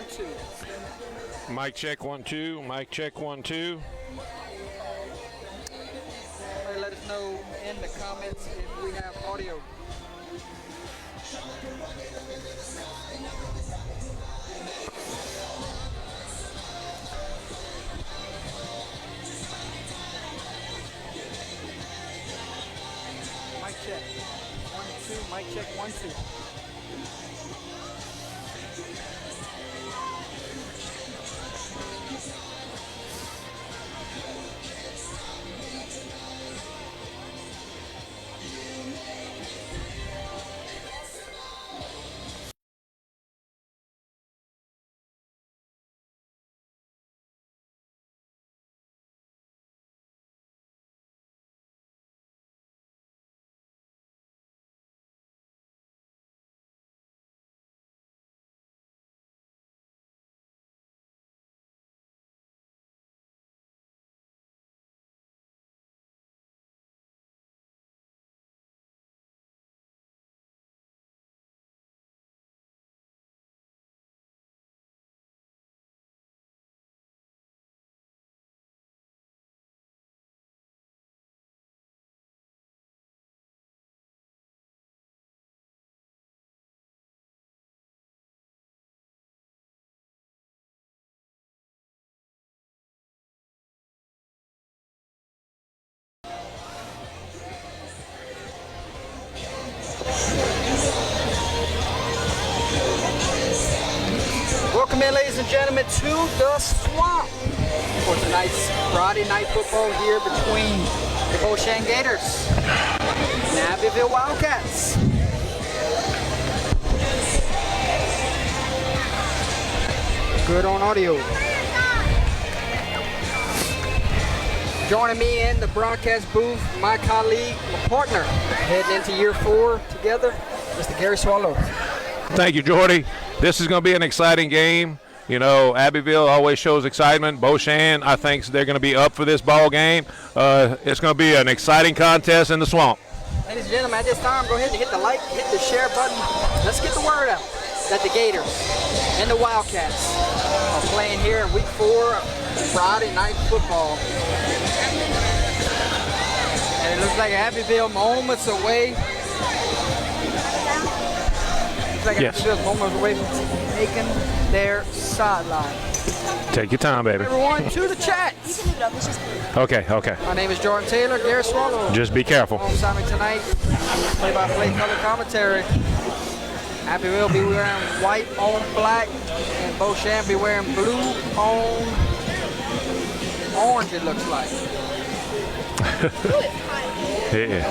1-2. Mic check 1-2. Mic check 1-2. Everybody let us know in the comments if we have audio. Mic check 1-2. Mic check 1-2. Welcome in, ladies and gentlemen, to the Swamp for tonight's Friday night football here between the Beau Chene Gators and Abbeville Wildcats. Good on audio. Joining me in the broadcast booth, my colleague, my partner, heading into year 4 together, Mr. Gary Swallow. Thank you, Jordy. This is going to be an exciting game. You know, Abbeville always shows excitement. Beau Chene, I think they're going to be up for this ball game. It's going to be an exciting contest in the Swamp. Ladies and gentlemen, at this time, go ahead and hit the like, hit the share button. Let's get the word out that the Gators and the Wildcats are playing here in week 4 Friday night football. And it looks like Abbeville moments away. Yes. Abbeville moments away from taking their sideline. Take your time, baby. Everyone to the chat. Okay. My name is Jordan Taylor, Gary Swallow. Just be careful. Alongside me tonight, play-by-play color commentary. Abbeville be wearing white on black, and Beau Chene be wearing blue on orange, it looks like. Yeah.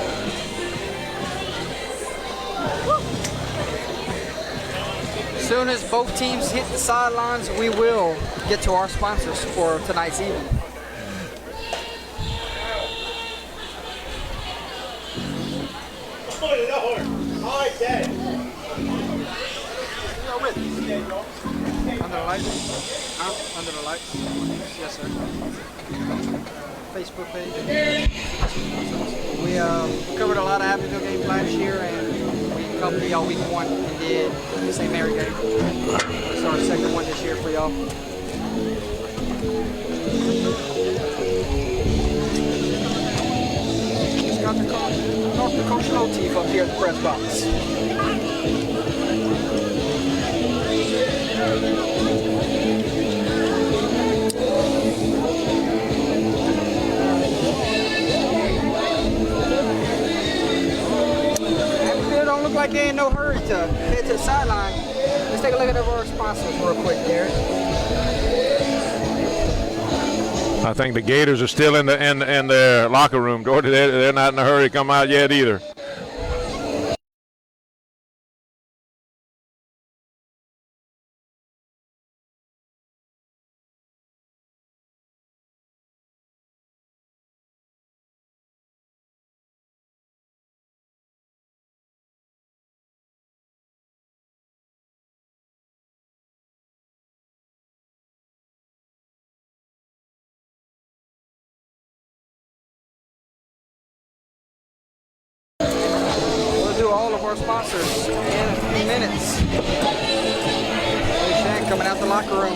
As soon as both teams hit the sidelines, we will get to our sponsors for tonight's evening. Under the lights? Under the lights? Yes, sir. Facebook page. We covered a lot of Abbeville games last year, and we covered y'all week 1 and did the St. Mary game. It's our second one this year for y'all. Just got the Coach Lotif up here at the press box. Abbeville don't look like they in no hurry to head to the sideline. Let's take a look at our sponsors real quick, Gary. I think the Gators are still in their locker room. Jordy, they're not in a hurry to come out yet either. All of our sponsors in a few minutes. Beau Chene coming out the locker room.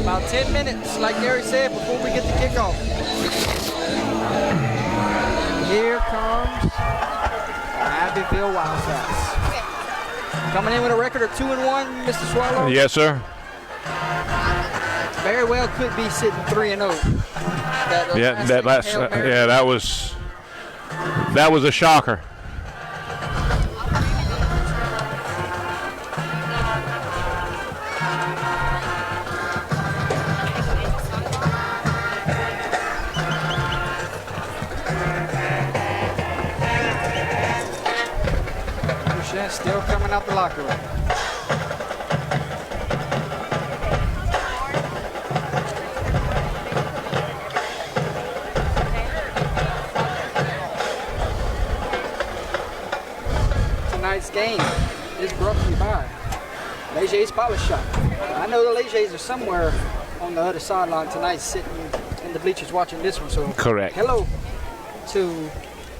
About 10 minutes, like Gary said, before we get the kickoff. Here comes Abbeville Wildcats. Coming in with a record of 2-1, Mr. Swallow. Yes, sir. Very well could be sitting 3-0. That was a shocker. Still coming out the locker room. Tonight's game is brought to you by Leger's Polish Shop. I know the Legers are somewhere on the other sideline tonight, sitting in the bleachers watching this one. So correct. Hello to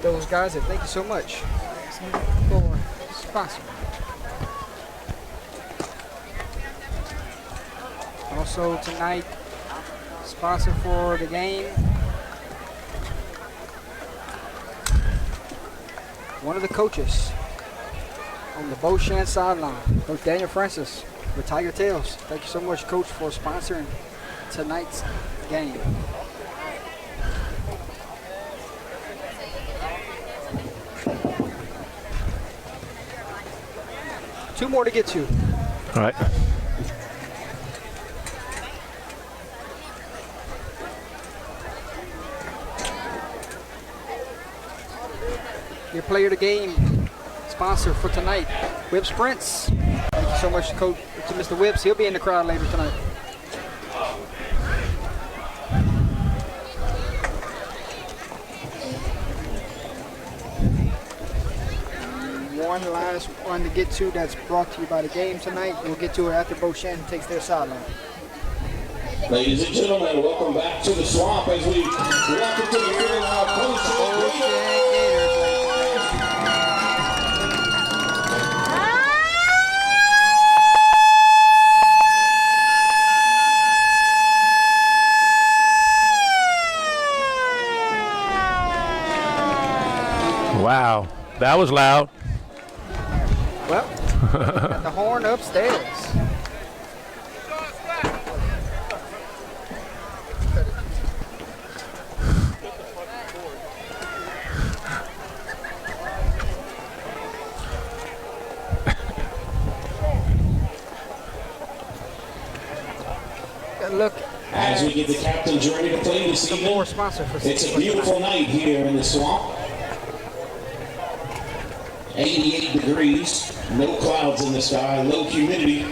those guys, and thank you so much for sponsor. Also tonight, sponsor for the game, one of the coaches on the Beau Chene sideline, Coach Daniel Francis with Tiger Tails. Thank you so much, Coach, for sponsoring tonight's game. Two more to get to. All right. Your player of the game sponsor for tonight, Whip Sprints. Thank you so much, Coach, to Mr. Whips. He'll be in the crowd later tonight. One last one to get to that's brought to you by the game tonight. We'll get to it after Beau Chene takes their sideline. Ladies and gentlemen, welcome back to the Swamp as we welcome to the field our Beau Chene. Wow, that was loud. Well, got the horn upstairs. Look, as we get the captains ready to play this evening, more sponsor for it's a beautiful night here in the Swamp. 88 degrees, no clouds in the sky, low humidity.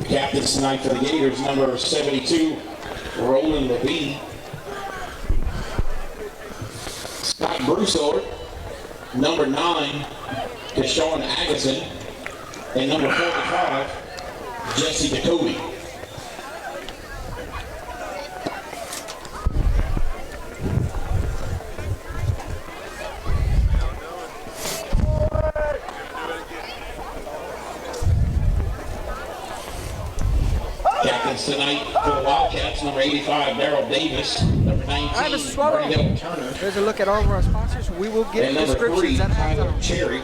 Captains tonight for the Gators, number 72, Roland Levine. Scott Broussard, number 9, Deshaun Agassiz, and number 45, Jesse Jacoby. Captains tonight for the Wildcats, number 85, Darryl Davis, number 19, Brandon Turner. There's a look at all of our sponsors. We will get and descriptions number 3, at Tyler halftime. Cherry.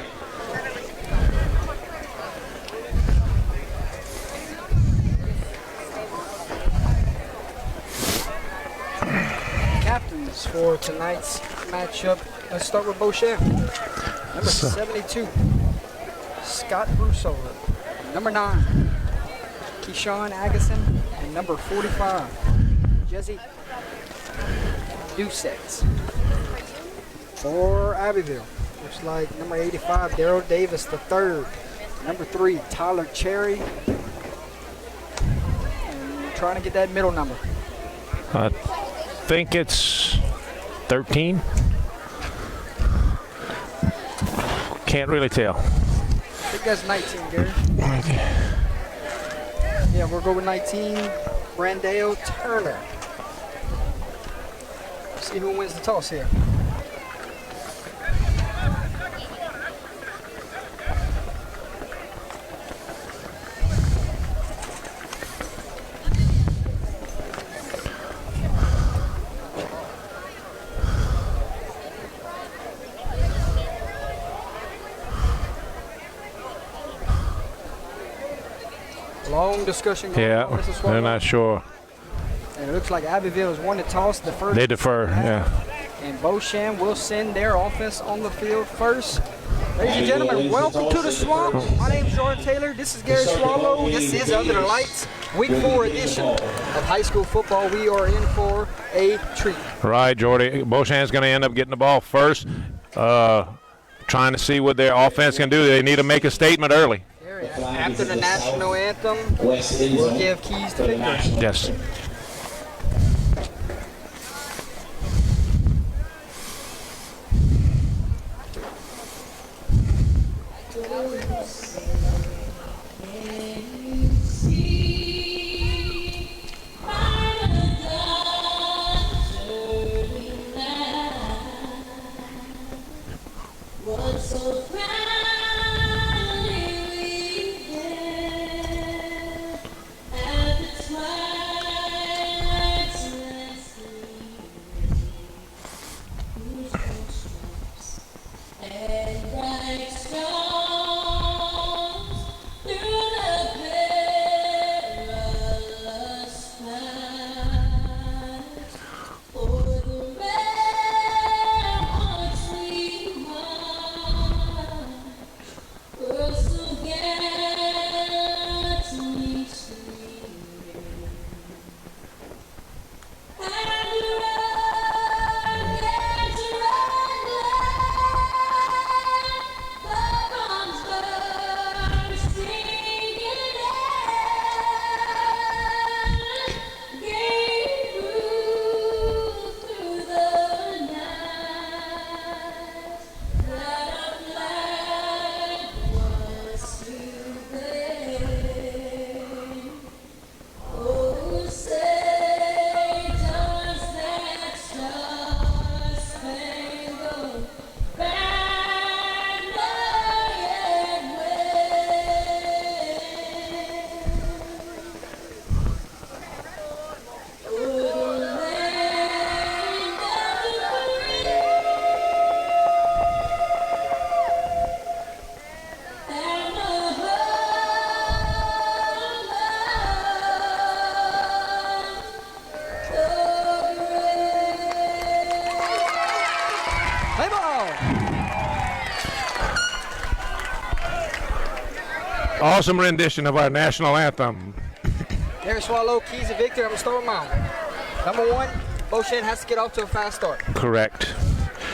Captains for tonight's matchup. Let's start with Beau Chene. Number 72, Scott Broussard. Number 9, Keyshawn Agassiz. And number 45, Jesse Doucette. For Abbeville, looks like number 85, Darryl Davis III. Number 3, Tyler Cherry. And trying to get that middle number. I think it's 13. Can't really tell. I think that's 19, Gary. Yeah, we'll go with 19, Brandale Turner. See who wins the toss here. Long discussion going on. Yeah, they're not sure. And it looks like Abbeville has won the toss. The first. They defer, yeah. And Beau Chene will send their offense on the field first. Ladies and gentlemen, welcome to the Swamp. My name is Jordan Taylor. This is Gary Swallow. This is Under the Lights, Week 4 edition of high school football. We are in for a treat. Right, Jordy. Beau Chene's going to end up getting the ball first, trying to see what their offense can do. They need to make a statement early. After the national anthem, we'll give keys to victory. Yes. Awesome rendition of our national anthem. Gary Swallow, keys to victory. I'm going to start with mine. Number one, Beau Chene has to get off to a fast start. Correct.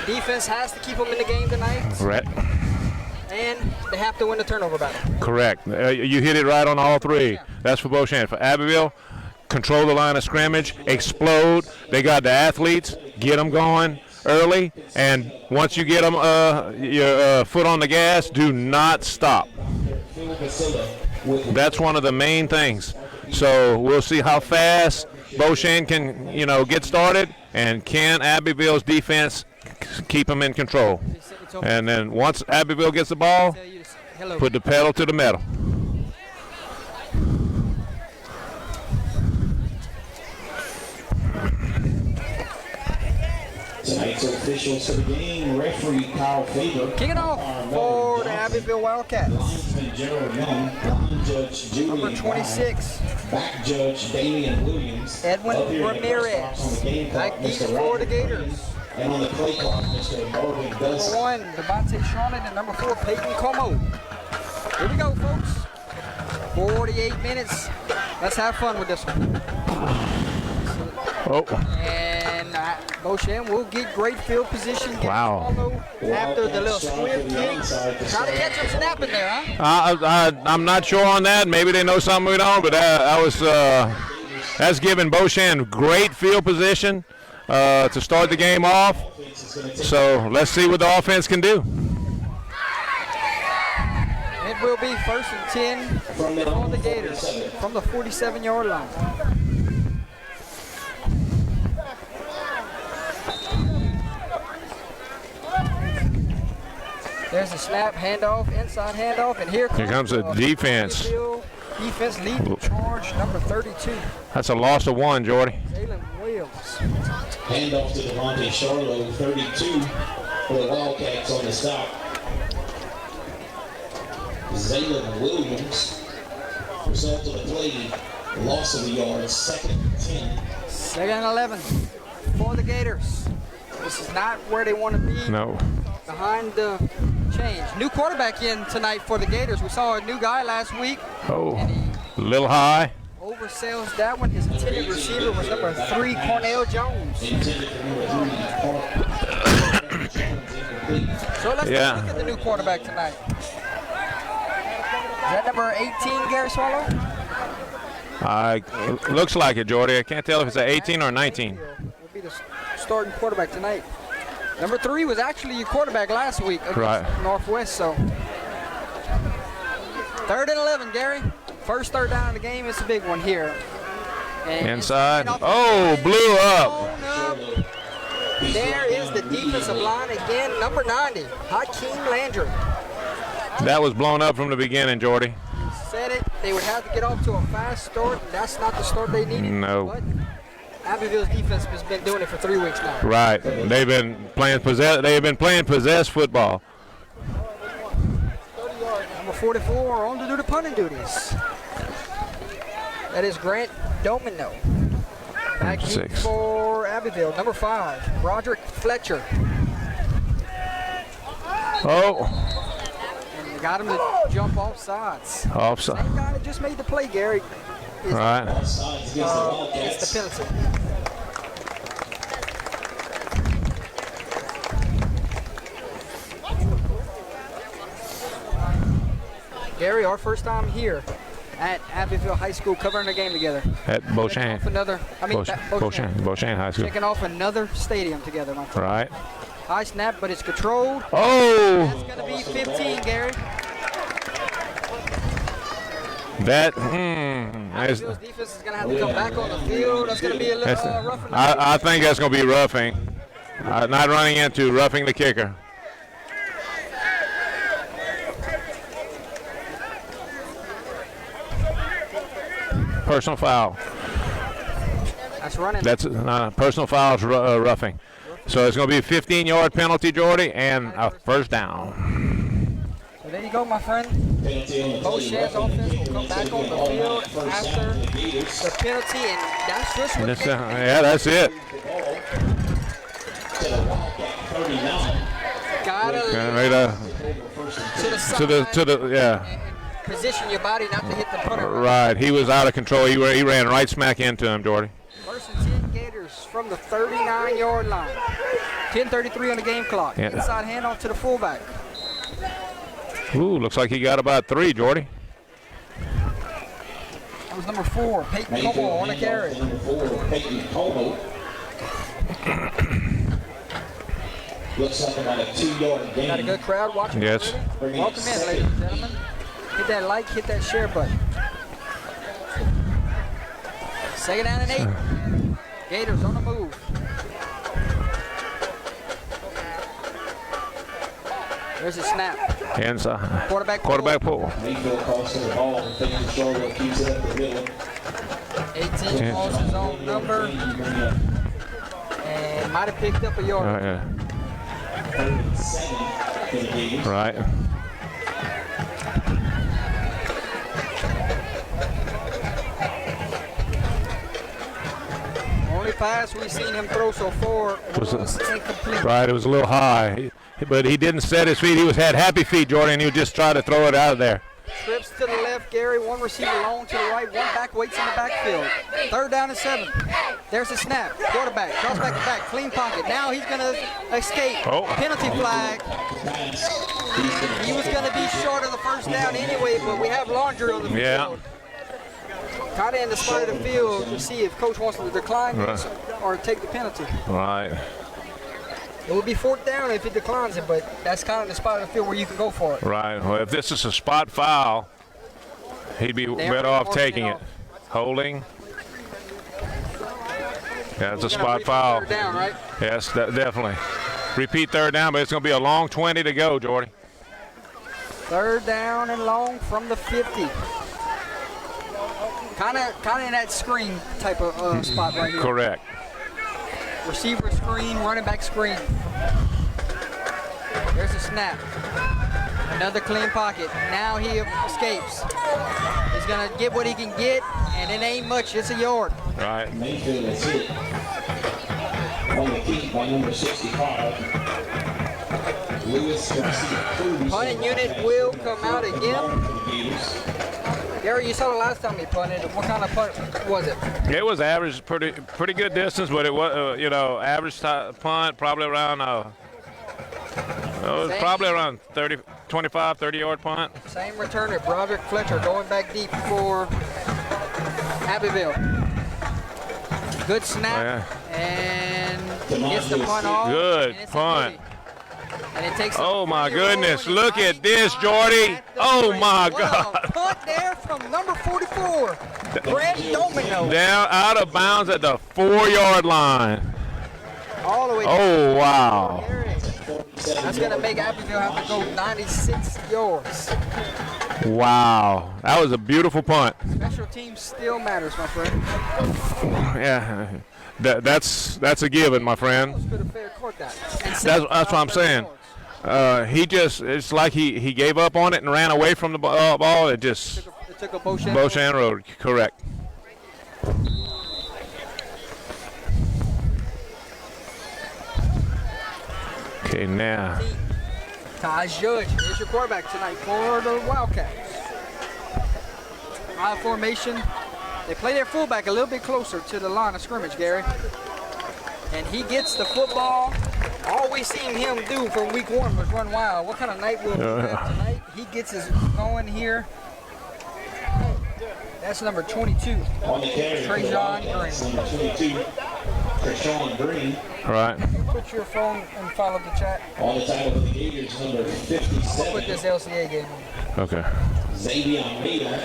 Defense has to keep them in the game tonight. Correct. And they have to win the turnover battle. Correct. You hit it right on all three. Yeah. That's for Beau Chene. For Abbeville, control the line of scrimmage, explode. They got the athletes, get them going early, and once you get them your foot on the gas, do not stop. That's one of the main things. So we'll see how fast Beau Chene can, get started, and can Abbeville's defense keep them in control. And then once Abbeville gets the ball, put the pedal to the metal. Tonight's officials for the game, referee Kyle Faber. Kick it off for the Abbeville Wildcats. Linesman Gerald Young, line judge Julian Number 26. Back judge Damian Williams. Edwin Ramirez. Back deep for the Gators. And on the play clock, Mr. Marvin Dust. Number 1, Devontae Charlotte, and number 4, Peyton Como. Here we go, folks. 48 minutes. Let's have fun with this one. Oh. And Beau Chene will get great field position. Wow. After the little squib kick. Try to catch him snapping there, huh? I'm not sure on that. Maybe they know something we don't, but that's giving Beau Chene great field position to start the game off. So let's see what the offense can do. It will be 1st and 10 for the Gators from the 47-yard line. There's a snap, handoff, inside handoff, and here comes the defense. Defense lead the charge, number 32. That's a loss of 1, Jordy. Jalen Williams. Handoff to Devontae Charlo, 32 for the Wildcats on the stop. Jalen Williams, result of the play, loss of the yards, 2nd and 10. 2nd and 11 for the Gators. This is not where they want to be. No. Behind the change. New quarterback in tonight for the Gators. We saw a new guy last week. Oh, a little high. Oversells that one. His intended receiver was number 3, Cornell Jones. Intended for number 3, So let's take a look at the new quarterback tonight. Is that number 18, Gary Swallow? Looks like it, Jordy. I can't tell if it's an 18 or 19. Will be the starting quarterback tonight. Number 3 was actually your quarterback last week against Northwest. So 3rd and 11, Gary. First third down of the game. It's a big one here. And inside. Oh, blew up. There is the defensive line again. Number 90, Hakeem Landry. That was blown up from the beginning, Jordy. Said it. They would have to get off to a fast start. That's not the start they needed. No. But Abbeville's defense has been doing it for 3 weeks now. Right. They've been playing possessed football. Number 44 on to do the punting duties. That is Grant Domino. Back 6 for Abbeville. Number 5, Roderick Fletcher. Oh. And they got him to jump off sides. Offside. Same guy that just made the play, Gary. Right. It's the penalty. Gary, our first time here at Abbeville High School covering the game together. At Beau Chene. Beau Chene High School. Checking off another stadium together, my friend. Right. High snap, but it's controlled. Oh! That's going to be 15, Gary. Abbeville's defense is going to have to come back on the field. That's going to be a little rough. I think that's going to be roughing. Not running into roughing the kicker. Personal foul. That's running. That's personal foul is roughing. So it's going to be a 15-yard penalty, Jordy, and a first down. So there you go, my friend. Beau Chene's offense will come back on the field after the penalty, and that's just what yeah, that's it. Gotta to the yeah. Position your body not to hit the punter. Right, he was out of control. He ran right smack into him, Jordy. 1st and 10 Gators from the 39-yard line. 10:33 on the game clock. Yeah. Inside handoff to the fullback. Ooh, looks like he got about 3, Jordy. That was number 4, Peyton Como on the carry. Number 4, Peyton Como. Looks like about a 2-yard gain. Got a good crowd watching. Yes. Welcome in, ladies and gentlemen. Hit that like, hit that share button. 2nd down and 8. Gators on the move. There's a snap. Inside. Quarterback pull. Mayfield calls for the ball, and Peyton Charlo keeps it at the middle. 18 calls his own number. And might have picked up a yard. Right. Only pass we've seen him throw so far was incomplete. Right, it was a little high, but he didn't set his feet. He had happy feet, Jordan, and he would just try to throw it out of there. Trips to the left, Gary. One receiver long to the right. One back waits in the backfield. 3rd down and 7. There's a snap. Quarterback. Cross back to back. Clean pocket. Now he's going to escape. Oh. Penalty flag. He was going to be short of the first down anyway, but we have Laundry on the field. Yeah. Kind of in the spot of the field to see if coach wants to decline this or take the penalty. Right. It would be 4th down if it declines it, but that's kind of the spot of the field where you can go for it. Right. Well, if this is a spot foul, he'd be better off taking it. Holding. Yeah, it's a spot foul. 3rd down, right? Yes, definitely. Repeat 3rd down, but it's going to be a long 20 to go, Jordy. 3rd down and long from the 50. Kind of in that screen type of spot right here. Correct. Receiver screen, running back screen. There's a snap. Another clean pocket. Now he escapes. He's going to get what he can get, and it ain't much. It's a yard. Right. Mayfield is hit on the feet by number 65. Lewis Punting unit will come out again. Gary, you saw the last time he punted. What kind of punt was it? It was average, pretty good distance, but it was, average punt, probably around, it was probably around 25, 30-yard punt. Same returner, Broderick Fletcher, going back deep for Abbeville. Good snap, and gets the punt off. Good punt. And it takes oh my goodness, look at this, Jordy. Oh my God. Punt there from number 44, Brent Domino. Down out of bounds at the 4-yard line. All the way down. Oh, wow. That's going to make Abbeville have to go 96 yards. Wow. That was a beautiful punt. Special teams still matters, my friend. Yeah. That's a given, my friend. That's what I'm saying. It's like he gave up on it and ran away from the ball. It just it took a Beau Chene Beau Chene road, correct. Okay, now. Ty Judge is your quarterback tonight for the Wildcats. High formation. They play their fullback a little bit closer to the line of scrimmage, Gary. And he gets the football. All we seen him do from week 1 was run wild. What kind of night will he have tonight? He gets his going here. That's number 22. On the carry, Trajan Green. number 22, Trajan Green. Right. Put your phone and follow the chat. On the title of the Gators, number 57. I'll put this LCA game in. Okay. Xavier Almeida.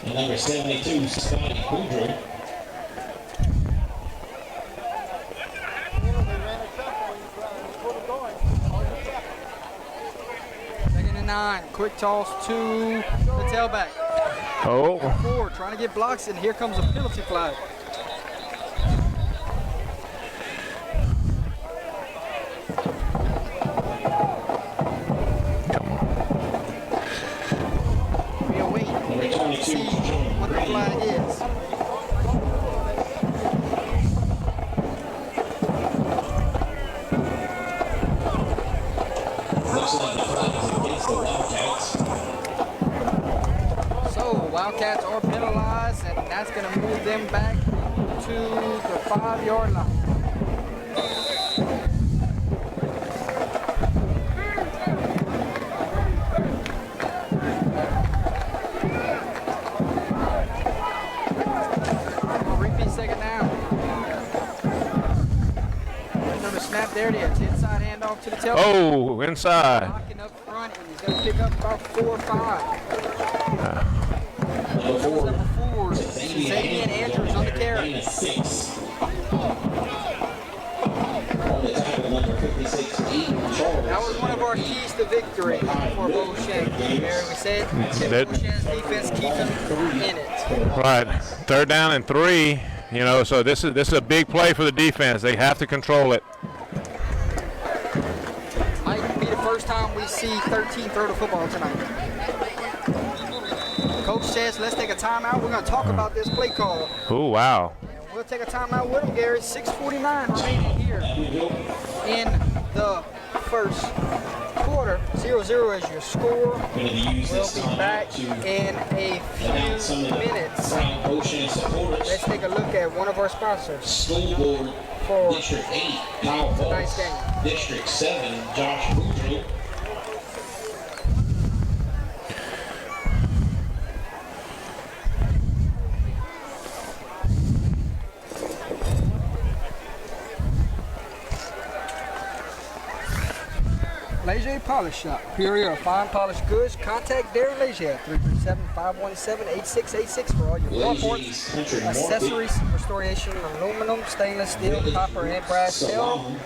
And number 72, Scotty Boudreaux. Second and 9. Quick toss to the tailback. Oh. 4 trying to get blocks, and here comes a penalty flag. We'll wait to see what the flag is. Looks like the flag is against the Wildcats. So Wildcats are penalized, and that's going to move them back to the 5-yard line. Repeat second down. Another snap, there it is. Inside handoff to the tailback. Oh, inside. Blocking up front, and he's going to pick up about 4 or 5. Number 4, Number 4, Xavier Andrews on the carry. 6. On the tackle, number 56, Aiden Charles. That was one of our keys to victory for Beau Chene. Gary, we said that Beau Chene's defense keep him in it. Right. 3rd down and 3. So this is a big play for the defense. They have to control it. Might be the first time we see 13 throw the football tonight. Coach says, let's take a timeout. We're going to talk about this play call. Oh, wow. And we'll take a timeout with him, Gary. 6:49 remaining here in the first quarter. 0-0 is your score. We'll We'll be back in a few minutes. Let's take a look at one of our sponsors. School Board For District 8, Kyle tonight's Falls. game. District 7, Josh Boudreaux. Leger Polish Shop. Superior of fine polished goods. Contact Darren Leger, 337-517-8686 for all your floorboards, accessories, restoration, aluminum, stainless steel, copper, and brass. Tell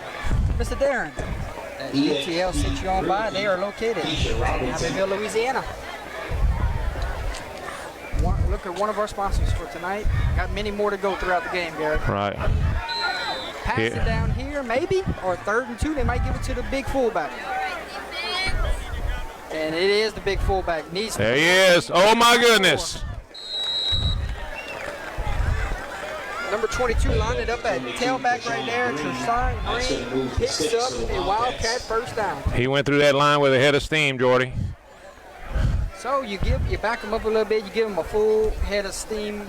Mr. Darren that UTL sent you on by. They are located in Abbeville, Louisiana. Look at one of our sponsors for tonight. Got many more to go throughout the game, Gary. Right. Pass it down here, maybe, or 3rd and 2. They might give it to the big fullback. And it is the big fullback. There he is. Oh, my goodness. Number 22 lined it up at tailback right there. Tristan Green picks up a Wildcat first down. He went through that line with a head of steam, Jordy. So you back him up a little bit. You give him a full head of steam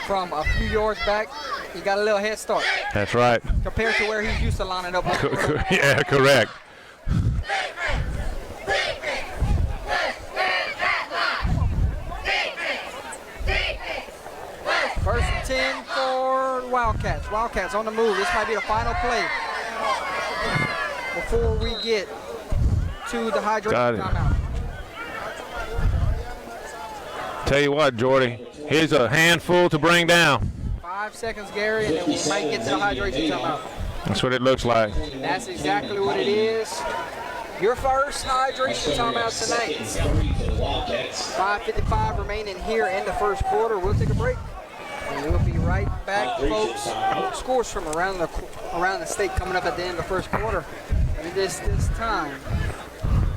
from a few yards back. You got a little head start. That's right. Compared to where he's used to lining up. Yeah, correct. First and 10 for Wildcats. Wildcats on the move. This might be the final play before we get to the hydration timeout. Tell you what, Jordy, here's a handful to bring down. 5 seconds, Gary, and then we might get to the hydration timeout. That's what it looks like. That's exactly what it is. Your first hydration timeout tonight. 5:55 remaining here in the first quarter. We'll take a break, and we'll be right back, folks. Scores from around the state coming up at the end of the first quarter. And this time,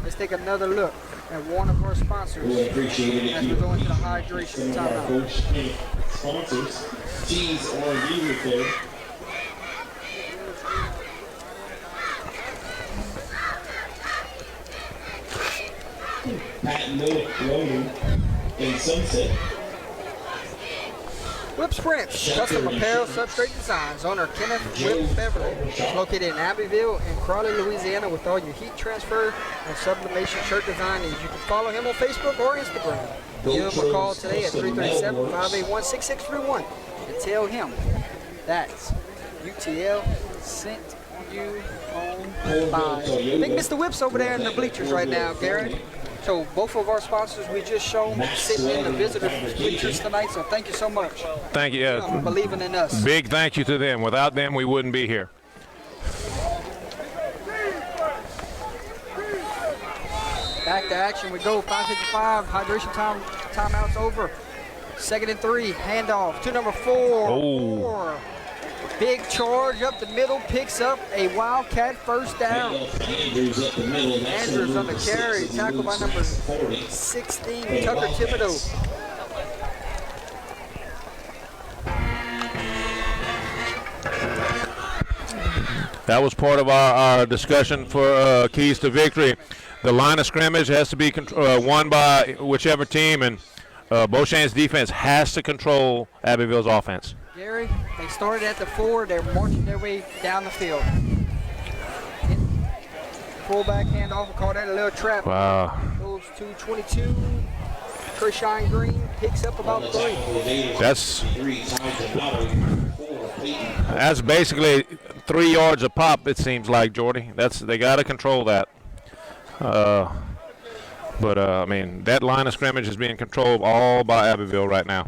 let's take another look at one of our sponsors as we go into the hydration timeout. Sponsors, Cheese R&D Repair. Patent Milk Loading in Sunset. Whip Sprints, custom apparel, substrate designs. Owner Kenneth Whip Beverly, located in Abbeville and Crawley, Louisiana, with all your heat transfer and sublimation shirt design needs. You can follow him on Facebook or Instagram. Give him a call today at 337-581-6631 and tell him that's UTL sent you on by. I think Mr. Whip's over there in the bleachers right now, Gary. So both of our sponsors we just shown sitting in the visitor bleachers tonight. So thank you so much. Thank you. For believing in us. Big thank you to them. Without them, we wouldn't be here. Back to action we go. 5:55. Hydration timeout's over. 2nd and 3. Handoff to number 4. Oh. Big charge up the middle, picks up a Wildcat first down. Andrews on the carry, tackled by number 16, Tucker Thibodeau. That was part of our discussion for keys to victory. The line of scrimmage has to be won by whichever team, and Beau Chene's defense has to control Abbeville's offense. Gary, they started at the 4. They're marching their way down the field. Fullback handoff, we'll call that a little trap. Wow. Goes to 22. Trishan Green picks up about 3. That's basically 3 yards a pop, it seems like, Jordy. They got to control that. But I mean, that line of scrimmage is being controlled all by Abbeville right now.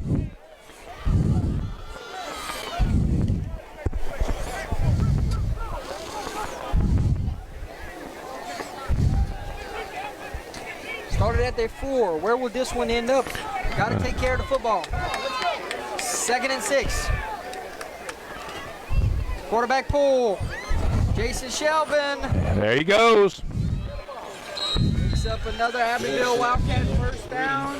Started at their 4. Where will this one end up? Got to take care of the football. 2nd and 6. Quarterback pull. Jason Shelvin. There he goes. Picks up another Abbeville Wildcat first down.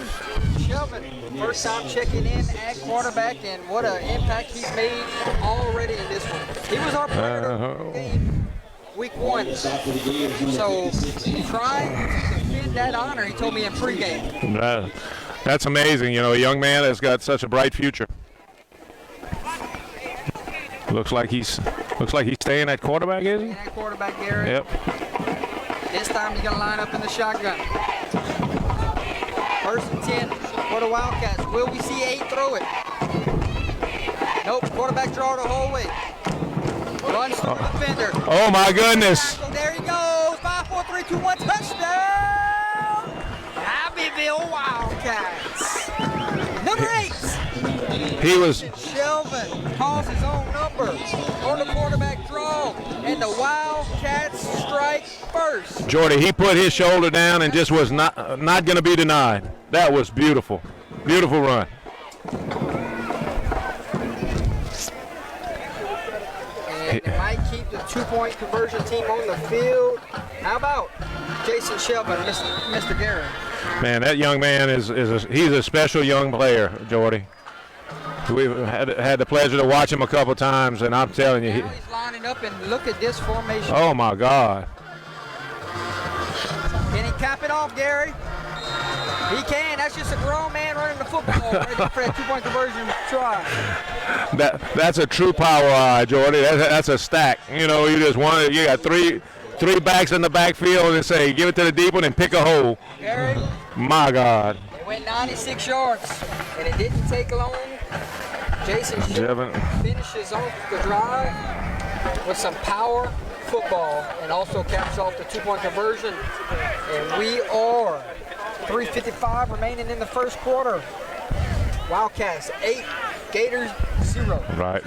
Shelvin, first time checking in at quarterback, and what an impact he's made already in this one. He was our player of the game week 1. So trying to defend that honor, he told me in pregame. That's amazing. You know, a young man that's got such a bright future. Looks like he's staying at quarterback, is he? At quarterback, Gary. Yep. This time he's gonna line up in the shotgun. 1st and 10 for the Wildcats. Will we see 8 throw it? Nope. Quarterback draw the whole way. Runs through the defender. Oh my goodness. There he goes. 5-4 3, 2, 1, touchdown! Abbeville Wildcats. Number 8. He was Shelvin calls his own number on the quarterback draw, and the Wildcats strike first. Jordy. He put his shoulder down and just was not going to be denied. That was beautiful. Beautiful run. And they might keep the 2-point conversion team on the field. How about Jason Shelvin, Mr. Gary? Man, that young man he's a special young player, Jordy. We've had the pleasure to watch him a couple times, and I'm telling you, Now he's lining up, and look at this formation. oh my God. Can he cap it off, Gary? He can. That's just a grown man running the football ready for that 2-point conversion try. That's a true power eye, Jordy. That's a stack. You know, you got three backs in the backfield and say, give it to the deep one and pick a hole. Gary, My God. it went 96 yards, and it didn't take long. Jason Shelvin finishes off the drive with some power football and also caps off the 2-point conversion. And we are 3:55 remaining in the first quarter. Wildcats 8, Gators 0. Right.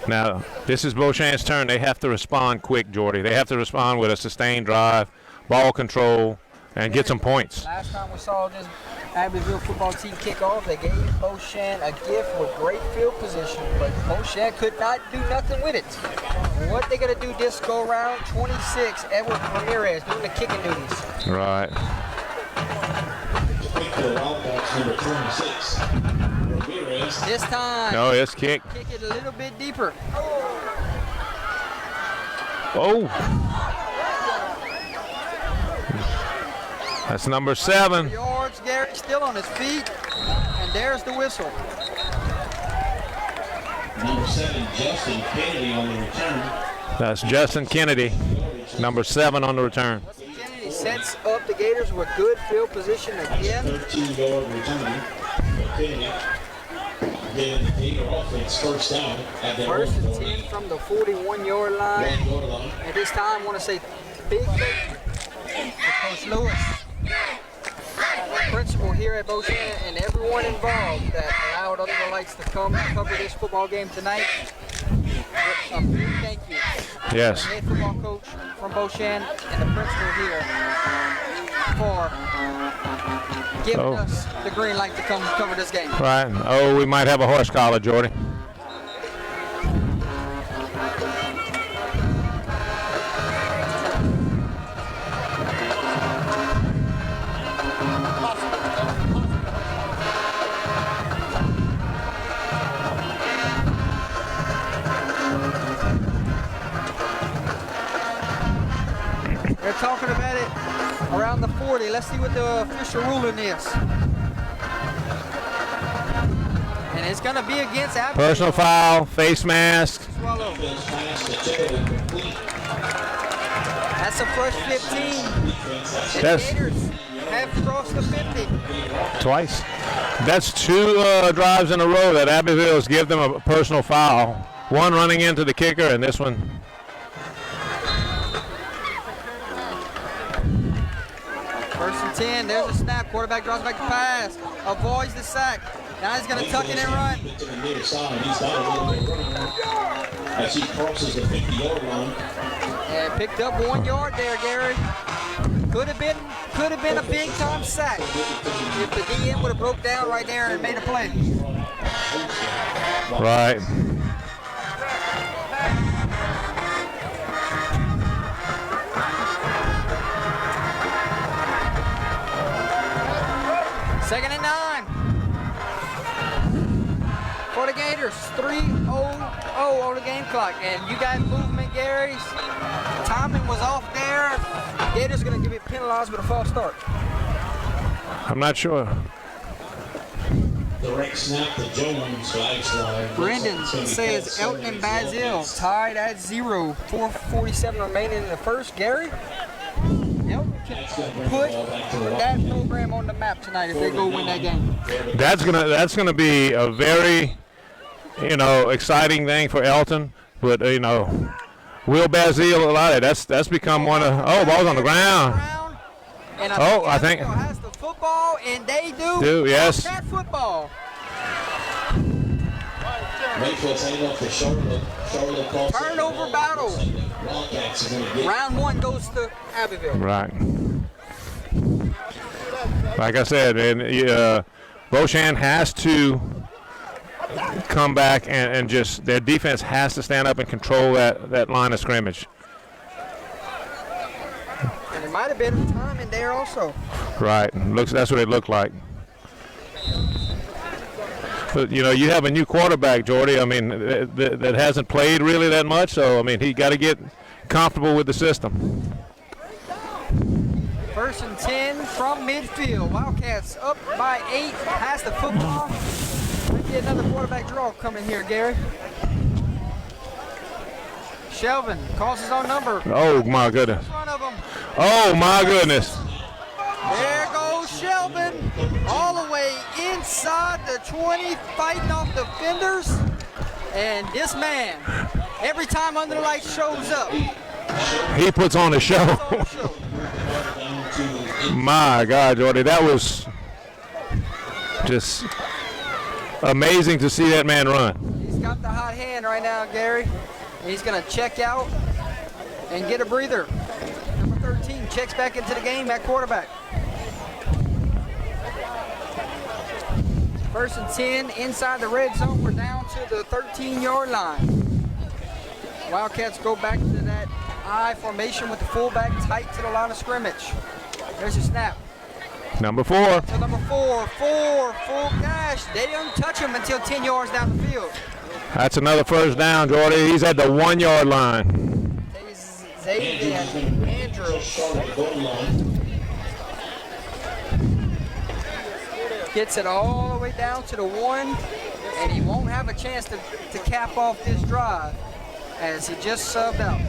Now, this is Beau Chene's turn. They have to respond quick, Jordy. They have to respond with a sustained drive, ball control, and get some points. Last time we saw this Abbeville football team kick off, they gave Beau Chene a gift with great field position, but Beau Chene could not do nothing with it. What they gonna do this go around? 26, Edward Ramirez doing the kicking duties. Right. Number 26. Ramirez. This time, No, it's kick. kick it a little bit deeper. Oh. That's number 7. Yards, Gary still on his feet, and there's the whistle. Number 7, Justin Kennedy on the return. That's Justin Kennedy, number 7 on the return. Kennedy sets up the Gators with good field position again. 13-yard return. Kennedy getting the Gator offense first down at their First own and 40. 10 from the 41-yard line. 1-yard line. At this time, I want to say big thank you to Coach Lewis, principal here at Beau Chene, and everyone involved that allowed Under the Lights to come and cover this football game tonight. A big thank you. Yes. The head football coach from Beau Chene and the principal here for giving us the green light to come cover this game. Right. Oh, we might have a horse collar, Jordy. They're talking about it around the 40. Let's see what the official ruling is. And it's going to be against Abbeville. Personal foul, face mask. Swallow. Defense pass to Taylor complete. That's a first 15. And That's- the Gators have crossed the 50. Twice. That's 2 drives in a row that Abbeville's give them a personal foul. One running into the kicker, and this one. First and 10. There's a snap. Quarterback draws back the pass. Avoids the sack. Now he's going to tuck it and run. To the near side. He's got a little bit of running room as he crosses the 50-yard line. And picked up 1 yard there, Gary. Could have been a big time sack if the DM would have broke down right there and made a play. Right. Second and 9 for the Gators. 3:00 on the game clock, and you got movement, Gary's. Timing was off there. Gators gonna be penalized with a false start. I'm not sure. Direct snap to Jones. Flag slide. Brendan says Elton and Basil tied at 0. 4:47 remaining in the first. Gary, Elton can put that program on the map tonight if they go win that game. That's gonna be a very, exciting thing for Elton. But Will Bazile, that's become one of. Oh, ball's on the ground. And I think Abbeville has the football, and they do. Yes. That football. Mayfield's handing off to Charlotte. Charlotte calls Turnover battle. Wildcats are going to get. Round 1 goes to Abbeville. Right. Like I said, and Beau Chene has to come back and just their defense has to stand up and control that line of scrimmage. And there might have been time in there also. Right. That's what it looked like. But you have a new quarterback, Jordy. I mean, that hasn't played really that much. So I mean, he got to get comfortable with the system. 1st and 10 from midfield. Wildcats up by 8. Pass the football. Might be another quarterback draw coming here, Gary. Shelvin calls his own number. Oh my goodness. In front of him. Oh my goodness. There goes Shelvin, all the way inside the 20, fighting off defenders. And this man, every time Under the Lights shows up, he puts on a show. My God, Jordy, that was just amazing to see that man run. He's got the hot hand right now, Gary. He's going to check out and get a breather. Number 13 checks back into the game at quarterback. 1st and 10 inside the red zone. We're down to the 13-yard line. Wildcats go back to that I formation with the fullback tight to the line of scrimmage. There's a snap. Number 4. To number 4, full gash. They don't touch him until 10 yards down the field. That's another first down, Jordy. He's at the 1-yard line. Xavier Andrews gets it all the way down to the 1, and he won't have a chance to cap off this drive as he just subbed out.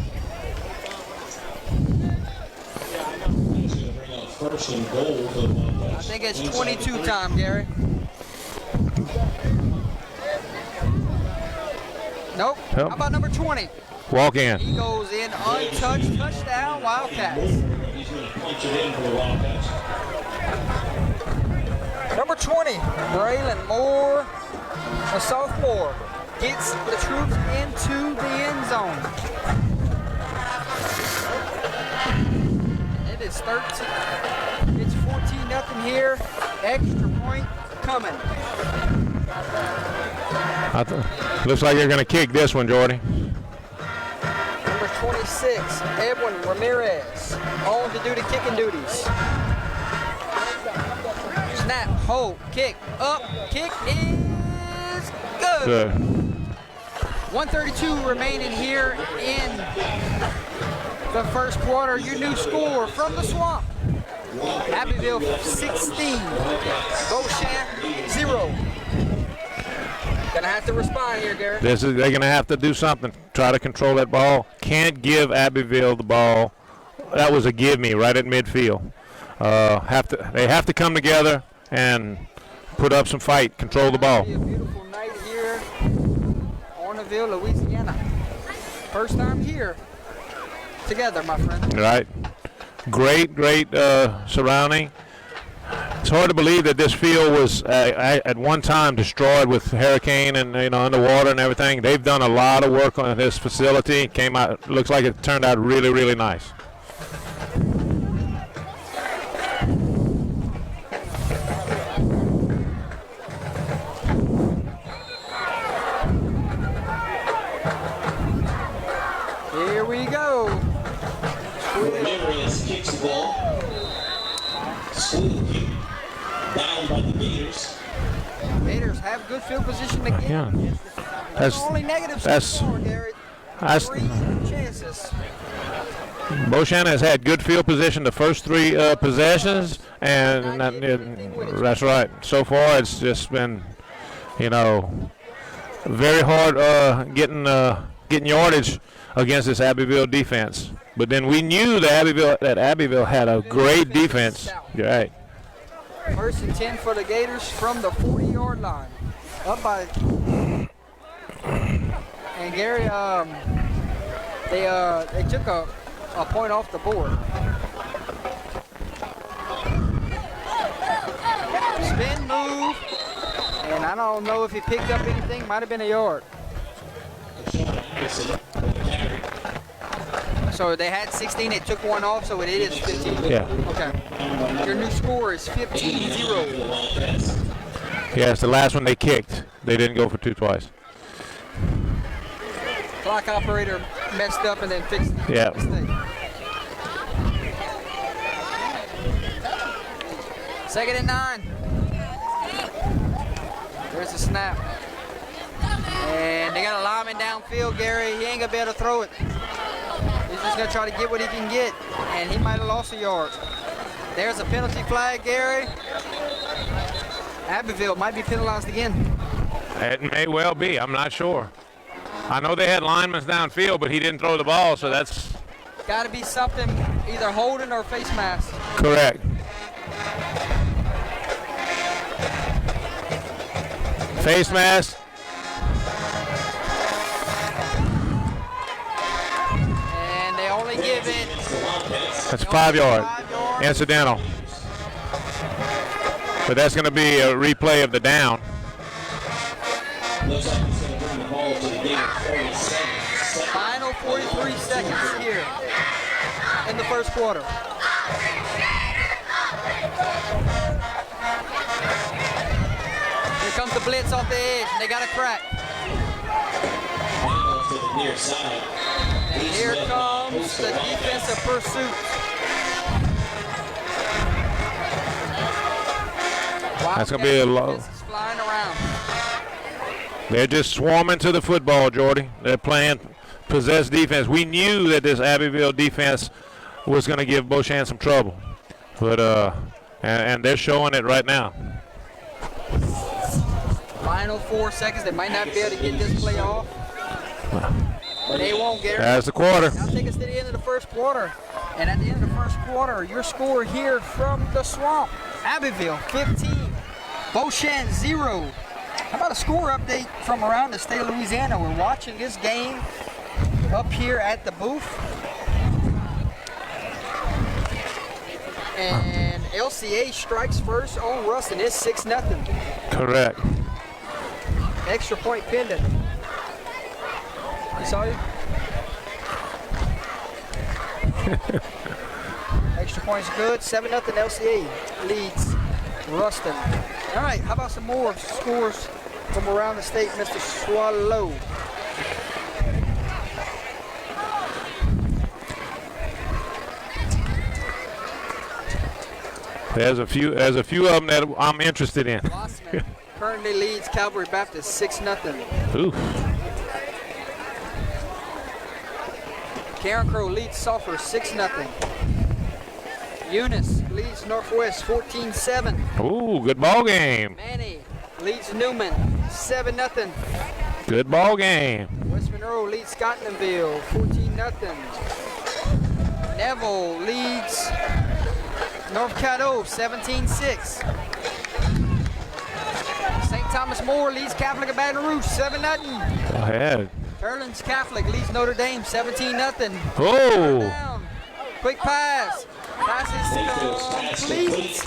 First and goal for the Wildcats. I think it's 22 time, Gary. Nope. How about number 20? Walk in. He goes in untouched. Touchdown, Wildcats. He's going to punch it in for the Wildcats. Number 20, Braylon Moore, a sophomore, gets the troops into the end zone. It is 13. It's 14-0 here. Extra point coming. Looks like you're going to kick this one, Jordy. Number 26, Edwin Ramirez, on to do the kicking duties. Snap, hold, kick, up, kick is good. 132 remaining here in the first quarter. Your new score from the Swamp. Abbeville 16, Beau Chene 0. Gonna have to respond here, Garrett. They're gonna have to do something. Try to control that ball. Can't give Abbeville the ball. That was a give me right at midfield. They have to come together and put up some fight. Control the ball. It's a beautiful night here, Abbeville, Louisiana. First time here together, my friend. Right. Great surrounding. It's hard to believe that this field was at one time destroyed with hurricane and underwater and everything. They've done a lot of work on this facility. Came out, looks like it turned out really, really nice. Here we go. Ramirez kicks the ball. School kick. Down by the Gators. Gators have good field position again. Yeah. That's only negative so far, Garrett. 3 chances. Beau Chene has had good field position the first 3 possessions, and that's right. So far, it's just been, very hard getting yardage against this Abbeville defense. But then we knew that Abbeville had a great defense. Right. First and 10 for the Gators from the 40-yard line. Up by, and Gary, They took a point off the board. Spin move, and I don't know if he picked up anything. Might have been a yard. So they had 16, they took one off, so it is 15. Yeah. Okay. Your new score is 15-0. Yeah, it's the last one they kicked. They didn't go for 2 twice. Clock operator messed up and then fixed the mistake. Second and 9. There's the snap. And they got a lineman downfield, Gary. He ain't gonna be able to throw it. He's just gonna try to get what he can get, and he might have lost a yard. There's a penalty flag, Gary. Abbeville might be penalized again. It may well be. I'm not sure. I know they had linemen downfield, but he didn't throw the ball, so that's got to be something, either holding or face mask. correct. Face mask. And they only give it. That's 5 yard. Incidental. But that's going to be a replay of the down. Looks like he's going to bring the ball to the game at 47. Final 43 seconds here in the first quarter. Here comes the blitz off the edge. They got a crack. To the near side. And here comes the defensive pursuit. That's going to be a low. Flying around. They're just swarming to the football, Jordy. They're playing possessed defense. We knew that this Abbeville defense was going to give Beau Chene some trouble. But and they're showing it right now. Final 4 seconds. They might not be able to get this play off. But they won't get it. That's the quarter. That'll take us to the end of the first quarter. And at the end of the first quarter, your score here from the Swamp. Abbeville 15, Beau Chene 0. How about a score update from around the state of Louisiana? We're watching this game up here at the booth. And LCA strikes first on Ruston. It's 6-0. Correct. Extra point pending. You saw it? Extra points good. 7-0 LCA leads Ruston. All right, how about some more scores from around the state, Mr. Swallow? There's a few of them that I'm interested in. Lossman currently leads Calvary Baptist 6-0. Ooh. Karen Crow leads Sulphur 6-0. Eunice leads Northwest 14-7. Ooh, good ball game. Manny leads Newman 7-0. Good ball game. West Monroe leads Scotlandville 14-0. Neville leads North Caddo 17-6. St. Thomas More leads Catholic of Baton Rouge 7-0. Go ahead. Erlin's Catholic leads Notre Dame 17-0. Oh. Down. Quick pass. Pass is complete.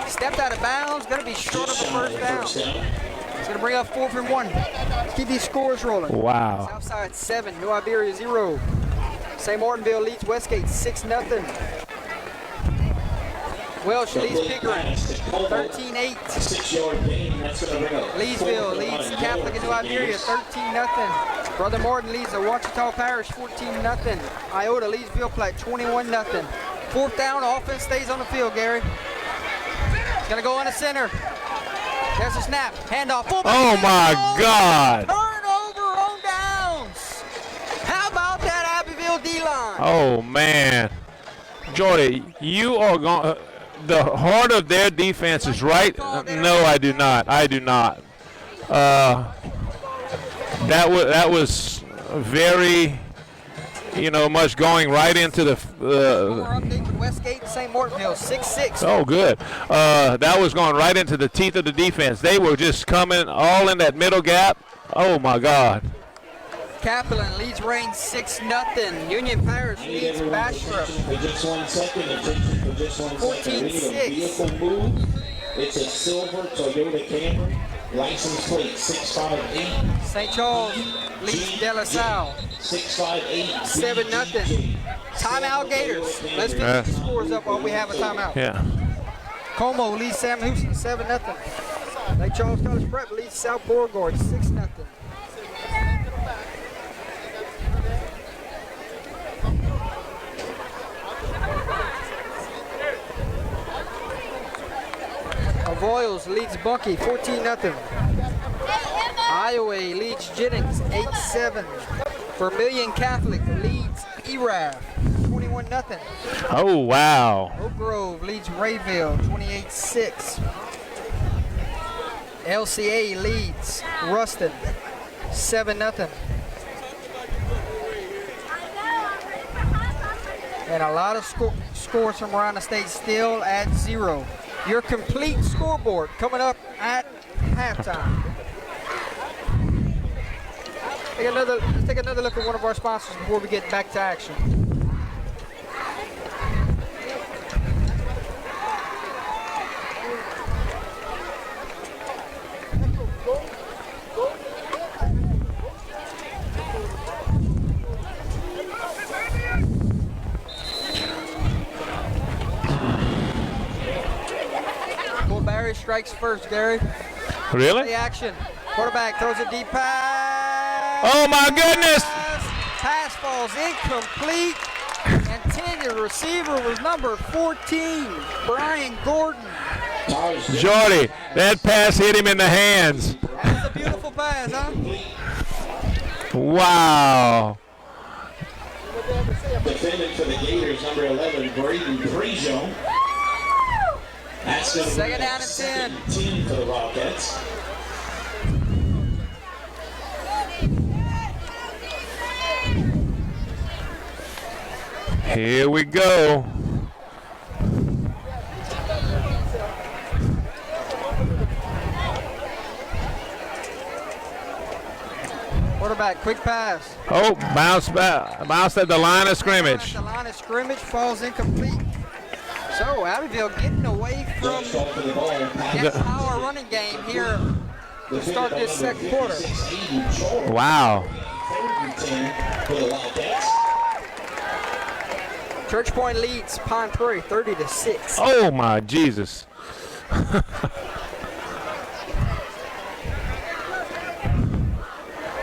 Stepped out of bounds. Going to be short of the first down. It's going to bring up 4th and 1. Let's keep these scores rolling. Wow. Southside 7, New Iberia 0. St. Martinville leads Westgate 6-0. Welsh leads Pickering 13-8. 6-yard gain. That's going to bring up. Leesville leads Catholic in New Iberia 13-0. Brother Martin leads the Ouachita Parish 14-0. Iota leads Ville Platte 21-0. 4th down, offense stays on the field, Gary. It's gonna go in the center. There's a snap, handoff. Oh my God. Turnover on downs. How about that Abbeville D-line? Oh man. Jordy, you are going. The heart of their defense is right. No, I do not. I do not. That was very, much going right into the. Update with Westgate and St. Martinville 6-6. Oh, good. That was going right into the teeth of the defense. They were just coming all in that middle gap. Oh my God. Kaplan leads Reign 6-0. Union Parish leads Bastrop For just 1 second, attention for just 1 second. We need a 14-6. vehicle move. It's a silver Toyota Camry. License plate 658. St. Charles leads De La Salle 658. 7-0. Timeout Gators. Let's finish the scores up while we have a timeout. Yeah. Como leads Sam Houston 7-0. St. Charles College Prep leads South Beauregard 6-0. Avoyles leads Bunkie 14-0. Iowa leads Jennings 8-7. Vermilion Catholic leads ERAF 21-0. Oh, wow. Oak Grove leads Rayville 28-6. LCA leads Ruston 7-0. And a lot of scores from around the state still at 0. Your complete scoreboard coming up at halftime. Let's take another look at one of our sponsors before we get back to action. Barry strikes first, Gary. Really? The action. Quarterback throws a deep pass. Oh, my goodness. Pass falls incomplete. Intended receiver was number 14, Brian Gordon. Jordy, that pass hit him in the hands. That was a beautiful pass, huh? Wow. Defendant for the Gators, number 11, Braden Prejean. That's Second down and 10. 10 for the Wildcats. Here we go. Quarterback, quick pass. Oh, bounce at the line of scrimmage. The line of scrimmage falls incomplete. So Abbeville getting away from our running game here to start this second quarter. Wow. Church Point leads Pine Prairie 30-6. Oh my Jesus.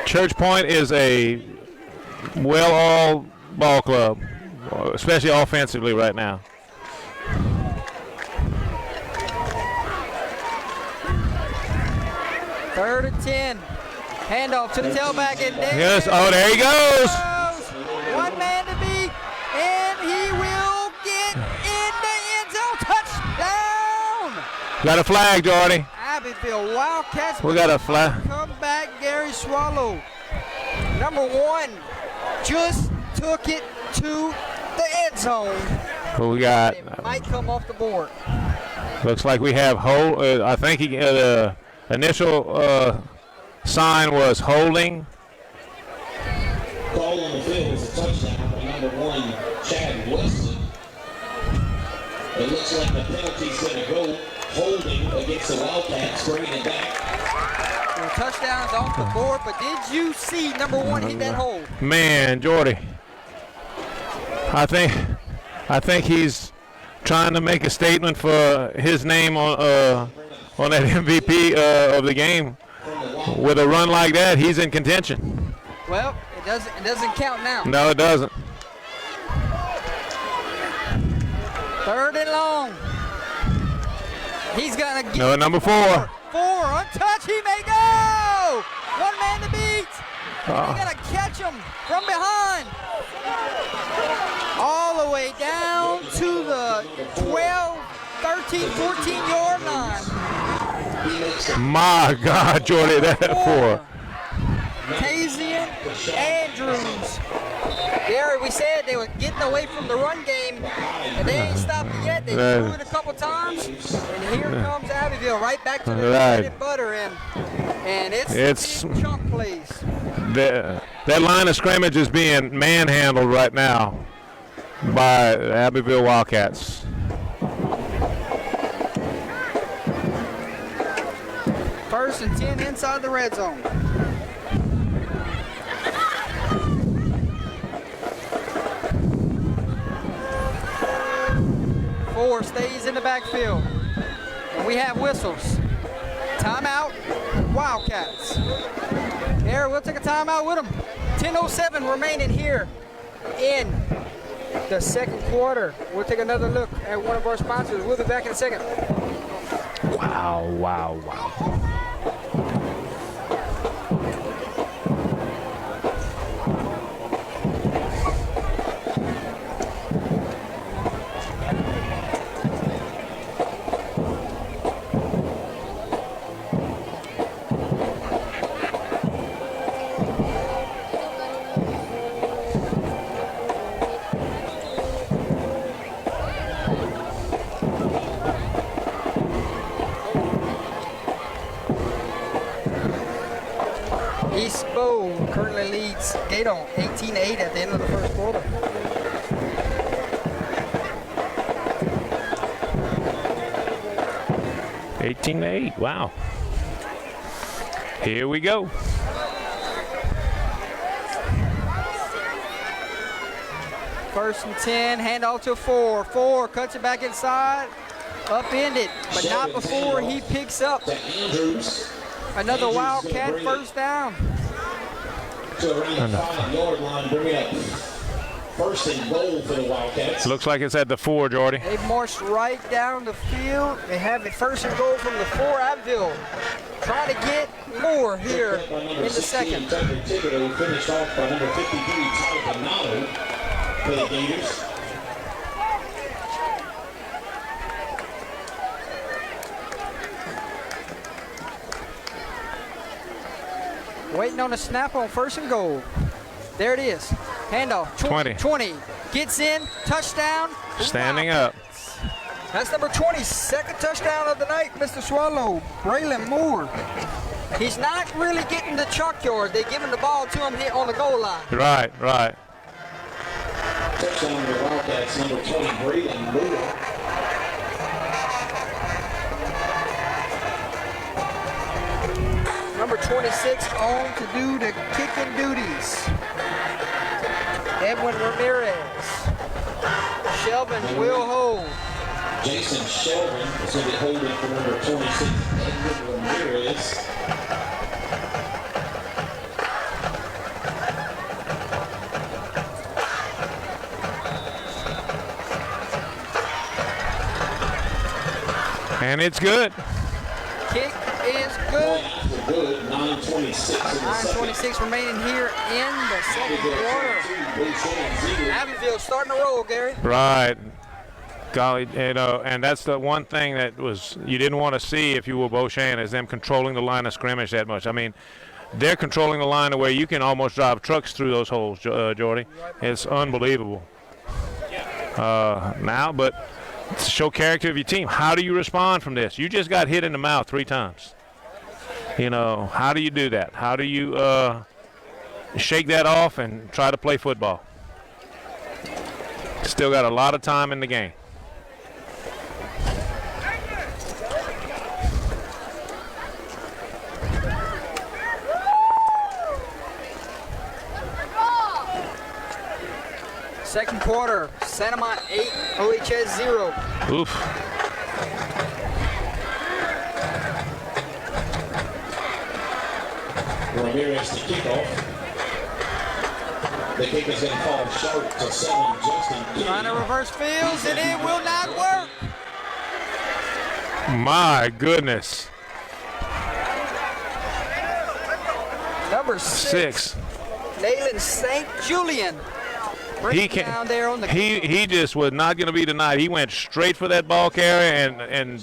Church Point is a well-oiled ball club, especially offensively right now. Third and 10. Handoff to the tailback, and there Yes. Oh, there he goes. One man to beat, and he will get in the end zone. Touchdown! Got a flag, Jordy. Abbeville Wildcats. We got a flag. Come back, Gary Swallow. Number 1 just took it to the end zone. What we got? It might come off the board. Looks like we have hold. I think the initial sign was holding. Call on the field is a touchdown by number 1, Chad Weston. It looks like the penalty's going to go holding against the Wildcats, bringing it back. The touchdown's off the board, but did you see number 1 hit that hold? Man, Jordy. I think he's trying to make a statement for his name on that MVP of the game. With a run like that, he's in contention. Well, it doesn't count now. No, it doesn't. Third and long. He's gonna get No, number 4. 4 untouched. He may go. One man to beat. He's gonna catch him from behind. All the way down to the 12, 13, 14-yard line. My God, Jordy, that 4. Kazian Andrews. Gary, we said they were getting away from the run game, and they ain't stopped it yet. They threw it a couple times, and here comes Abbeville right back to the bread and butter, and it's chunk plays. That line of scrimmage is being manhandled right now by the Abbeville Wildcats. First and 10 inside the red zone. Four stays in the backfield. And we have whistles. Timeout, Wildcats. Here, we'll take a timeout with them. 10:07 remaining here in the second quarter. We'll take another look at one of our sponsors. We'll be back in a second. Wow, wow, wow. Beau currently leads Gate on 18-8 at the end of the first quarter. $18-8. Wow. Here we go. First and 10, handoff to 4. 4 cuts it back inside, upended, but not before he picks up another Wildcat first down. To around the 5-yard line, bring up first and goal for the Wildcats. Looks like it's at the 4, Jordy. They marched right down the field. They have it first and goal from the 4, Abbeville. Trying to get more here in the second. Thibodeau finished off by number 53, Tyler Donato for the Gators. Waiting on a snap on first and goal. There it is. Handoff. 20. Gets in. Touchdown. Standing up. That's number 20. Second touchdown of the night, Mr. Swallow. Braylon Moore. He's not really getting the chalk yard. They're giving the ball to him here on the goal line. Right. Touchdown to the Wildcats, number 20, Braylon Moore. Number 26 on to do the kicking duties. Edwin Ramirez. Shelvin will hold. Jason Shelvin is going to be holding for number 26, Edwin Ramirez. And it's good. Kick is good. Good. 9:26 remaining here in the second quarter. Abbeville starting to roll, Gary. Right. Golly, and that's the one thing that you didn't want to see if you were Beau Chene, is them controlling the line of scrimmage that much. I mean, they're controlling the line to where you can almost drive trucks through those holes, Jordy. It's unbelievable. But to show character of your team, how do you respond from this? You just got hit in the mouth 3 times. How do you do that? How do you shake that off and try to play football? Still got a lot of time in the game. Second quarter, Santamont 8, OHS 0. Oof. Ramirez to kick off. The kick is going to fall short to 7, Justin. Trying to reverse fields, and it will not work. My goodness. Number 6. Nayland St. Julian. He just was not going to be denied. He went straight for that ball carrier and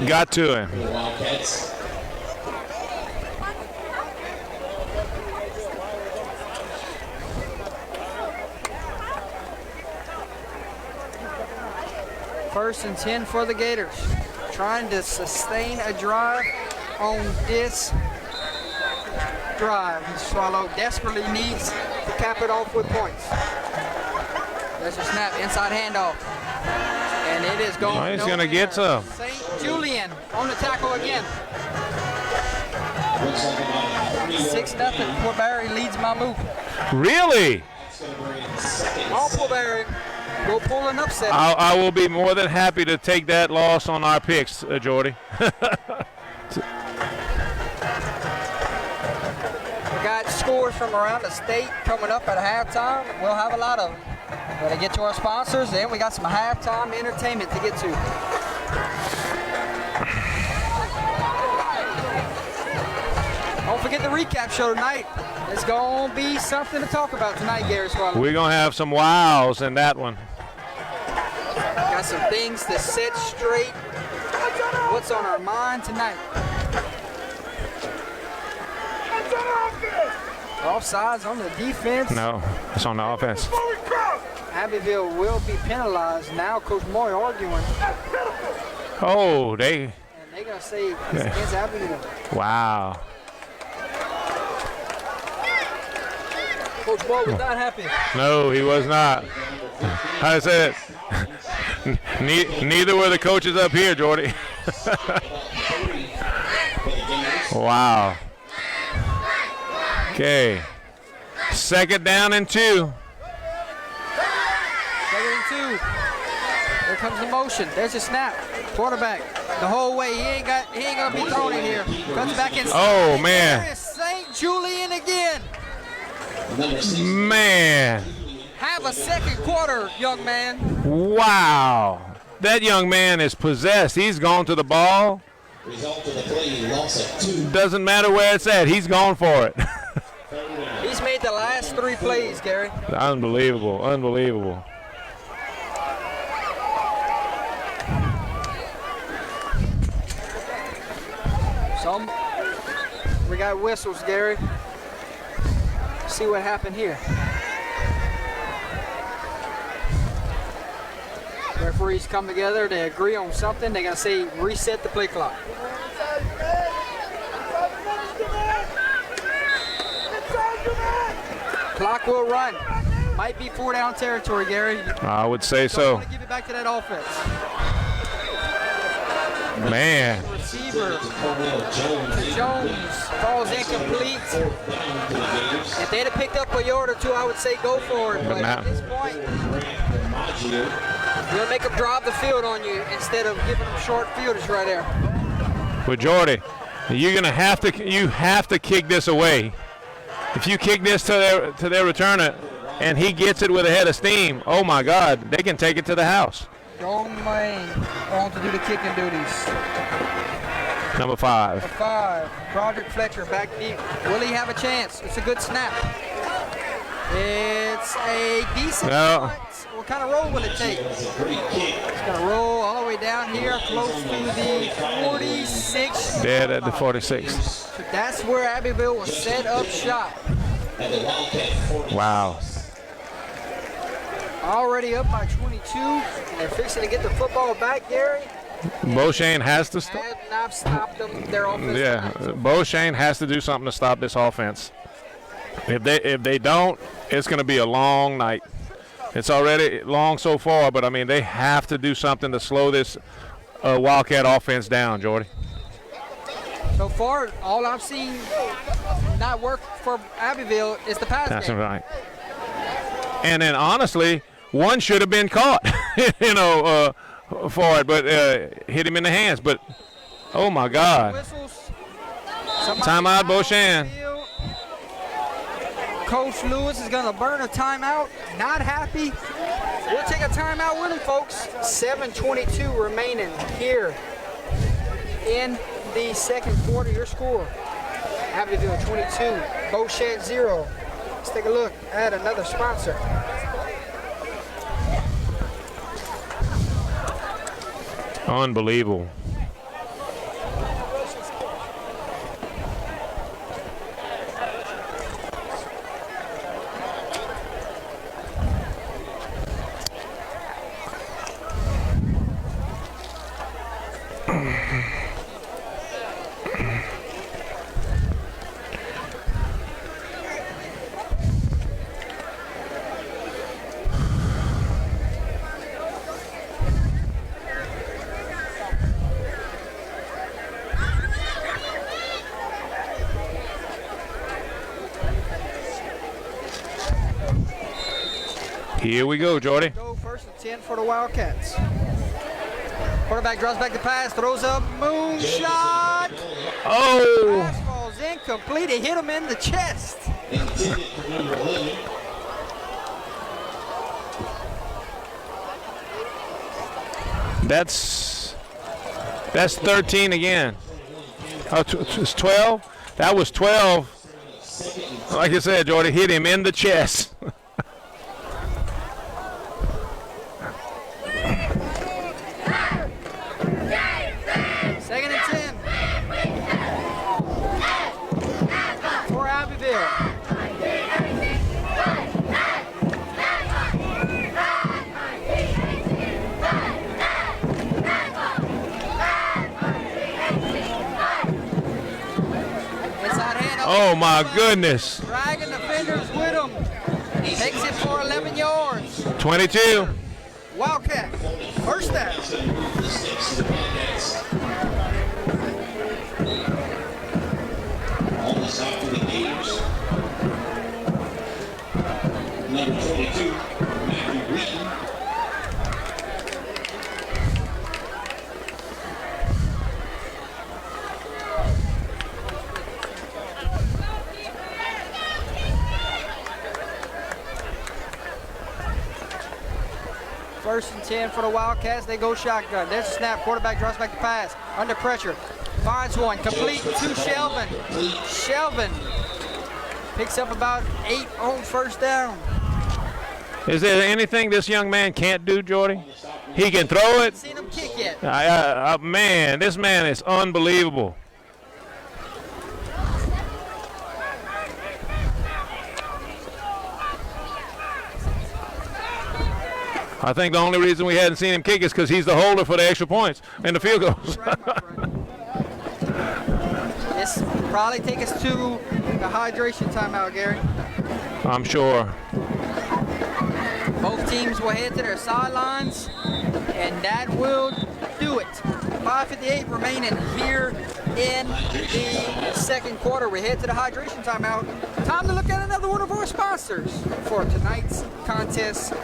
got to him. First and 10 for the Gators. Trying to sustain a drive on this drive. Swallow desperately needs to cap it off with points. There's a snap, inside handoff. And it is going. Oh, he's going to get some. St. Julian on the tackle again. 6-0. Port Barry leads my move. Really? All Port Barry. Go pull an upset. I will be more than happy to take that loss on our picks, Jordy. We got scores from around the state coming up at halftime. We'll have a lot of them. Gotta get to our sponsors, and we got some halftime entertainment to get to. Don't forget the recap show tonight. It's gonna be something to talk about tonight, Gary Swallow. We're going to have some wows in that one. Got some things to set straight. What's on our mind tonight? Offsides on the defense. No, it's on the offense. Abbeville will be penalized. Now Coach Moy arguing. Oh, And they're going to say it's against Abbeville. Wow. Coach Moy was not happy. No, he was not. I said, neither were the coaches up here, Jordy. Wow. Okay. 2nd down and 2. 2nd and 2. There comes the motion. There's a snap. Quarterback the whole way. He ain't gonna be thrown in here. Cuts back inside. Oh, man. There is St. Julian again. Man. Have a second quarter, young man. Wow. That young man is possessed. He's gone to the ball. Result of the play, loss of 2. Doesn't matter where it's at. He's gone for it. He's made the last 3 plays, Gary. Unbelievable. Unbelievable. We got whistles, Gary. See what happened here. Referees come together, they agree on something. They're going to say reset the play clock. Clock will run. Might be 4-down territory, Gary. I would say so. Want to give it back to that offense. Man. Receiver Jones falls incomplete. If they'd have picked up a yard or 2, I would say go for it. But at this point, you'll make them drive the field on you instead of giving them short fielders right there. But Jordy, you have to kick this away. If you kick this to their returner and he gets it with a head of steam, oh my God, they can take it to the house. Joan Lane on to do the kicking duties. Number 5. 5. Broderick Fletcher back deep. Will he have a chance? It's a good snap. It's a decent punt. What kind of roll will it take? It's going to roll all the way down here close to the 46. Dead at the 46. So that's where Abbeville will set up shop. Wow. Already up by 22. And they're fixing to get the football back, Gary. Beau Chene has to stop. Have not stopped them. Their offense. Yeah, Beau Chene has to do something to stop this offense. If they don't, it's going to be a long night. It's already long so far, but I mean they have to do something to slow this Wildcat offense down, Jordy. So far, all I've seen not work for Abbeville is the pass game. That's right. And then honestly, one should have been caught, for it, but hit him in the hands. But oh my God! Timeout, Beau Chene. Coach Lewis is going to burn a timeout. Not happy. We'll take a timeout with him, folks. 7:22 remaining here in the second quarter. Your score: Abbeville 22, Beau Chene 0. Let's take a look at another sponsor. Unbelievable. Here we go, Jordy. Go 1st and 10 for the Wildcats. Quarterback draws back the pass, throws up, moonshot. Oh! Pass falls incomplete. It hit him in the chest. Intended for number 11. That's 13 again. Oh, it's 12? That was 12. Like I said, Jordy, hit him in the chest. Second and 10 for Abbeville. Inside hand. Oh, my goodness. Dragging defenders with him. Takes it for 11 yards. 22. Wildcat. First down. On the side for the Gators. Number 22, Matthew Wheaton. First and 10 for the Wildcats. They go shotgun. There's a snap. Quarterback draws back the pass. Under pressure. Finds one. Complete to Shelvin. Shelvin picks up about 8 on first down. Is there anything this young man can't do, Jordy? He can throw it. Seen him kick yet. Man, this man is unbelievable. I think the only reason we hadn't seen him kick is because he's the holder for the extra points and the field goals. This will probably take us to the hydration timeout, Gary. I'm sure. Both teams will head to their sidelines, and that will do it. 5:58 remaining here in the second quarter. We head to the hydration timeout. Time to look at another one of our sponsors for tonight's contest.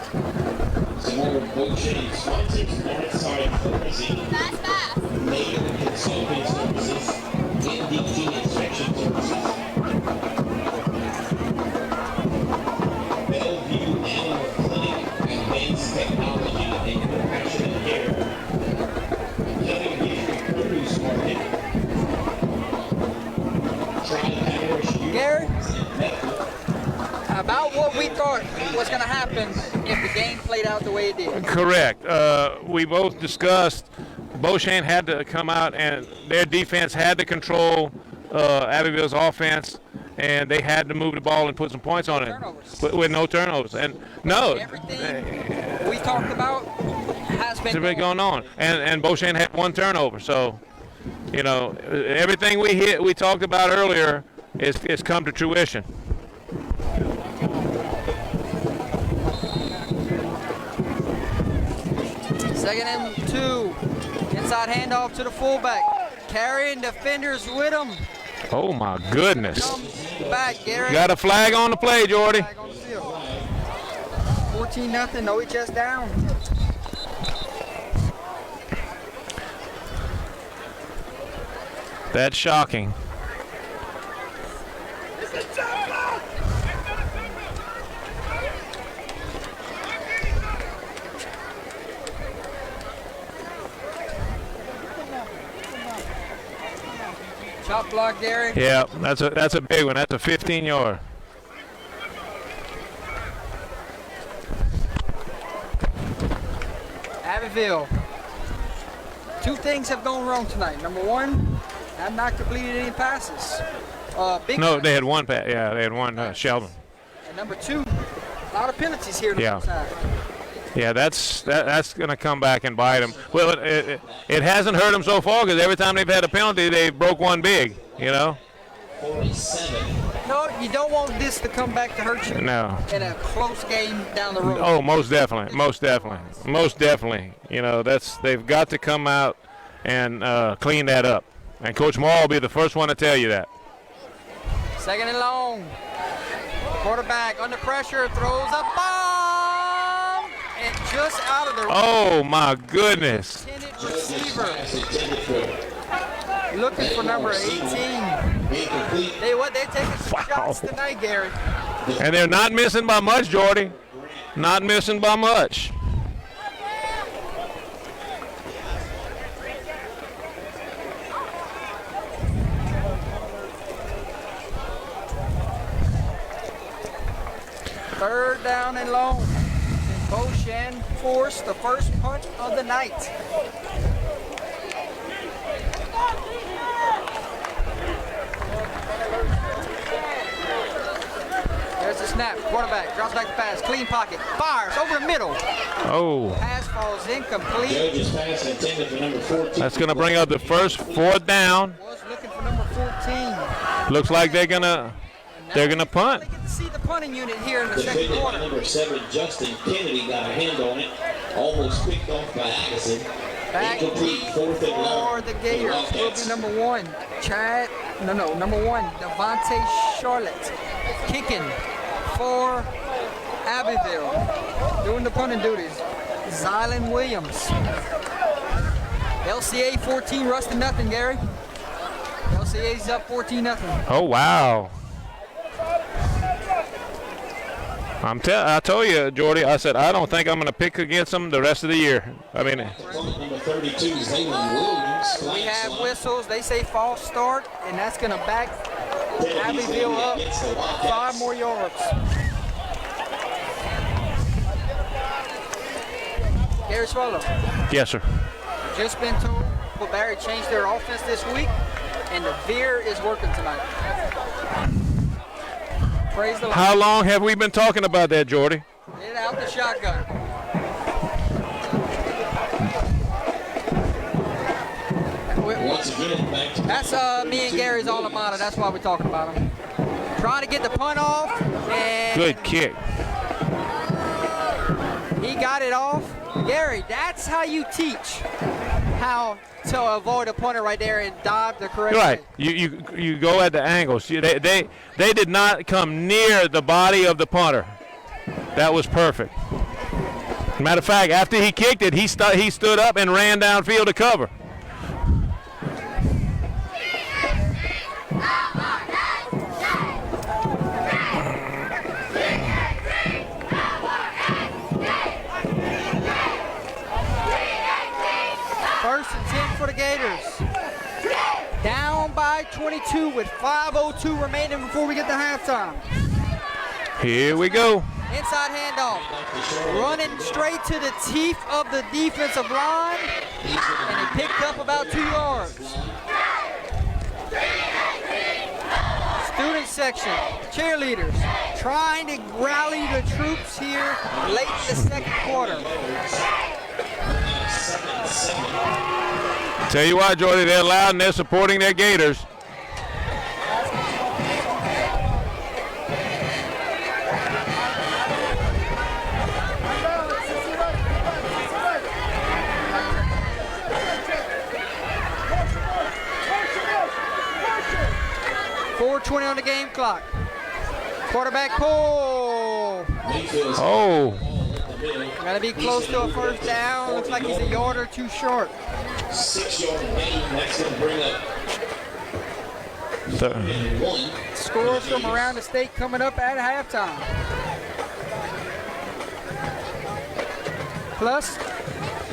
More of Beau Chene sponsors Northside Pharmacy. Fast. Native Consulting Services. NDT Inspection Services. Bellevue Animal Clinic. Advanced Technology and Compassionate Care. Living History Produce Market. Tri-Parish Youth Gary? and Medical. About what we thought was going to happen if the game played out the way it did. Correct. We both discussed Beau Chene had to come out and their defense had to control Abbeville's offense, and they had to move the ball and put some points on it with no turnovers. And no, Everything we talked about has been going on. And Beau Chene had one turnover. So, you know, everything we talked about earlier is come to fruition. Second and 2. Inside handoff to the fullback. Carrying defenders with him. Oh, my goodness. Come back, Gary. Got a flag on the play, Jordy. Flag on the field. 14-0. No HS down. That's shocking. Chop block, Gary. Yeah, that's a big one. That's a 15-yard. Abbeville. 2 things have gone wrong tonight. Number 1, have not completed any passes. No, they had one pass. Yeah, they had one. Sheldon. And number 2, a lot of penalties here on Yeah. the side. Yeah, that's going to come back and bite them. Well, it hasn't hurt them so far because every time they've had a penalty, they broke one big. You know. 47. No, you don't want this to come back to hurt you No. in a close game down the road. Oh, most definitely. You know, they've got to come out and clean that up. And Coach Maul will be the first one to tell you that. Second and long. Quarterback under pressure, throws a bomb. just out of the Oh, my goodness. intended Judge's receiver. pass intended for Looking for number 18. incomplete. They're taking some Wow. shots tonight, Gary. And they're not missing by much, Jordy. Not missing by much. Third down and long. And Beau Chene forced the first punt of the night. There's the snap. Quarterback drops back the pass. Clean pocket. Fires over the middle. Oh, Pass falls incomplete. Judge's pass intended for number 14. that's going to bring up the first 4th down. Was looking for number 14. Looks like they're going to punt. They get to see the punting unit here in the second Defended by quarter. number 7, Justin Kennedy, got a hand on it. Almost picked off by Addison. Back Incomplete, 4th and long. for the Gators will Wildcats. be number 1. Number 1, Devontae Charlotte. Kicking for Abbeville. Doing the punting duties. Zylan Williams. LCA 14, Russ to nothing, Gary. LCA's up 14-0. Oh, wow. I told you, Jordy, I said, I don't think I'm going to pick against them the rest of the year. I mean, Number 32, Zylan Williams. We have whistles. They say false start, and that's going to back Abbeville up 5 more yards. Gary Swallow, yes, sir. just been told Will Barry changed their offense this week, and the veer is working tonight. Praise the Lord. How long have we been talking about that, Jordy? Get out the shotgun. Once again, back to That's me and Gary's alma mater. That's why we're talking about him. Trying to get the punt off, and Good kick. he got it off. Gary, that's how you teach how to avoid a punter right there and dive the correct Right. way. You go at the angles. They did not come near the body of the punter. That was perfect. Matter of fact, after he kicked it, he stood up and ran downfield to cover. First and 10 for the Gators. Down by 22 with 5:02 remaining before we get to halftime. Here we go. Inside handoff. Running straight to the teeth of the defensive line. And he picked up about 2 yards. Student section, cheerleaders, trying to rally the troops here late in the second quarter. Tell you what, Jordy, they're loud and they're supporting their Gators. .420 on the game clock. Quarterback pull. Oh, Gotta be close to a first down. Looks like he's a yard or two short. 6-yard gain. That's going to bring up one. Scores from around the state coming up at halftime. Plus,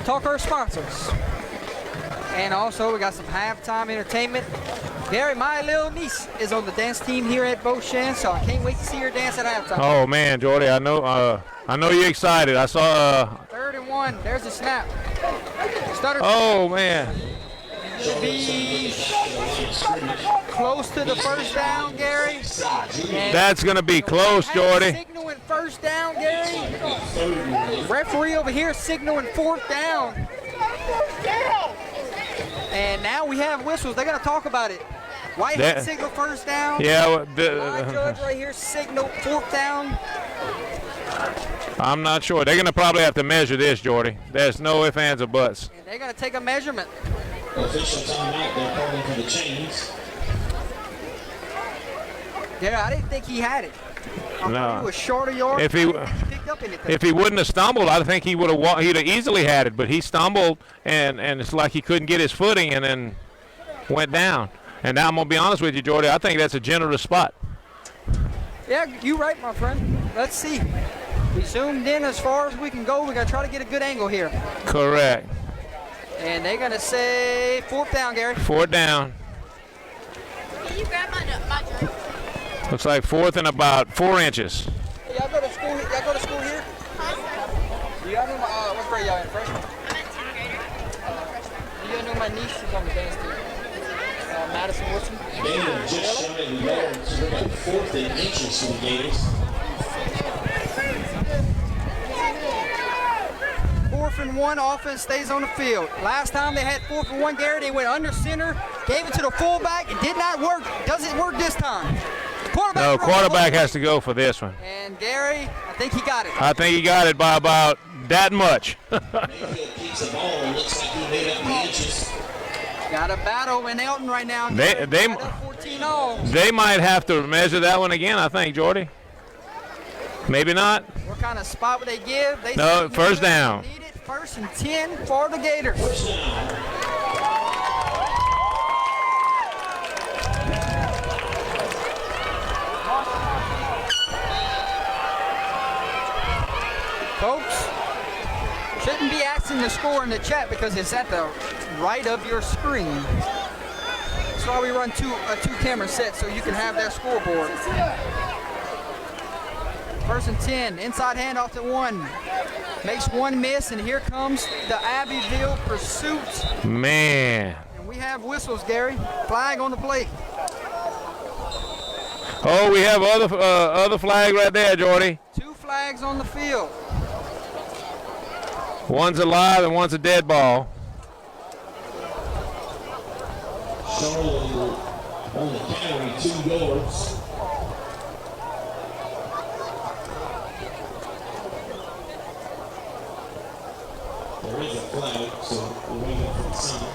talk our sponsors. And also, we got some halftime entertainment. Gary, my little niece is on the dance team here at Beau Chene, so I can't wait to see her dance at halftime. oh man, Jordy, I know you're excited. I saw. 3rd and 1. There's the snap. Stutter Oh man. should be close to the first down, Gary. And That's gonna be close, Jordy. signaling first down, Gary. Referee over here signaling 4th down. And now we have whistles. They're gonna talk about it. White That- signal first down. Yeah, My judge right here signaled 4th down. I'm not sure. They're gonna probably have to measure this, Jordy. There's no ifs, ands, or buts. And they're gonna take a measurement. Official timeout. They're calling for the chains. Yeah, I didn't think he had it. I thought No. he was short of yard. If he- I didn't think he picked picked up anything. If he wouldn't have stumbled, I think he'd have easily had it. But he stumbled, and it's like he couldn't get his footing, and then went down. And now I'm gonna be honest with you, Jordy. I think that's a generous spot. Yeah, you're right, my friend. Let's see. We zoomed in as far as we can go. We gotta try to get a good angle here. Correct. And they're gonna say 4th down, Gary. 4th down. Can you grab my drink? Looks like 4th and about 4 inches. Hey, y'all go to school. Y'all go to school here. Y'all know what grade y'all in? Freshman. I'm a 10th grader. You know my niece. She's on the dance team. Madison Woodson. Gators just shy of the yards. We're about 4th and inches for the Gators. 4th and 1, offense stays on the field. Last time they had 4th and 1, Gary, they went under center, gave it to the fullback. It did not work. Does it work this time? No, quarterback has to go for this one. And Gary, I think he got it. I think he got it by about that much. Mayfield keeps the ball and looks like he made up the inches. Got a battle in Elton right now. They 14-all. They might have to measure that one again, I think, Jordy. Maybe not. What kind of spot would they give? They No, first down. Need it. 1st and 10 for the Gators. First down. Folks, shouldn't be asking the score in the chat because it's at the right of your screen. That's why we run a two camera set so you can have that scoreboard. 1st and 10, inside handoff to 1. Makes 1 miss, and here comes the Abbeville pursuit. Man. And we have whistles, Gary. Flag on the play. Oh, we have other flag right there, Jordy. 2 flags on the field. One's alive and one's a dead ball. Charlotte on the carry, 2 yards. There is a flag, so we're waiting for the sign.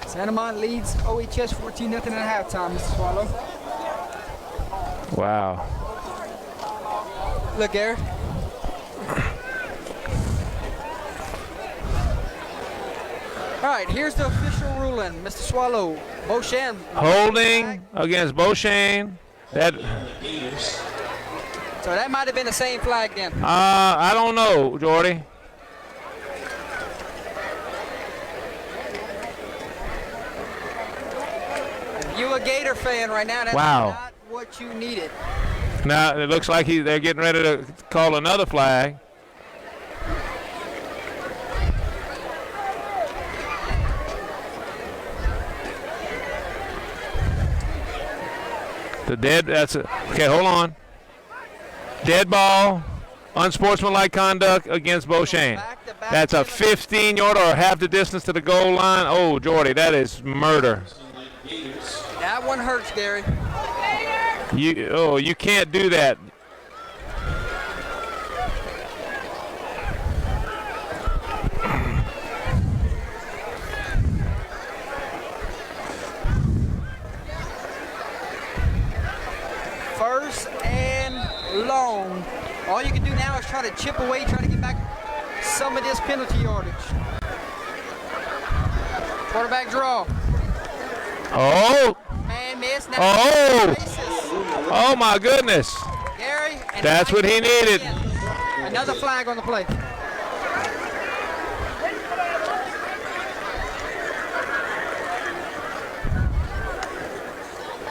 Santa Monica leads OHS 14-0 at halftime, Mr. Swallow. Wow. Look, Gary. All right, here's the official ruling, Mr. Swallow. Beau Chene. Holding against Beau Chene. That. So that might have been the same flag then. I don't know, Jordy. If you a Gator fan right now, that's Wow. not what you needed. Now it looks like they're getting ready to call another flag. Okay, hold on. Dead ball, unsportsmanlike conduct against Beau Chene. That's a 15-yard or half the distance to the goal line. Oh, Jordy, that is murder. That one hurts, Gary. You can't do that. First and long. All you can do now is try to chip away, try to get back some of this penalty yardage. Quarterback draw. Oh. Man miss. Now Oh my goodness. Gary. And that's what he needed. Another flag on the play.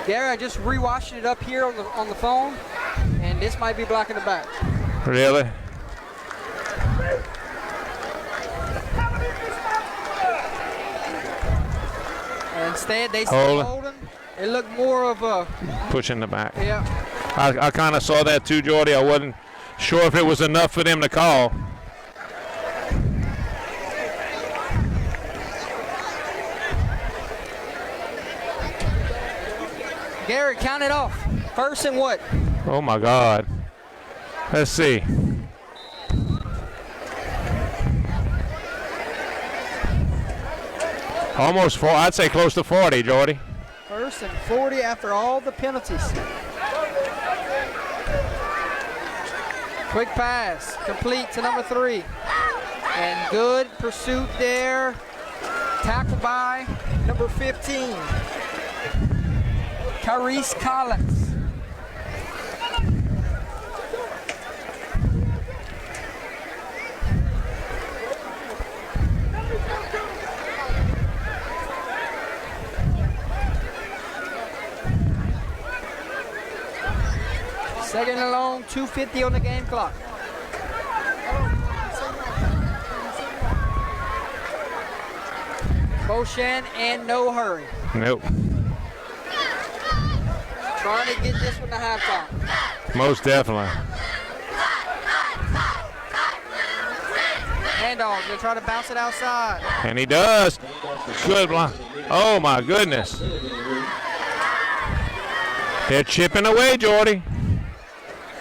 Gary, I just rewatched it up here on the phone, and this might be blocking the back. Really? Instead, they still holding. It looked more of a pushing the back. Yeah. I kind of saw that too, Jordy. I wasn't sure if it was enough for them to call. Gary, count it off. First and what? Oh my God. Let's see. Almost 4. I'd say close to 40, Jordy. First and 40 after all the penalties. Quick pass, complete to number 3. And good pursuit there. Tackled by number 15, Carice Collins. Second and long, 2:50 on the game clock. Beau Chene in no hurry. Nope. Trying to get this one to halftime. Most definitely. Handoff, they're trying to bounce it outside. And he does. Good line. Oh, my goodness. They're chipping away, Jordy.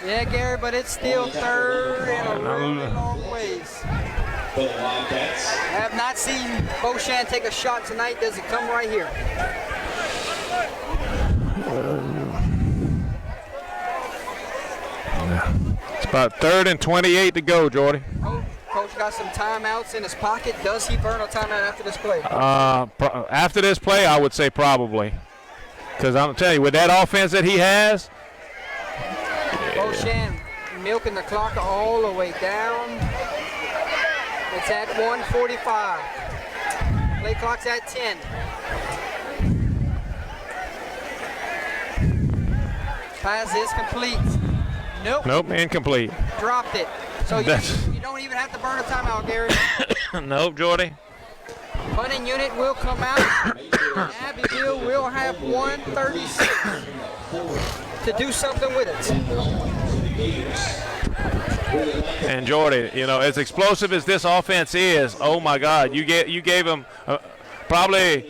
Yeah, Gary, but it's still third and a really long ways. For the Wildcats. I have not seen Beau Chene take a shot tonight. Does it come right here? It's about 3rd and 28 to go, Jordy. Coach got some timeouts in his pocket. Does he burn a timeout after this play? After this play, I would say probably. Because I'm telling you, with that offense that he has, Beau Chene milking the clock all the way down. It's at 1:45. Play clock's at 10. Pass is complete. Nope. nope, incomplete. Dropped it. So you don't even have to burn a timeout, Gary. Nope, Jordy. Punting unit will come out. Abbeville will have 1:36 to do something with it. And Jordy, you know, as explosive as this offense is, oh my God, you gave them probably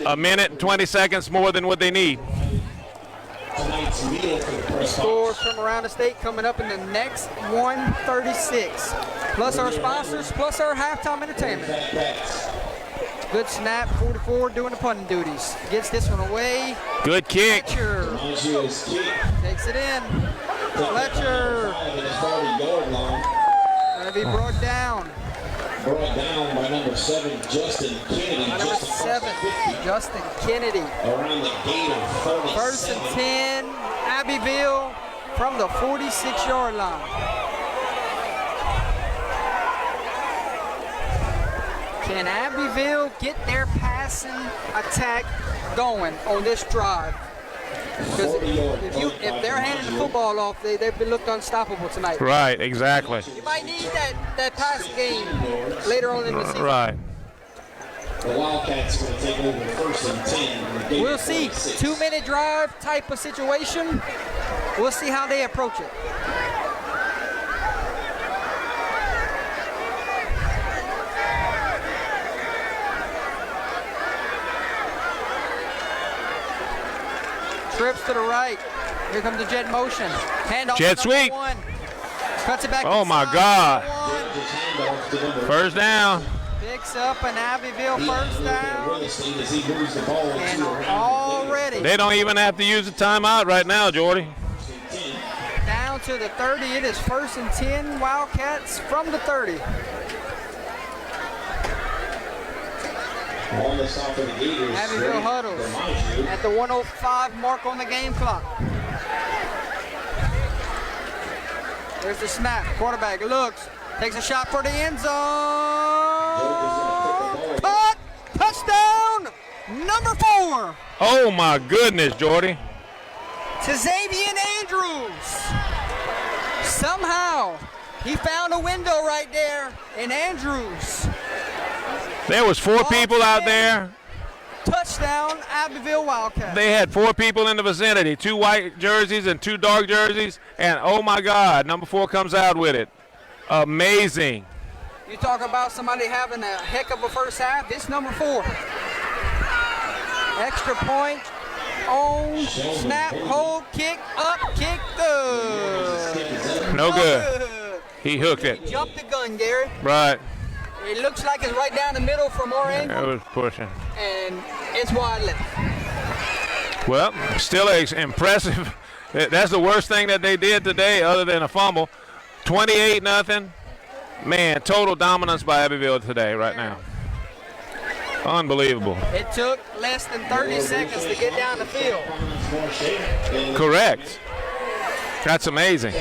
a minute and 20 seconds more than what they need. Scores from around the state coming up in the next 1:36. Plus our sponsors, plus our halftime entertainment. Good snap, 44 doing the punting duties. Gets this one away. Good kick. Fletcher takes it in. Fletcher. Gonna be brought down. Brought down by number 7, Justin Kennedy. Number 7, Justin Kennedy. Around the gate of 37. First and 10, Abbeville from the 46-yard line. Can Abbeville get their passing attack going on this drive? Because if they're handing the football off, they've been looked unstoppable tonight. Right, exactly. You might need that passing game later on in the season. Right. The Wildcats are going to take over first and 10. We'll see. 2-minute drive type of situation. We'll see how they approach it. Trips to the right. Here comes the jet motion. Hand off Jet sweep. 1. Cuts it back. Oh my God. First down. Picks up an Abbeville first down. And already They don't even have to use a timeout right now, Jordy. down to the 30. It is first and 10 Wildcats from the 30. Abbeville huddles at the 1:05 mark on the game clock. There's the snap. Quarterback looks, takes a shot for the end zone. Caught. Touchdown. Number 4. Oh my goodness, Jordy. To Xavier Andrews. Somehow he found a window right there in Andrews. There was 4 people out there. Touchdown, Abbeville Wildcats. They had 4 people in the vicinity, 2 white jerseys and 2 dark jerseys, and oh my God, number 4 comes out with it. Amazing. You talk about somebody having a heck of a first half, it's number 4. Extra point, on, snap, hold, kick, up, kick, good. No good. He hooked it. He jumped the gun, Gary. Right. It looks like it's right down the middle from our It angle, was pushing. and it's wide left. Well, still impressive. That's the worst thing that they did today other than a fumble. 28-0. Man, total dominance by Abbeville today, right now. Unbelievable. It took less than 30 seconds to get down the field. Correct. That's amazing.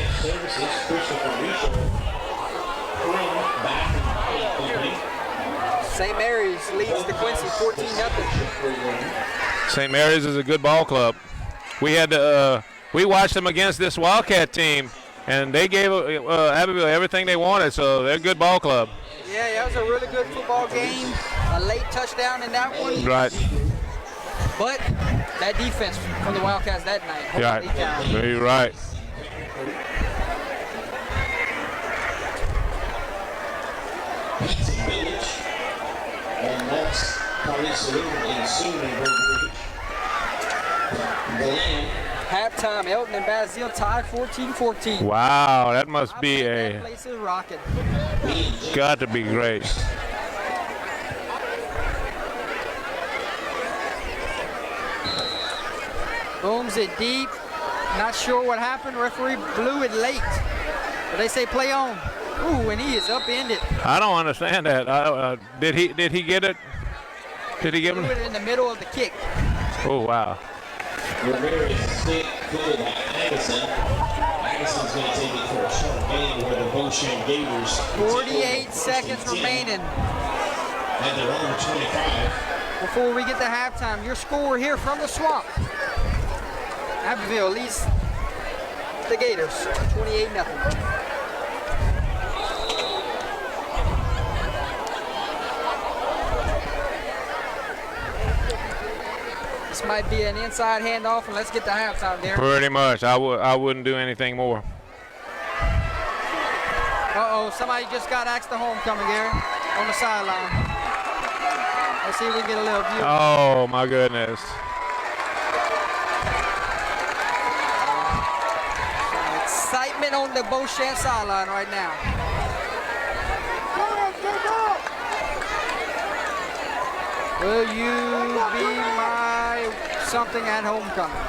St. Mary's leads the Quincy 14-0. St. Mary's is a good ball club. We watched them against this Wildcat team, and they gave Abbeville everything they wanted, so they're a good ball club. Yeah, that was a really good football game. A late touchdown in that one. Right. But that defense from the Wildcats that night. Right. You're right. Village. And that's Paris Saloon and Sunnenberg Ridge. The Lamb. Halftime, Elton and Basile tied 14-14. Wow, that must be That place is rocking. got to be great. Booms it deep. Not sure what happened. Referee blew it late. But they say play on. Ooh, and he is upended. I don't understand that. Did he get it? Did he give Blew him? it in the middle of the kick. Oh, wow. Ramirez stick pulled by Addison. Addison's going to take it for a short gain where the Beau Chene Gators 48 seconds remaining at their own 25. before we get to halftime. Your score here from the Swamp. Abbeville leads the Gators 28-0. This might be an inside handoff, and let's get to halftime, Darren. Pretty much. I wouldn't do anything more. Uh-oh, somebody just got axed to homecoming, Gary, on the sideline. Let's see if we can get a little view. Oh, my goodness. Excitement on the Beau Chene sideline right now. Will you be my something at homecoming?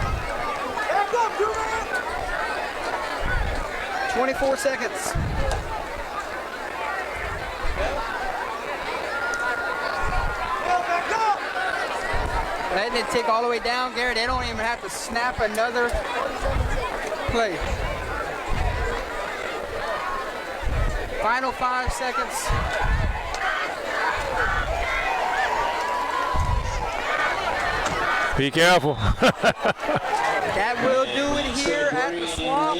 24 seconds. Letting it tick all the way down, Gary. They don't even have to snap another play. Final 5 seconds. Be careful. That will do it here at the Swamp.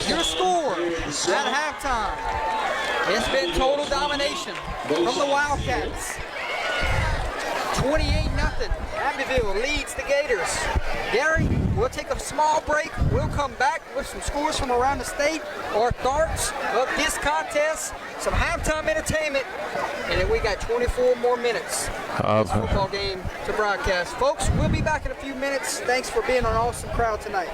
Your score at halftime. It's been total domination from the Wildcats. 28-0. Abbeville leads the Gators. Gary, we'll take a small break. We'll come back with some scores from around the state, our thoughts of this contest, some halftime entertainment, and then we got 24 more minutes of this football game to broadcast. Folks, we'll be back in a few minutes. Thanks for being an awesome crowd tonight.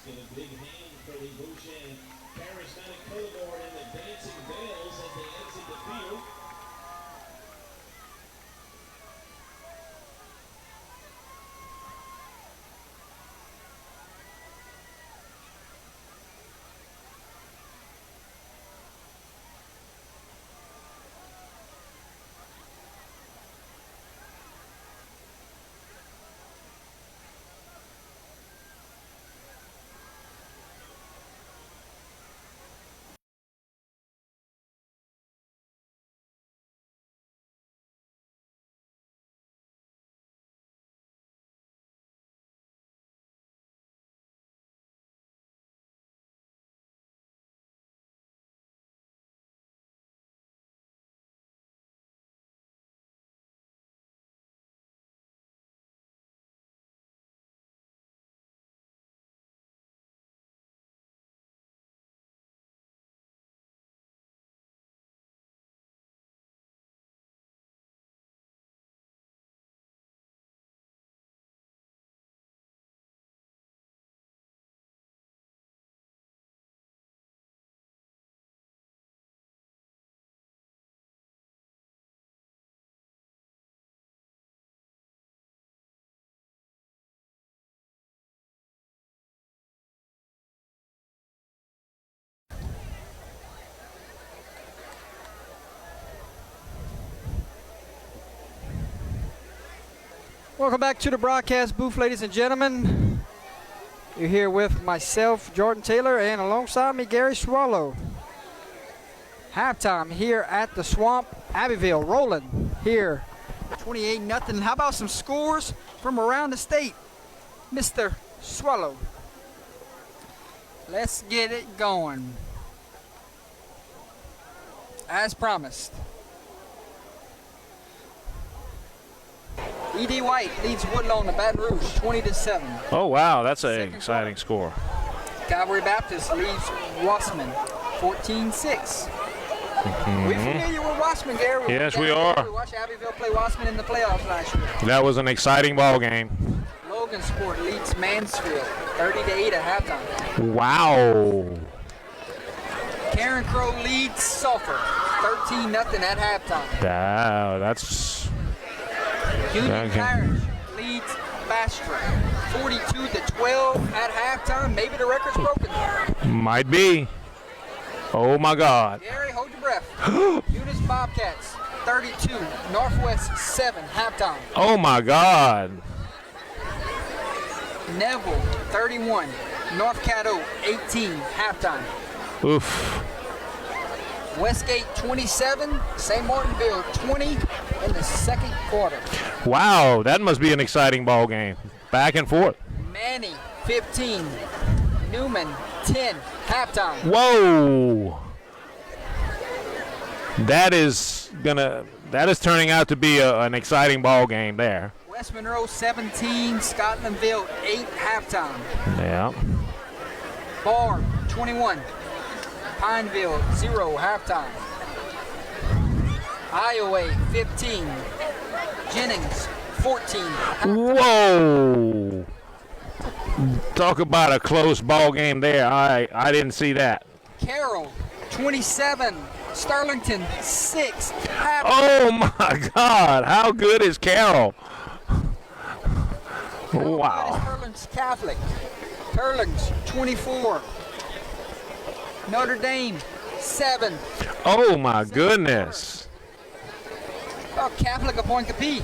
basket. A big hand for the Beau Chene charismatic Cohort and the dancing veils as they exit the field. Welcome back to the broadcast booth, ladies and gentlemen. You're here with myself, Jordan Taylor, and alongside me, Gary Swallow. Halftime here at the Swamp, Abbeville, rolling here, 28-0. How about some scores from around the state, Mr. Swallow? Let's get it going. As promised. E.D. White leads Woodlawn to Baton Rouge, 20-7. Oh, wow, that's an Second exciting score. Calvary Baptist leads Wassman, 14-6. We're familiar with Wassman, Gary. Yes, we are. We watched Abbeville play Wassman in the playoffs last year. That was an exciting ball game. Logansport leads Mansfield, 30-8 at halftime. Wow. Karen Crow leads Sulphur, 13-0 at halftime. That's Union okay. Parish leads Bastrop, 42-12 at halftime. Maybe the record's broken. might be. Oh my God. Gary, hold your breath. Eunice Bobcats, 32, Northwest 7, halftime. Oh my God. Neville, 31, North Caddo, 18, halftime. Oof. Westgate, 27, St. Martinville, 20 in the second quarter. Wow, that must be an exciting ball game. Back and forth. Manny, 15, Newman, 10, halftime. Whoa. That is turning out to be an exciting ball game there. West Monroe, 17, Scotlandville, 8, halftime. Yeah. Barr, 21, Pineville, 0, halftime. Iowa, 15, Jennings, 14, halftime. Whoa. Talk about a close ball game there. I didn't see that. Carroll, 27, Sterlington, 6, halftime. Oh my God. How good is Carroll? Wow. Turling's Catholic. Turling's 24. Notre Dame 7. Oh my goodness. Oh, Catholic of Point Capee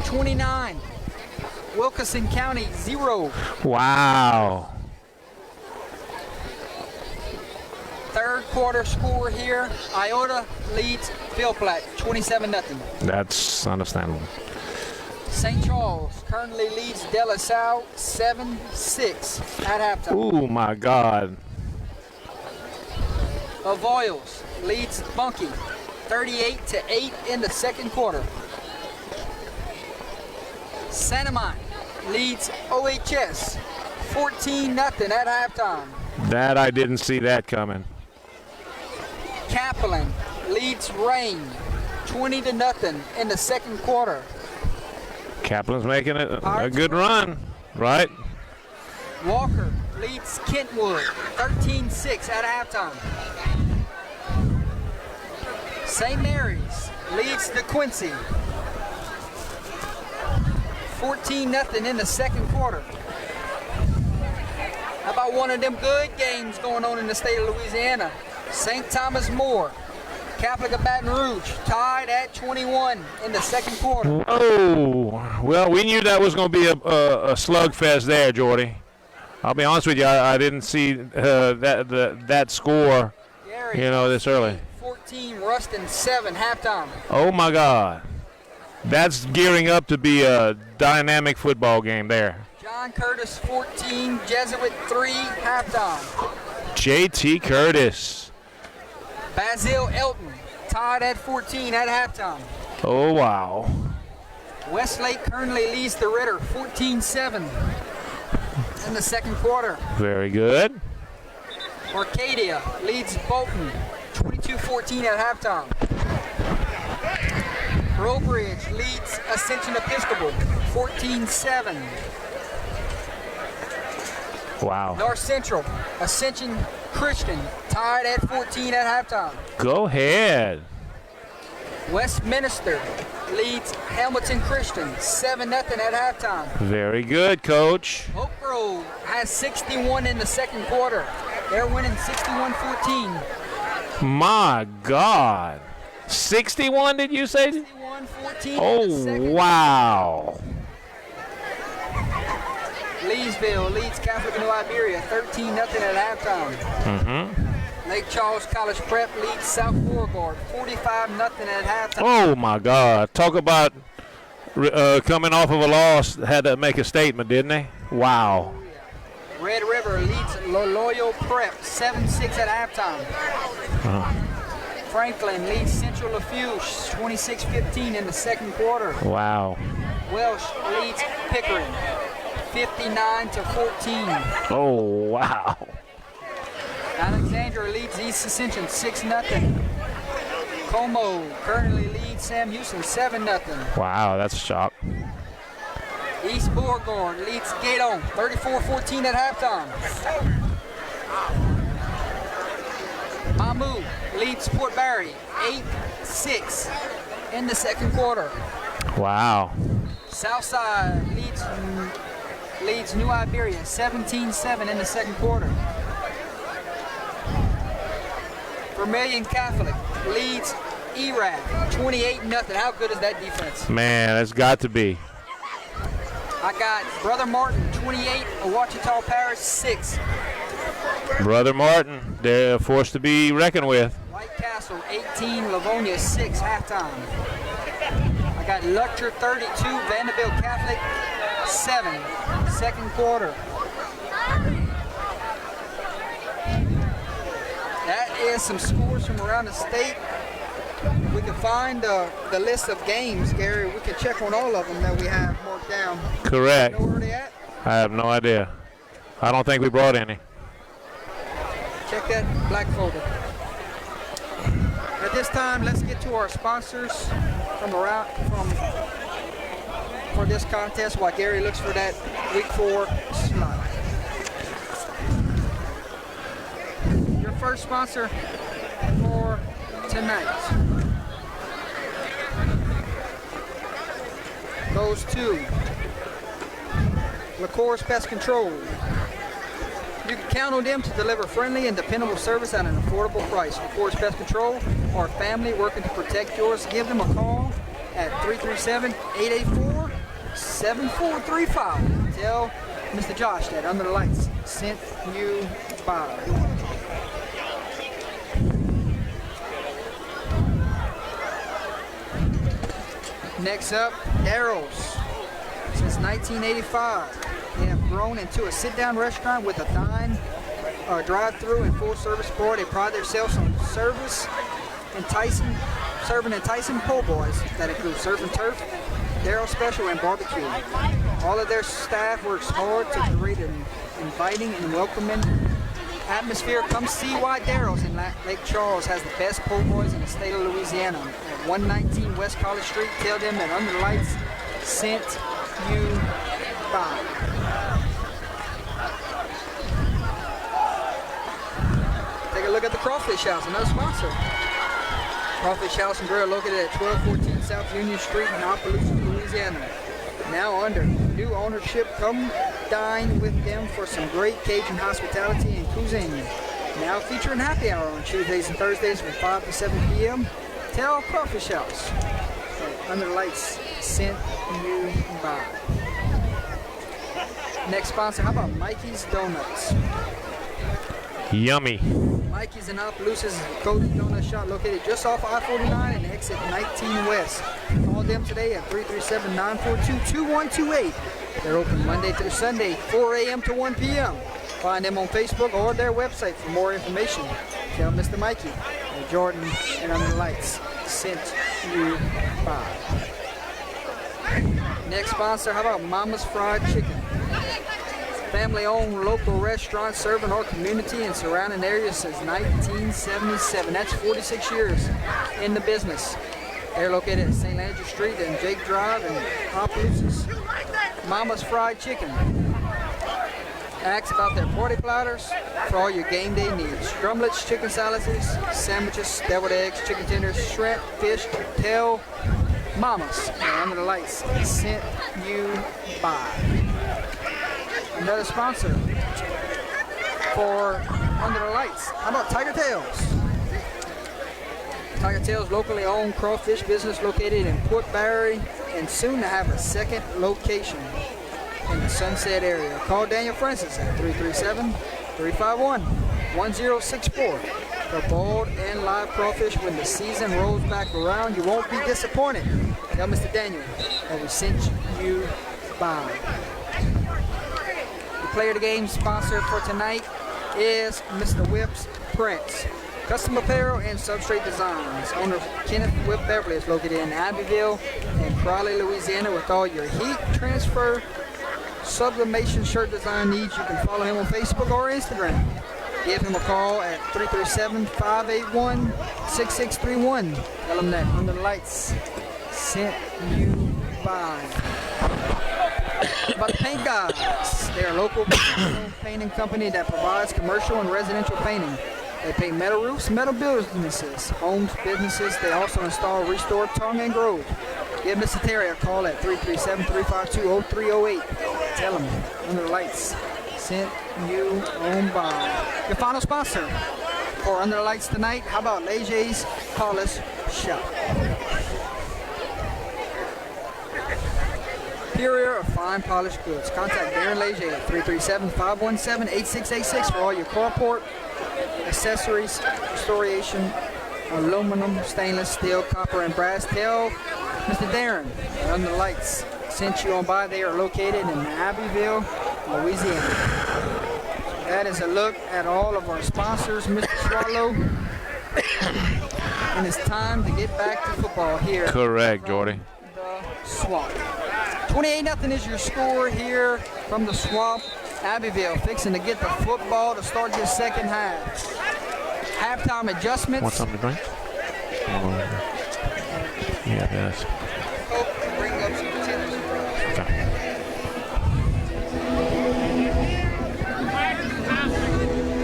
29. Wilkinson County 0. Wow. Third quarter score here. Iota leads Phil Platte 27-0. That's understandable. St. Charles currently leads De La Salle 7-6 at halftime. Oh my God. Avoyles leads Bunkie 38-8 in the second quarter. Sangamon leads OHS 14-0 at halftime. That I didn't see that coming. Kaplan leads Rain 20-0 in the second quarter. Kaplan's making it a good run, right? Walker leads Kentwood 13-6 at halftime. St. Mary's leads DeQuincy 14-0 in the second quarter. How about one of them good games going on in the state of Louisiana? St. Thomas More, Catholic of Baton Rouge, tied at 21 in the second quarter. Oh, well, we knew that was going to be a slugfest there, Jordy. I'll be honest with you, I didn't see that score, Gary, this early. 14, Ruston 7, halftime. Oh, my God. That's gearing up to be a dynamic football game there. John Curtis 14, Jesuit 3, halftime. J.T. Curtis. Basil Elton tied at 14 at halftime. Oh, wow. Westlake currently leads the Ritter 14-7 in the second quarter. Very good. Arcadia leads Bolton 22-14 at halftime. Trowbridge leads Ascension Episcopal 14-7. Wow. North Central, Ascension Christian tied at 14 at halftime. Go ahead. Westminster leads Hamilton Christian 7-0 at halftime. Very good, Coach. Oak Grove has 61 in the second quarter. They're winning 61-14. My God. 61, did you say? 61-14. Oh, wow. Leesville leads Catholic of New Iberia 13-0 at halftime. Lake Charles College Prep leads South Beauregard 45-0 at halftime. Oh, my God. Talk about coming off of a loss. Had to make a statement, didn't they? Wow. Red River leads Loyola Prep 7-6 at halftime. Franklin leads Central Lafourche 26-15 in the second quarter. Wow. Welsh leads Pickering 59-14. Oh, wow. Alexandria leads East Ascension 6-0. Como currently leads Sam Houston 7-0. Wow, that's a shock. East Beauregard leads Gaydon 34-14 at halftime. Mamou leads Port Barry 8-6 in the second quarter. Wow. Southside leads New Iberia 17-7 in the second quarter. Vermilion Catholic leads ERAC 28-0. How good is that defense? Man, it's got to be. I got Brother Martin 28, Ouachita Parish 6. Brother Martin, they're a force to be reckoned with. White Castle 18, Livonia 6, halftime. I got Lutcher 32, Vanderbilt Catholic 7, second quarter. That is some scores from around the state. We can find the list of games, Gary. We can check on all of them that we have marked down. Correct. You know where they at? I have no idea. I don't think we brought any. Check that black folder. At this time, let's get to our sponsors for this contest while Gary looks for that week 4 slot. Your first sponsor for tonight goes to LaCourse Pest Control. You can count on them to deliver friendly and dependable service at an affordable price. LaCourse Pest Control are a family working to protect yours. Give them a call at 337-884-7435. Tell Mr. Josh that Under the Lights sent you by. Next up, Daryl's. Since 1985, they have grown into a sit-down restaurant with a drive-through and full-service bar. They pride themselves on serving enticing po' boys that include surf and turf, Daryl Special, and barbecue. All of their staff works hard to create an inviting and welcoming atmosphere. Come see why Daryl's in Lake Charles has the best po' boys in the state of Louisiana. At 119 West College Street, tell them that Under the Lights sent you by. a look at the Crawfish House, another sponsor. Crawfish House and Grill located at 1214 South Union Street in Opelousas, Louisiana. Now under new ownership, come dine with them for some great Cajun hospitality and cuisine. Now featuring happy hour on Tuesdays and Thursdays from 5 to 7 p.m. Tell Crawfish House. Under the Lights, sent you by. Next sponsor, how about Mikey's Donuts? Yummy. Mikey's in Opelousas is a cozy donut shop located just off I-49 and exit 19 West. Call them today at 337-942-2128. They're open Monday through Sunday, 4 a.m. to 1 p.m. Find them on Facebook or their website for more information. Tell Mr. Mikey and Jordan and Under the Lights sent you by. Next sponsor, how about Mama's Fried Chicken? Family-owned local restaurant serving our community and surrounding areas since 1977. That's 46 years in the business. They're located at St. Andrew Street and Jake Drive in Opelousas. Mama's Fried Chicken. Ask about their party platters for all your game day needs. Drumlets, chicken salads, sandwiches, deviled eggs, chicken tenders, shrimp, fish, tail. Mama's and Under the Lights sent you by. Another sponsor for Under the Lights. How about Tiger Tails? Tiger Tails, locally owned crawfish business located in Port Barre and soon to have a second location in the Sunset area. Call Daniel Francis at 337-351-1064. For boiled and live crawfish when the season rolls back around, you won't be disappointed. Tell Mr. Daniel that we sent you by. The player of the game sponsor for tonight is Mr. Whip's Prints. Custom apparel and substrate designs. Owner Kenneth Whip Beverly is located in Abbeville and Crowley, Louisiana with all your heat transfer sublimation shirt design needs. You can follow him on Facebook or Instagram. Give him a call at 337-581-6631. Tell him that Under the Lights sent you by. About the Paint Guys. They're a local painting company that provides commercial and residential painting. They paint metal roofs, metal businesses, homes, businesses. They also install, restore, tongue, and grove. Give Mr. Terry a call at 337-352-0308. Tell him Under the Lights sent you on by. Your final sponsor for Under the Lights tonight, how about Legier's Polish Shop? Superior of fine polished goods. Contact Darren Leger at 337-517-8686 for all your carport accessories, restoration, aluminum, stainless, steel, copper, and brass. Tell Mr. Darren Under the Lights sent you on by. They are located in Abbeville, Louisiana. That is a look at all of our sponsors, Mr. Swallow. And it's time to get back to football here. Correct, Jordy. The Swamp. 28-0 is your score here from the Swamp. Abbeville fixing to get the football to start this second half. Halftime adjustments. Want something to drink? Yeah, yes. Bring up some potatoes. Okay.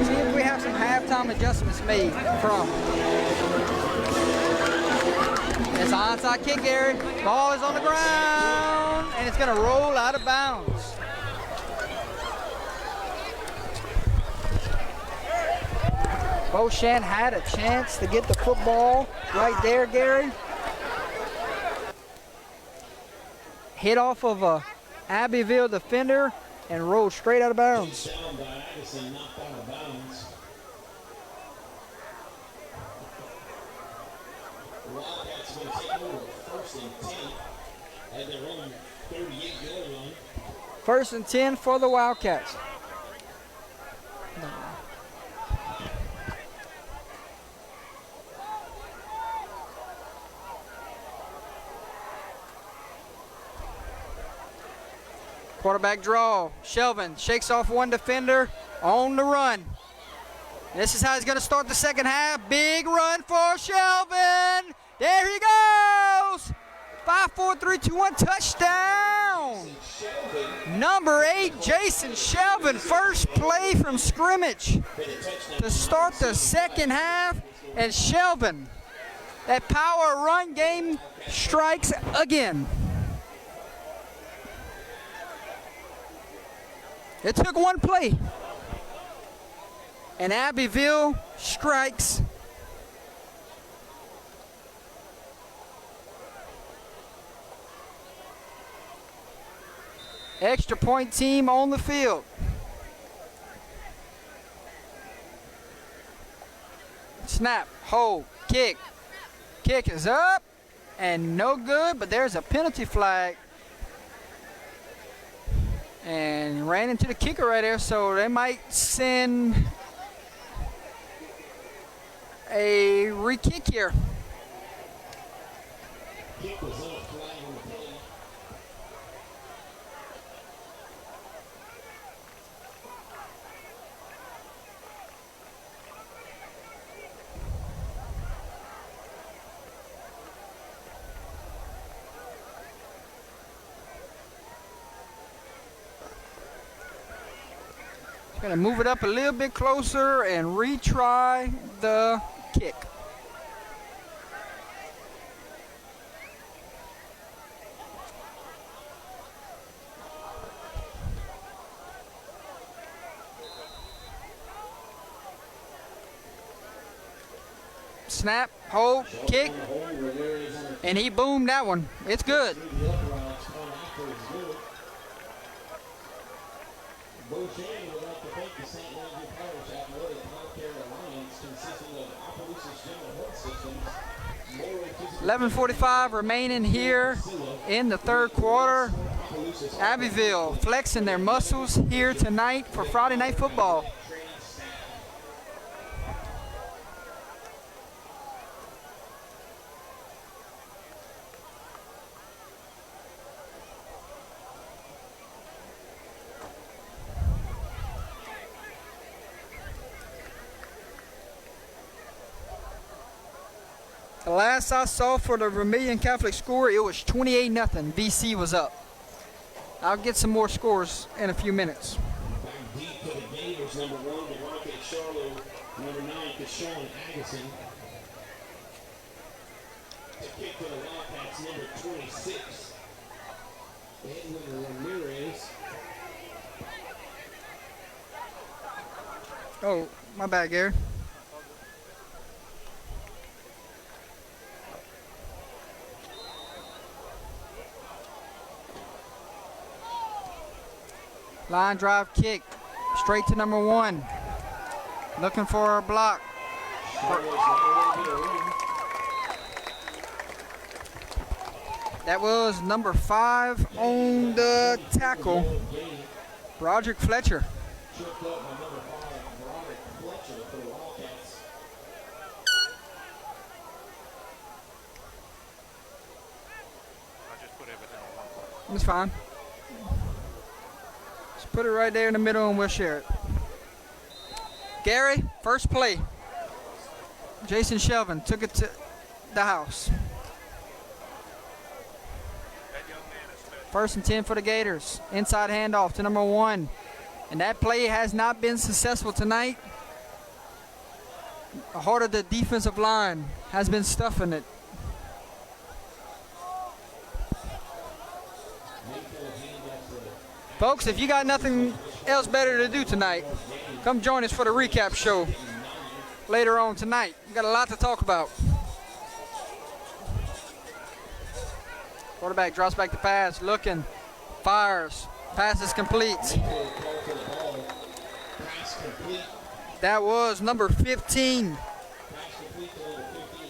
See if we have some halftime adjustments made from. It's an onside kick, Gary. Ball is on the ground, and it's going to roll out of bounds. Beau Chene had a chance to get the football right there, Gary. Hit off of a Abbeville defender and rolled straight out of bounds. Down by Addison, knocked out of bounds. The Wildcats will take over 1st and 10 at their own 38-yard line. 1st and 10 for the Wildcats. Quarterback draw. Shelvin shakes off one defender on the run. This is how he's going to start the second half. Big run for Shelvin. There he goes. 5, 4, 3, 2, 1, touchdown. Number 8, Jason Shelvin, first play from scrimmage to start the second half. And Shelvin, that power run game strikes again. It took one play. And Abbeville strikes. Extra point team on the field. Snap, hold, kick. Kick is up and no good, but there's a penalty flag. And ran into the kicker right there, so they might send a re-kick here. Kick was off, flag on the play. Gonna move it up a little bit closer and retry the kick. Snap, hold, kick, and he boomed that one. It's good. Beau Chene would like to thank the St. Andrew Parish Athletic Healthcare Alliance, consisting of Opelousas General Health Systems, 11:45 remaining here in the third quarter. Abbeville flexing their muscles here tonight for Friday Night Football. The last I saw for the Vermilion Catholic score, it was 28-0. VC was up. I'll get some more scores in a few minutes. back deep for the Gators, number 1, Devontae Charlo, number 9, Keshawn Agason. To kick for the Wildcats, number 26, Edwin Ramirez. Oh, my bad, Gary. Line drive kick, straight to number 1. Looking for a block. That was number 5 on the tackle, Broderick Fletcher. Tripped up by number 5, Broderick Fletcher for the Wildcats. It's fine. Just put it right there in the middle and we'll share it. Gary, first play. Jason Shelvin took it to the house. First and 10 for the Gators. Inside handoff to number 1. And that play has not been successful tonight. The heart of the defensive line has been stuffing it. Folks, if you got nothing else better to do tonight, come join us for the recap show later on tonight. We got a lot to talk about. Quarterback drops back to pass, looking, fires, pass is complete. That was number 15,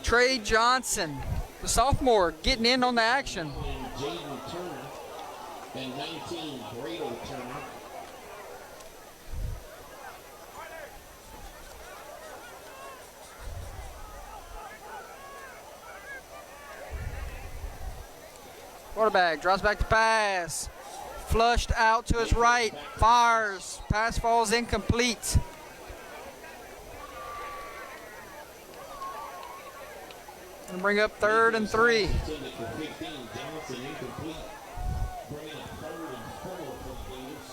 Trey Johnson, the sophomore, getting in on the action. Jaden Turner and 19, Grado Turner. Quarterback drops back to pass. Flushed out to his right. Fires. Pass falls incomplete. And bring up 3rd and 3. Intended for 15. Johnson incomplete. Bringing up 3rd and 4 for the Gators.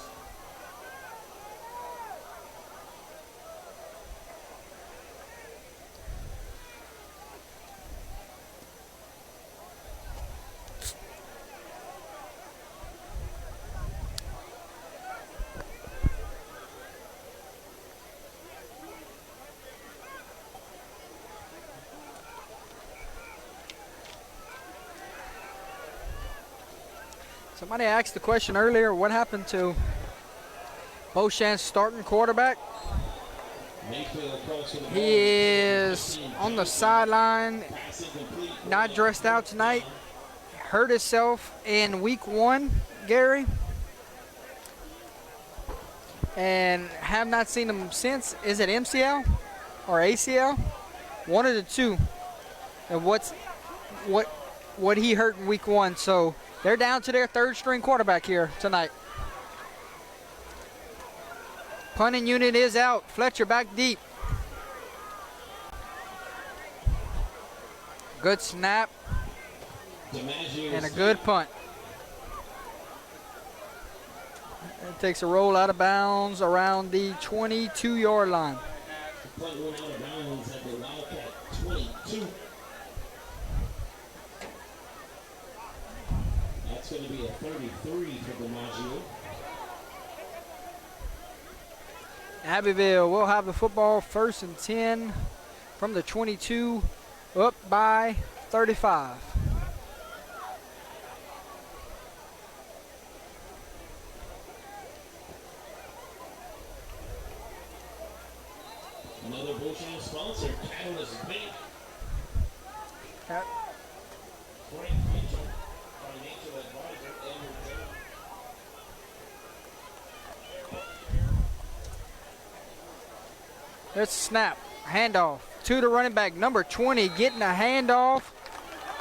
Somebody asked the question earlier, what happened to Beau Chene's starting quarterback? He is on the sideline, not dressed out tonight. Hurt himself in week 1, Gary. And have not seen him since. Is it MCL or ACL? One of the two. And what he hurt in week 1. So they're down to their 3rd string quarterback here tonight. Punting unit is out. Fletcher back deep. Good snap. And a good punt. It takes a roll out of bounds around the 22-yard line. Punt went out of bounds at the Wildcat 22. That's going to be a 33 for DiMaggio. Abbeville will have the football 1st and 10 from the 22, up by 35. Another Beau Chene sponsor, Catalyst Bank. Yep. Frank Mitchell, financial advisor, Edward Jones. There's a snap, handoff to the running back, number 20, getting a handoff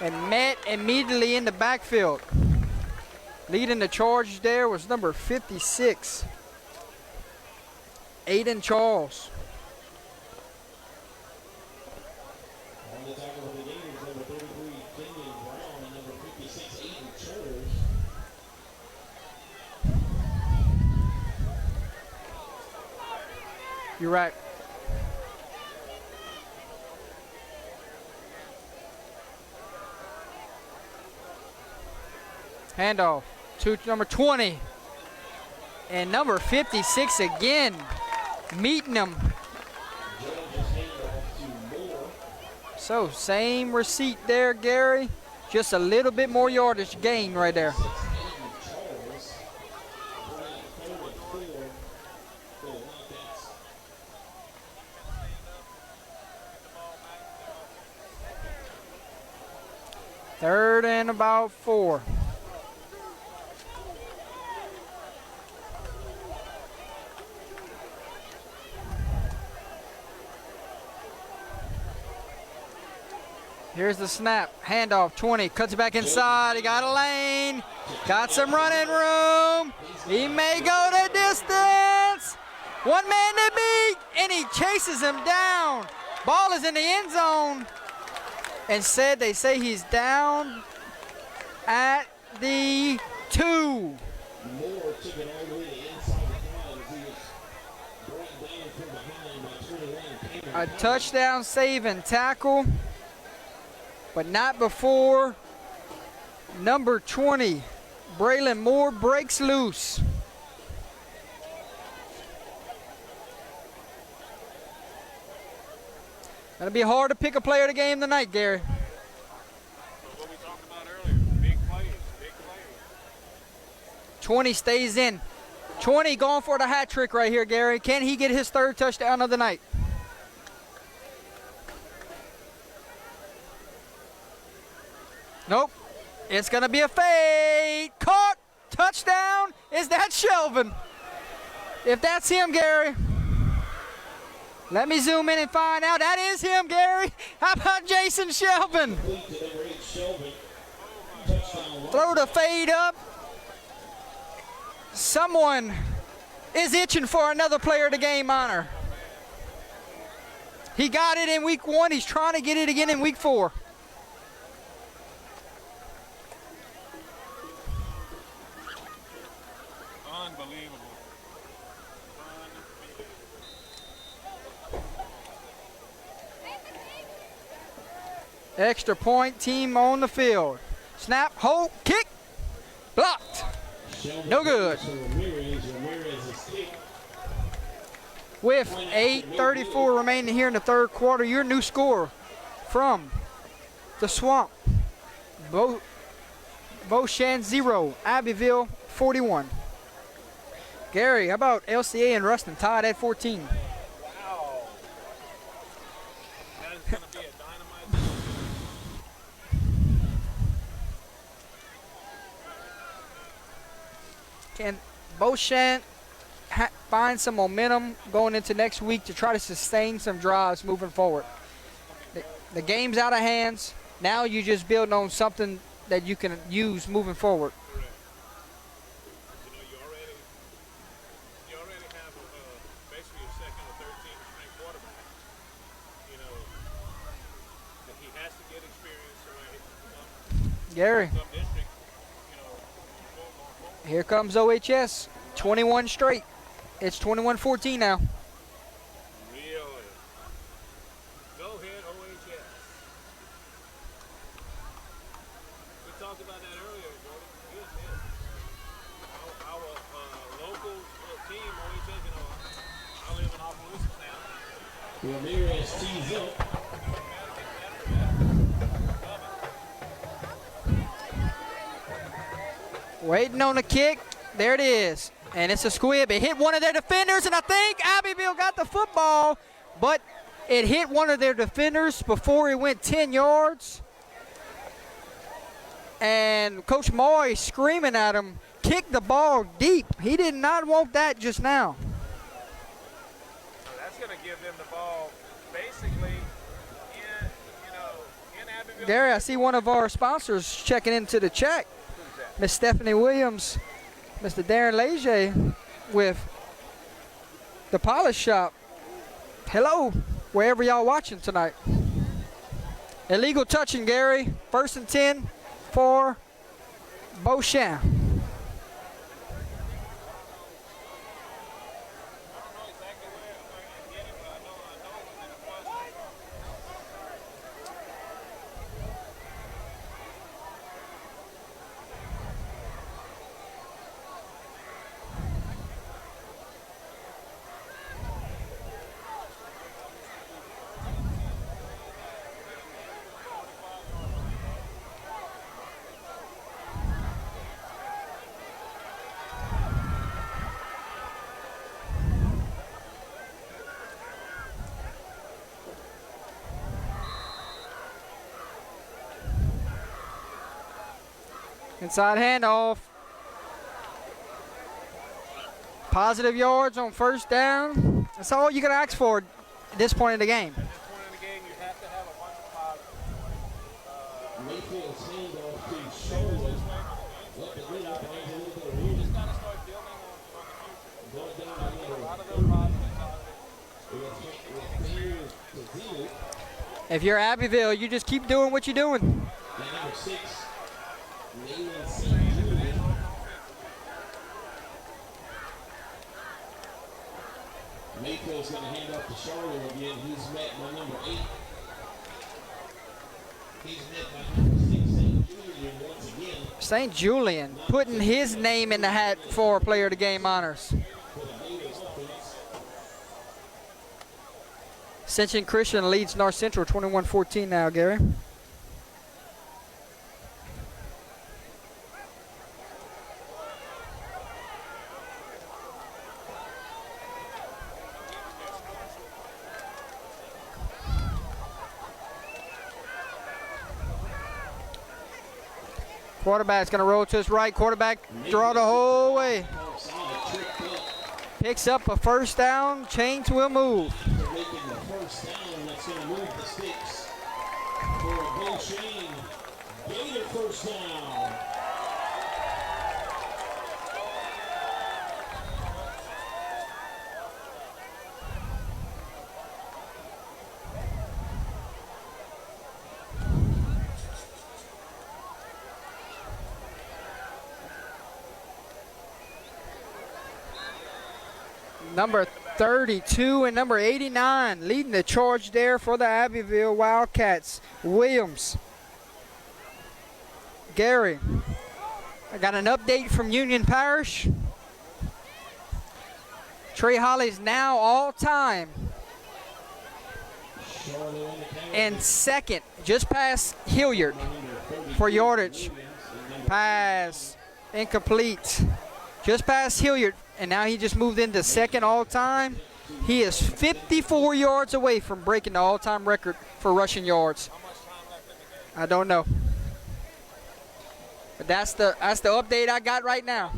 and met immediately in the backfield. Leading the charge there was number 56, Aiden Charles. On the tackle for the Gators, number 33, Kenyon Brown, and number 56, Aiden Charles. You're right. Handoff to number 20. And number 56 again, meeting him. So same receipt there, Gary. Just a little bit more yardage gain right there. Third and about 4. Here's the snap, handoff, 20, cuts it back inside, he got a lane, got some running room, he may go the distance, one man to beat, and he chases him down. Ball is in the end zone, and they say he's down at the 2. Moore took it all the way to inside the 5 as he was brought down from behind by 21. A touchdown saving tackle, but not before number 20, Braylon Moore, breaks loose. It'll be hard to pick a player of the game tonight, Gary. What we talked about earlier, big plays, big plays. 20 stays in. 20 going for the hat trick right here, Gary. Can he get his 3rd touchdown of the night? Nope. It's going to be a fade. Caught. Touchdown. Is that Shelvin? If that's him, Gary, let me zoom in and find out. That is him, Gary. How about Jason Shelvin? Throw the fade up. Someone is itching for another player of the game honor. He got it in week 1. He's trying to get it again in week 4. Extra point, team on the field. Snap, hold, kick, blocked. No good. With 8:34 remaining here in the third quarter, your new score from the Swamp. Beau Chene 0, Abbeville 41. Gary, how about LCA and Ruston tied at 14? Wow. That is going to be a dynamite. Can Beau Chene find some momentum going into next week to try to sustain some drives moving forward? The game's out of hands. Now you just building on something that you can use moving forward. Correct. You already have basically a second or third team string quarterback. You know, that he has to get experience around Gary, some district. You know, here comes OHS. 21 straight. It's 21-14 now. really. Go ahead, OHS. We talked about that earlier, Jordan. Goodness. Our local team, OHS, you know, I live in Opelousas now. Ramirez tees up. Waiting on the kick. There it is. And it's a squib. It hit one of their defenders, and I think Abbeville got the football, but it hit one of their defenders before it went 10 yards. And Coach Moy screaming at him, kick the ball deep. He did not want that just now. So that's going to give them the ball basically in Abbeville. Gary, I see one of our sponsors checking into the check. Miss Stephanie Williams, Mr. Darren Leger with the Polish Shop. Hello, wherever y'all watching tonight. Illegal touching, Gary. 1st and 10 for Beau Chene. Inside handoff. Positive yards on 1st down. That's all you can ask for at this point in the game. At this point in the game, you have to have a bunch of positives. Mayfield's handoff to Sherwood. Let the lead up, a little bit of room. Just got to start building on the future. Going down A the lot of middle. those positives out there. If you're Abbeville, you just keep doing what you're doing. Number 6, Nayland St. Julian. Mayfield's going to hand off to Charlotte again. He's met by number 8. He's met by number 6, St. Julian, once again. St. Julian putting his name in the hat for player of the game honors. For the Gators offense. Ascension Christian leads North Central 21-14 now, Gary. Quarterback's going to roll to his right. Quarterback draw the whole way. Picks up a 1st down. Chains will move. They're making the 1st down. That's going to move the sticks for Beau Chene. Gator 1st down. Number 32 and number 89 leading the charge there for the Abbeville Wildcats. Williams. Gary. I got an update from Union Parish. Trey Holly's now all-time and second, just past Hilliard for yardage. Pass incomplete. Just past Hilliard, and now he just moved into second all-time. He is 54 yards away from breaking the all-time record for rushing yards. I don't know. But that's the update I got right now.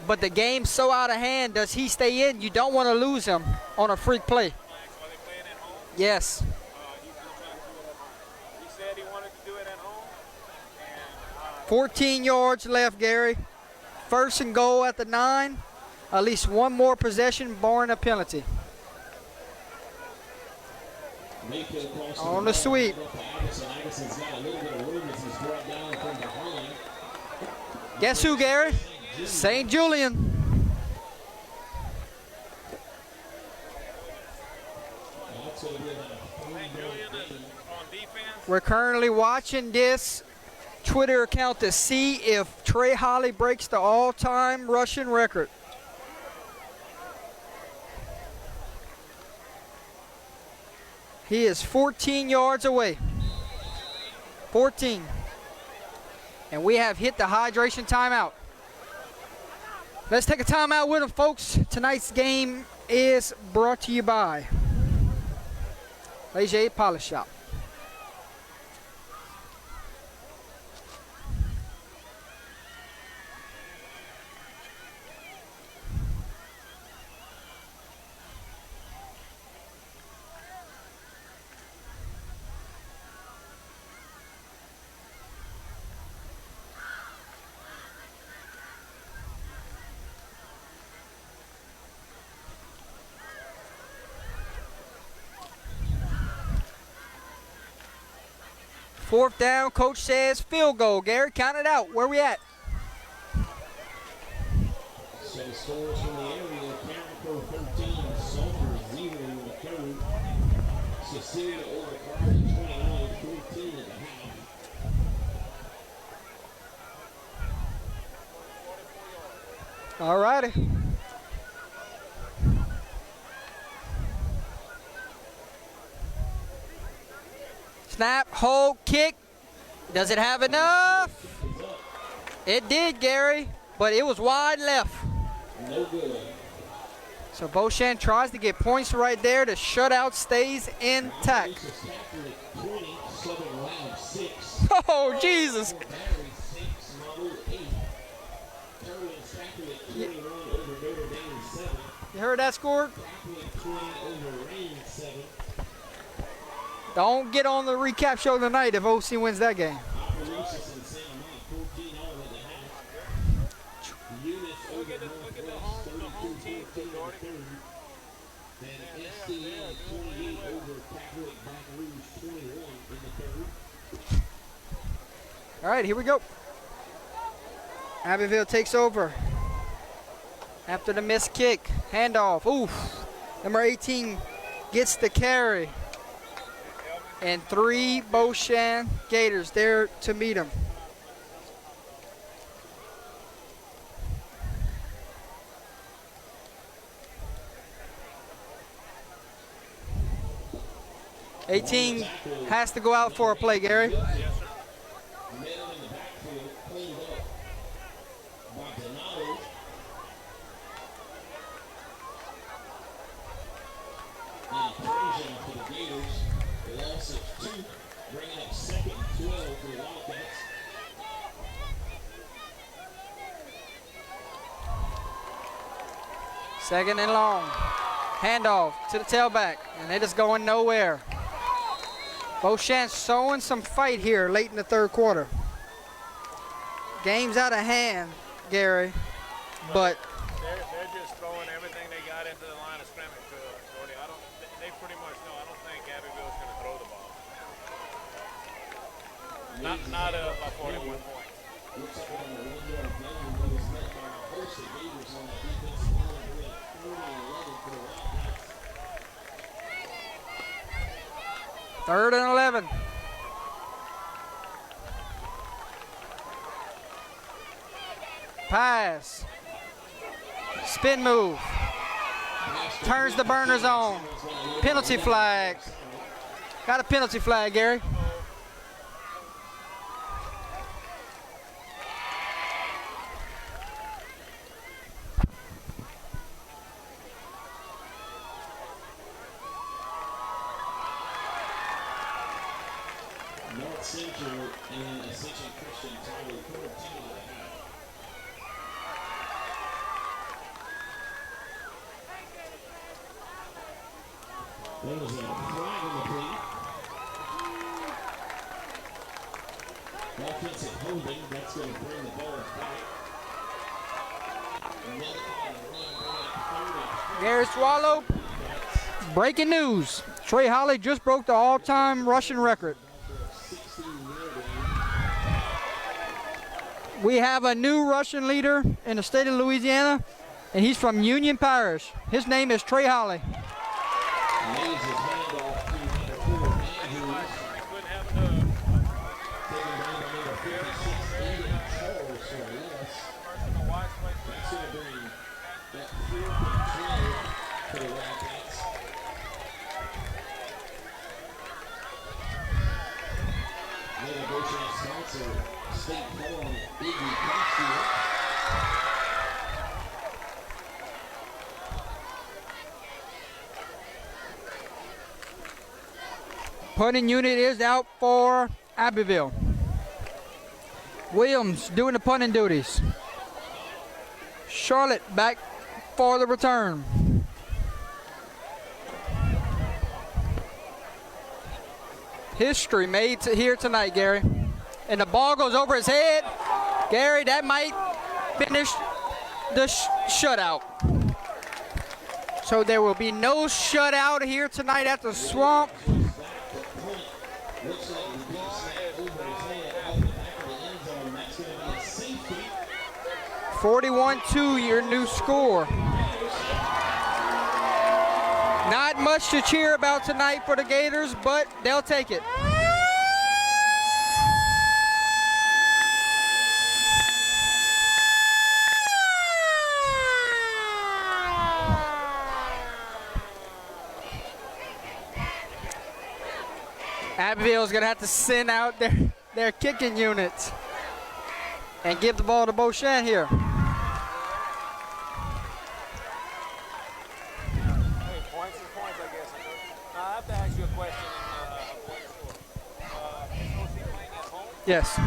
But the game's so out of hand. Does he stay in? You don't want to lose him on a freak play. Yes. He said he wanted to do it at home. 14 yards left, Gary. First and goal at the 9. At least one more possession, barring a penalty. On the sweep. Guess who, Gary? St. Julian. We're currently watching this Twitter account to see if Trey Holly breaks the all-time rushing record. He is 14 yards away. 14. And we have hit the hydration timeout. Let's take a timeout with them, folks. Tonight's game is brought to you by Leger Polish Shop. Fourth down, coach says field goal. Gary, count it out. Where we at? So scores from the area, Carrico 13, Sulphur 0 in the third. Cecilia over Carter 29, 14 at the half. All righty. Snap, hold, kick. Does it have enough? It did, Gary, but it was wide left. No good. So Beau Chene tries to get points right there. The shutout stays intact. Oh, Jesus. You heard that score? Don't get on the recap show tonight if OC wins that game. All right, here we go. Abbeville takes over. After the missed kick, handoff. Oof. Number 18 gets the carry. And 3 Beau Chene Gators there to meet him. '18 has to go out for a play, Gary. Yes, sir. Middle in the backfield, cleaned up by Donato. And Persian for the Gators. A loss of 2, bringing up 2nd and 12 for the Wildcats. Second and long. Handoff to the tailback, and it is going nowhere. Beau Chene showing some fight here late in the third quarter. Game's out of hand, Gary, but They're just throwing everything they got into the line of scrimmage, Jordy. They pretty much know. I don't think Abbeville's going to throw the ball. Not by 41 points. Looks like on the 1 yard gain, but it's met by a host of Gators on the defensive line. Third and 11 for the Wildcats. 3rd and 11. Pass. Spin move. Turns the burners on. Penalty flag. Got a penalty flag, Gary. North Central and Ascension Christian tied 14 at half. There was a flag on the play. Offensive holding, that's going to bring the ball back. And then on the run, bring it 3rd and 4. Gary Swallow. Breaking news. Trey Holly just broke the all-time rushing record. We have a new Russian leader in the state of Louisiana, and he's from Union Parish. His name is Trey Holly. Lays his hand off to number 4, Andrews. Taken down by number 56, Aiden Charles for a loss. That's going to bring that 4th and 12 for the Wildcats. Then the Beau Chene sponsor, State Farm, Iggy Costume. Punting unit is out for Abbeville. Williams doing the punting duties. Charlotte back for the return. History made here tonight, Gary. And the ball goes over his head. Gary, that might finish the shutout. So there will be no shutout here tonight at the Swamp. Looks like the deep snap over his head out the back of the end zone. That's going to be a safety. 41-2, your new score. Not much to cheer about tonight for the Gators, but they'll take it. Abbeville's going to have to send out their kicking units and give the ball to Beau Chene here. Hey, points is points, I guess. I have to ask you a question. Is OC playing at home? Yes.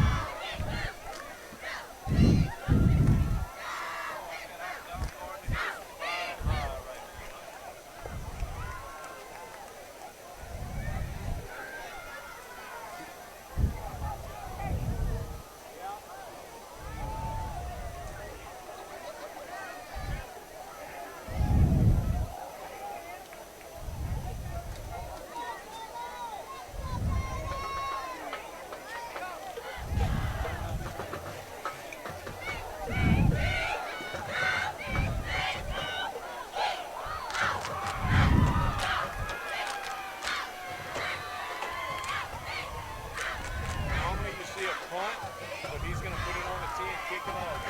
Normally you see a punt, but he's going to put it on the tee and kick it off.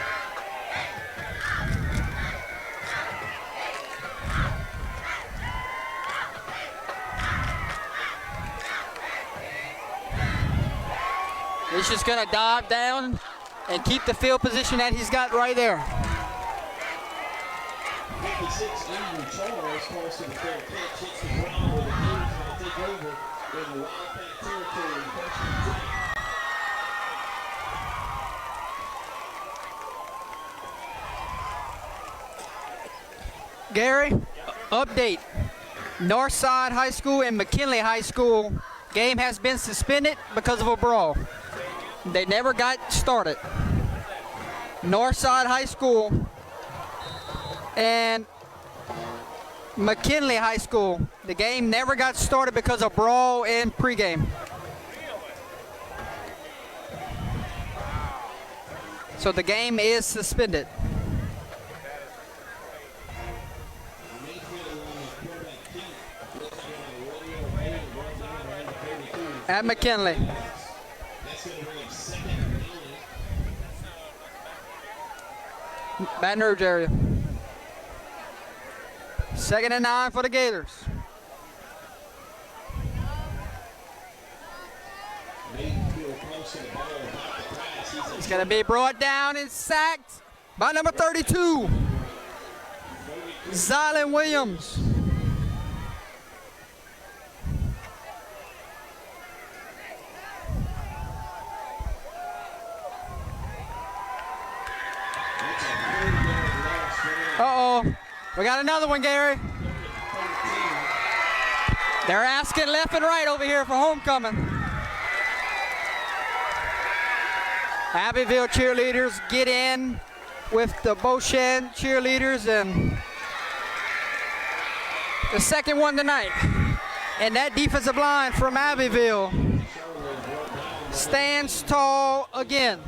He's just going to dive down and keep the field position that he's got right there. 56, Andrew Charles calls to the fair catch, hits the ground where the Gators going to take over in the Wildcat territory. First and 10. Gary, update. Northside High School and McKinley High School game has been suspended because of a brawl. They never got started. Northside High School and McKinley High School, the game never got started because of brawl in pregame. So the game is suspended. at McKinley. That's going to bring him second and 9. Baton Rouge area. 2nd and 9 for the Gators. Mayfield close to the ball, about to pass. He's going to be brought down and sacked by number 32, Zylan Williams. Uh-oh. We got another one, Gary. They're asking left and right over here for homecoming. Abbeville cheerleaders get in with the Beau Chene cheerleaders, and the second one tonight. And that defensive line from Abbeville stands tall again.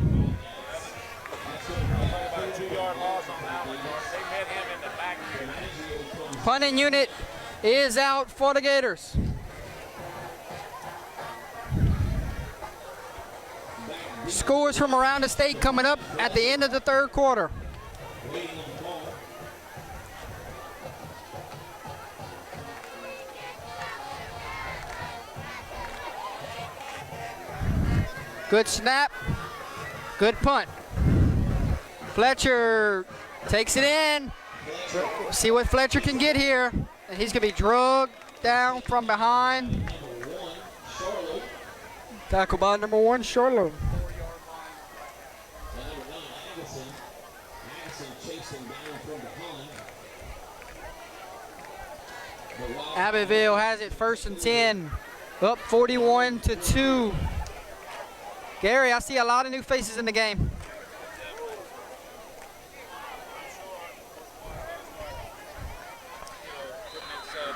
Punting unit is out for the Gators. Scores from around the state coming up at the end of the 3rd quarter. Good snap, good punt. Fletcher takes it in. See what Fletcher can get here. And he's going to be drugged down from behind. Tackle by number 1, Charlotte. Abbeville has it 1st and 10, up 41-2. Gary, I see a lot of new faces in the game.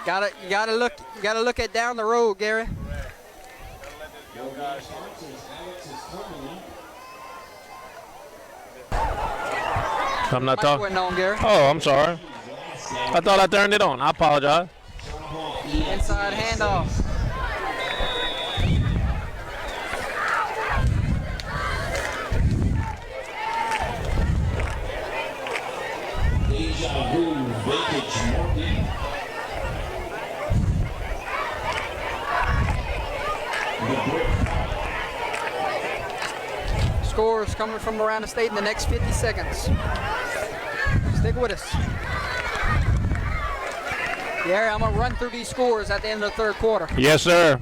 You gotta look at down the road, Gary. I'm not talking. On, Gary. Oh, I'm sorry. I thought I turned it on. I apologize. Inside handoff. Deja vu, vintage market. Scores coming from around the state in the next 50 seconds. Stick with us. Gary, I'm going to run through these scores at the end of the 3rd quarter. Yes, sir.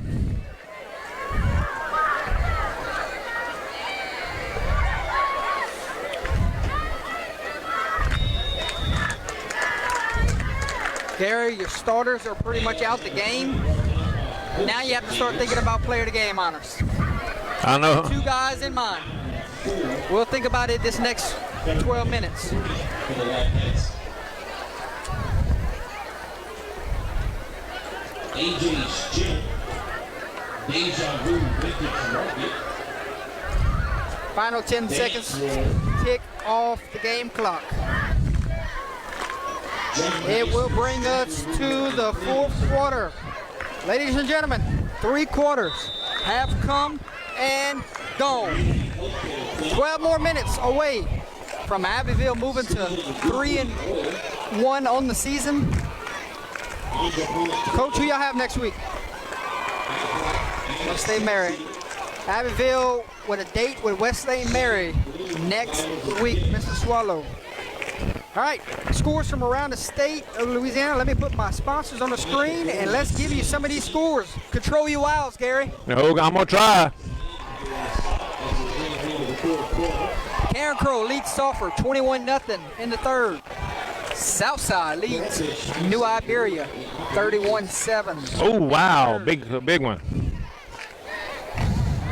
Gary, your starters are pretty much out the game. Now you have to start thinking about player of the game honors. I know. 2 guys in mind. We'll think about it this next 12 minutes. AJ's Gym. Deja vu, vintage market. Final 10 seconds. Tick off the game clock. It will bring us to the 4th quarter. Ladies and gentlemen, 3 quarters have come and gone. 12 more minutes away from Abbeville moving to 3-1 on the season. Coach, who y'all have next week? West St. Mary. Abbeville with a date with West St. Mary next week, Mr. Swallow. All right, scores from around the state of Louisiana. Let me put my sponsors on the screen, and let's give you some of these scores. Control your wows, Gary. No, I'm going to try. Karen Crow leads Sulphur 21-0 in the 3rd. Southside leads New Iberia 31-7. Oh, wow. Big one.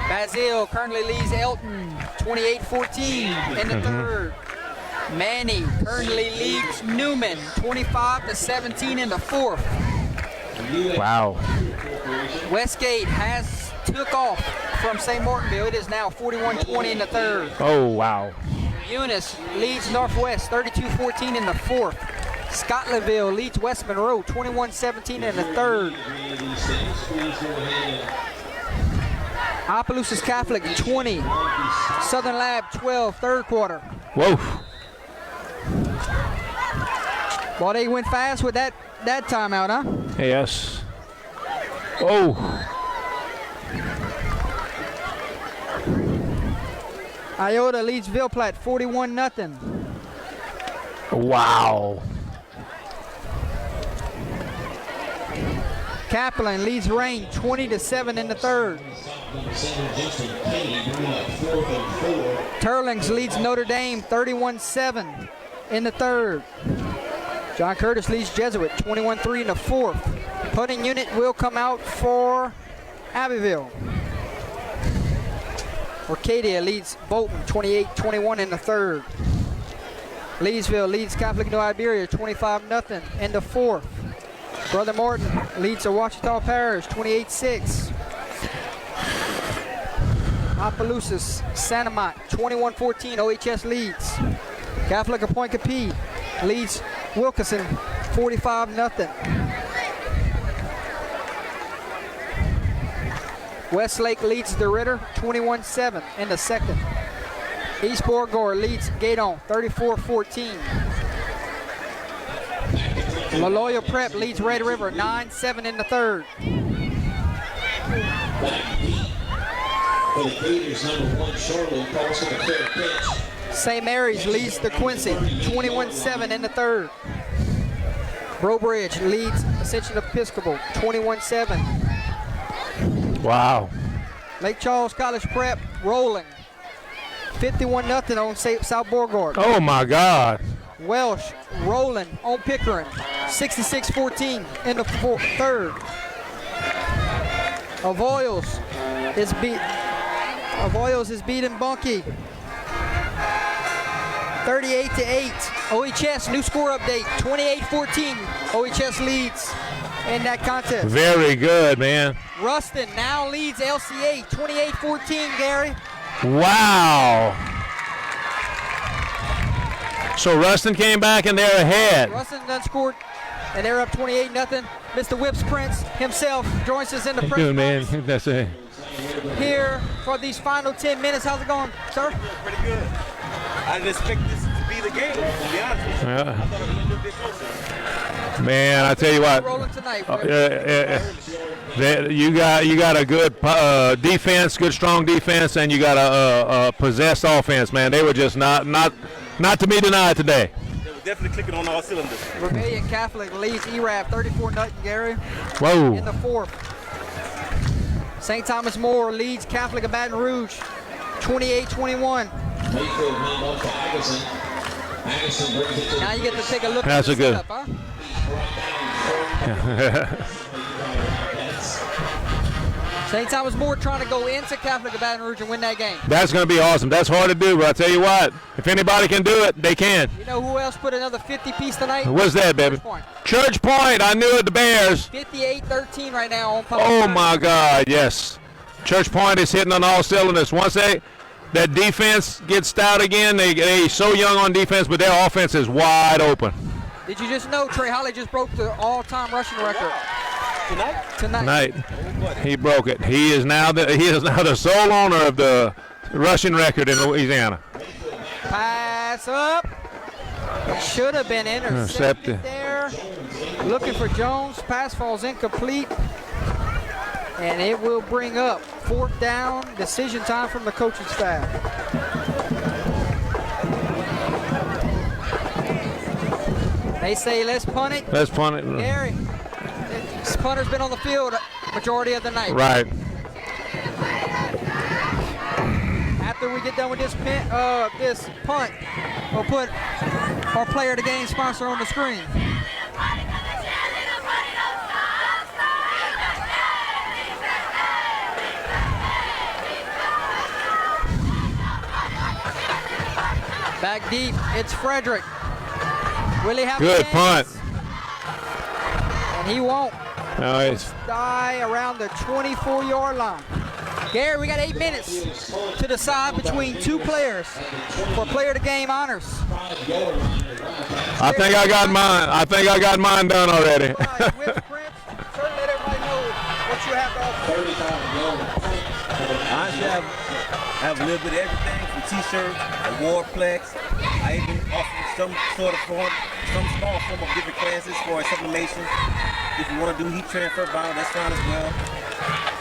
Basile currently leads Elton 28-14 in the 3rd. Manny currently leads Newman 25-17 in the 4th. Wow. Westgate has took off from St. Martinville. It is now 41-20 in the 3rd. Oh, wow. Eunice leads Northwest 32-14 in the 4th. Scotlandville leads West Monroe 21-17 in the 3rd. Opelousas Catholic 20, Southern Lab 12, third quarter. Whoa. Well, they went fast with that timeout, huh? Yes. Oh. Iota leads Ville Platte 41-0. Wow. Kaplan leads Rain 20-7 in the third. Turlings leads Notre Dame 31-7 in the third. John Curtis leads Jesuit 21-3 in the fourth. Punting unit will come out for Abbeville. Orcadia leads Bolton 28-21 in the third. Leesville leads Catholic New Iberia 25-0 in the fourth. Brother Morton leads the Ouachita Parish 28-6. Opelousas Santa Mont 21-14, OHS leads. Catholic of Point Capee leads Wilkinson 45-0. Westlake leads the Ritter 21-7 in the second. East Borgore leads Gaydon 34-14. Laloya Prep leads Red River 9-7 in the third. Back deep for the Gators, number 1, Charlotte calls for the fair catch. St. Mary's leads the Quincy 21-7 in the third. Brobridge leads Ascension Episcopal 21-7. Wow. Lake Charles College Prep rolling 51-0 on South Borgore. Oh my God. Welsh rolling on Pickering 66-14 in the third. Avoyles is beating Bunkie 38-8. OHS new score update 28-14. OHS leads in that contest. Very good, man. Ruston now leads LCA 28-14, Gary. Wow. So Ruston came back and they're ahead. Ruston done scored and they're up 28-0. Mr. Whips Prince himself joins us in the press Good, man. box That's it. here for these final 10 minutes. How's it going, sir? Pretty good. I didn't expect this to be the game, to be honest with you. I thought it would be a little bit closer. Man, I tell you what. Rolling tonight. You got a good defense, good strong defense, and you got a possessed offense, man. They were just not to be denied today. They were definitely clicking on all cylinders. Rebellion Catholic leads ERAB 34-0, Gary, Whoa. in the fourth. St. Thomas More leads Catholic of Baton Rouge 28-21. Mayfield hand off to Agason. Agason brings it to Now you get to take a look That's at a the good. setup, huh? St. Thomas More trying to go into Catholic of Baton Rouge and win that game. That's going to be awesome. That's hard to do, but I tell you what, if anybody can do it, they can. You know who else put another 50 piece tonight? What's that, baby? Church Point. Church Point. I knew it, the Bears. 58-13 right now on public. Oh, my God, yes. Church Point is hitting on all cylinders. Once that defense gets stout again, they so young on defense, but their offense is wide open. Did you just know Trey Holly just broke the all-time rushing record? Tonight. He broke it. He is now the sole owner of the rushing record in Louisiana. Pass up. Should have been intercepted there. Looking for Jones. Pass falls incomplete. And it will bring up fourth down. Decision time from the coaching staff. They say let's punt it. Let's punt it. Gary, this punter's been on the field majority of the night. Right. After we get done with this punt, we'll put our player of the game sponsor on the screen. Back deep, it's Frederick. Will he have Good a chance? punt. And he won't. Nice. Die around the 24-yard line. Gary, we got 8 minutes to decide between two players for player of the game honors. I think I got mine. I think I got mine done already. Whip Prince, sir, let everybody know what you have to offer? 35 to go. Honestly, I have a little bit of everything from T-shirts, award plaques. I even offer some small form of different classes for sublimation. If you want to do heat transfer bond, that's fine as well.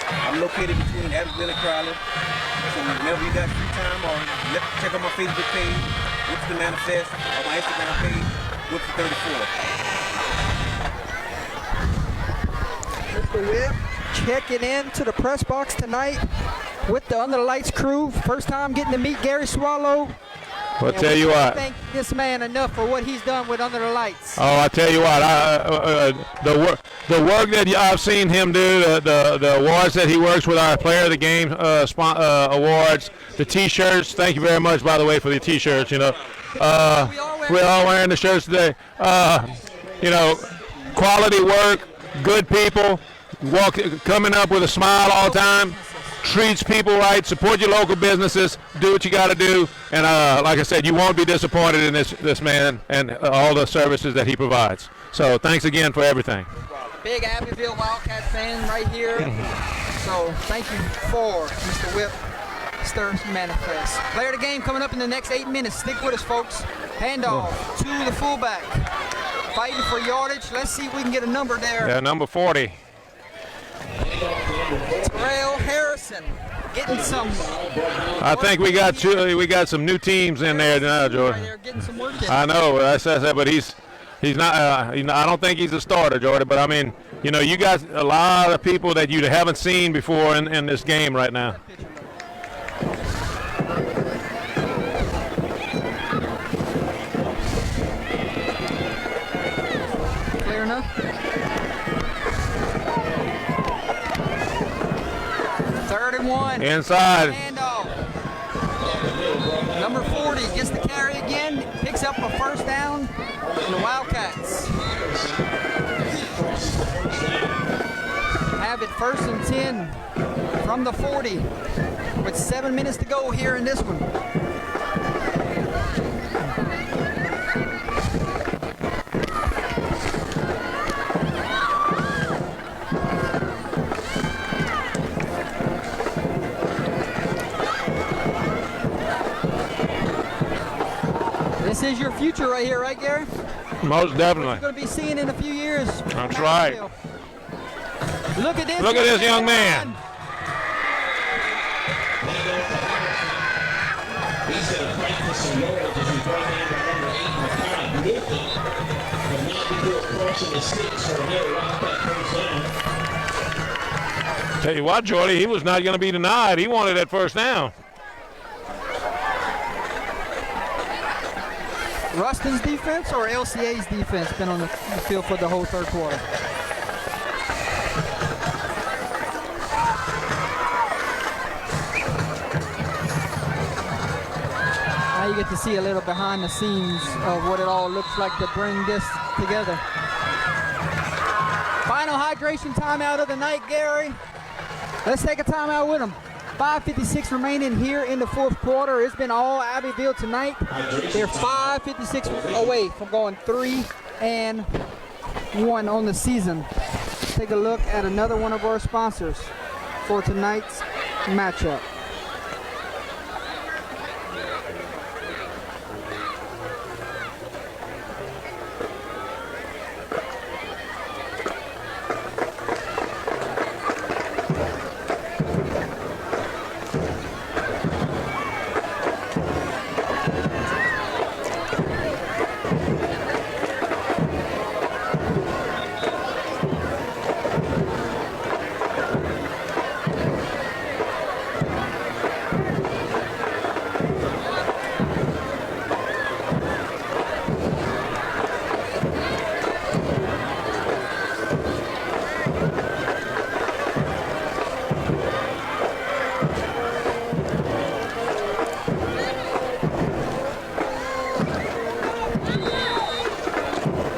I'm located between Abbeville and Crowley. So whenever you got free time, or check out my Facebook page, Whips the Manifest, or my Instagram page, Whips the 34. Mr. Whip checking in to the press box tonight with the Under the Lights crew. First time getting to meet Gary Swallow. I'll tell you what. Thank this man enough for what he's done with Under the Lights. Oh, I tell you what, the work that I've seen him do, the awards that he works with our Player of the Game awards, the T-shirts. Thank you very much, by the way, for the T-shirts. You know, we're all wearing the shirts today. You know, quality work, good people, coming up with a smile all the time. Treats people right, support your local businesses, do what you got to do, and like I said, you won't be disappointed in this man and all the services that he provides. So thanks again for everything. Big Abbeville Wildcat fan right here. So thank you for Mr. Whip Stirs Manifest. Player of the game coming up in the next 8 minutes. Stick with us, folks. Handoff to the fullback. Fighting for yardage. Let's see if we can get a number there. Yeah, number 40. Terrell Harrison getting some. I think we got some new teams in there now, Jordan. Right there, getting some work in. I know, that's but he's not. I don't think he's a starter, Jordan. But I mean, you know, you got a lot of people that you haven't seen before in this game right now. Clear enough. Inside. Handoff. Number 40 gets the carry again, picks up a first down, and the Wildcats have it 1st and 10 from the 40 with 7 minutes to go here in this one. This is your future right here, right, Gary? Most definitely. You're going to be seeing in a few years. That's right. Look at this. Look at this young man. He's going to fight for some yards as we bring in the number 8 with him. But not before crossing the 6 for another Wildcat first down. Tell you what, Jordy, he was not going to be denied. He wanted that first down. Ruston's defense or LCA's defense been on the field for the whole third quarter? Now you get to see a little behind the scenes of what it all looks like to bring this together. Final hydration timeout of the night, Gary. Let's take a timeout with him. 5:56 remaining here in the fourth quarter. It's been all Abbeville tonight. They're 5:56 away from going 3-1 on the season. Take a look at another one of our sponsors for tonight's matchup.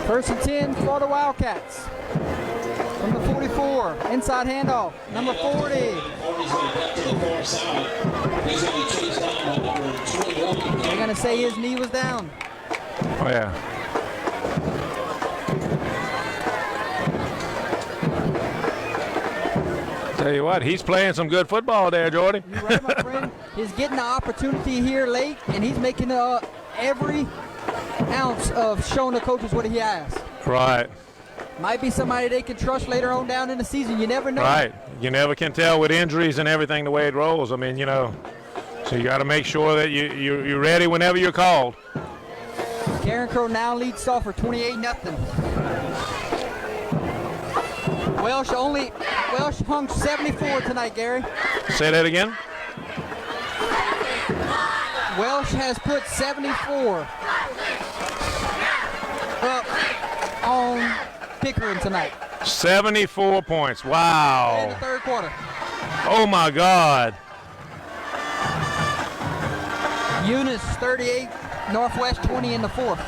First and 10 for the Wildcats. From the 44, inside handoff, number 40. They're going to say his knee was down. Oh, yeah. Tell you what, he's playing some good football there, Jordy. You're right, my friend. He's getting the opportunity here late, and he's making every ounce of showing the coaches what he has. Right. Might be somebody they can trust later on down in the season. You never know. Right. You never can tell with injuries and everything the way it rolls. I mean, you know, so you got to make sure that you're ready whenever you're called. Karen Crow now leads off for 28-0. Welsh hung 74 tonight, Gary. Say that again. Welsh has put 74 up on Pickering tonight. 74 points. In Wow. the third quarter. Oh, my God. Eunice 38, Northwest 20 in the fourth.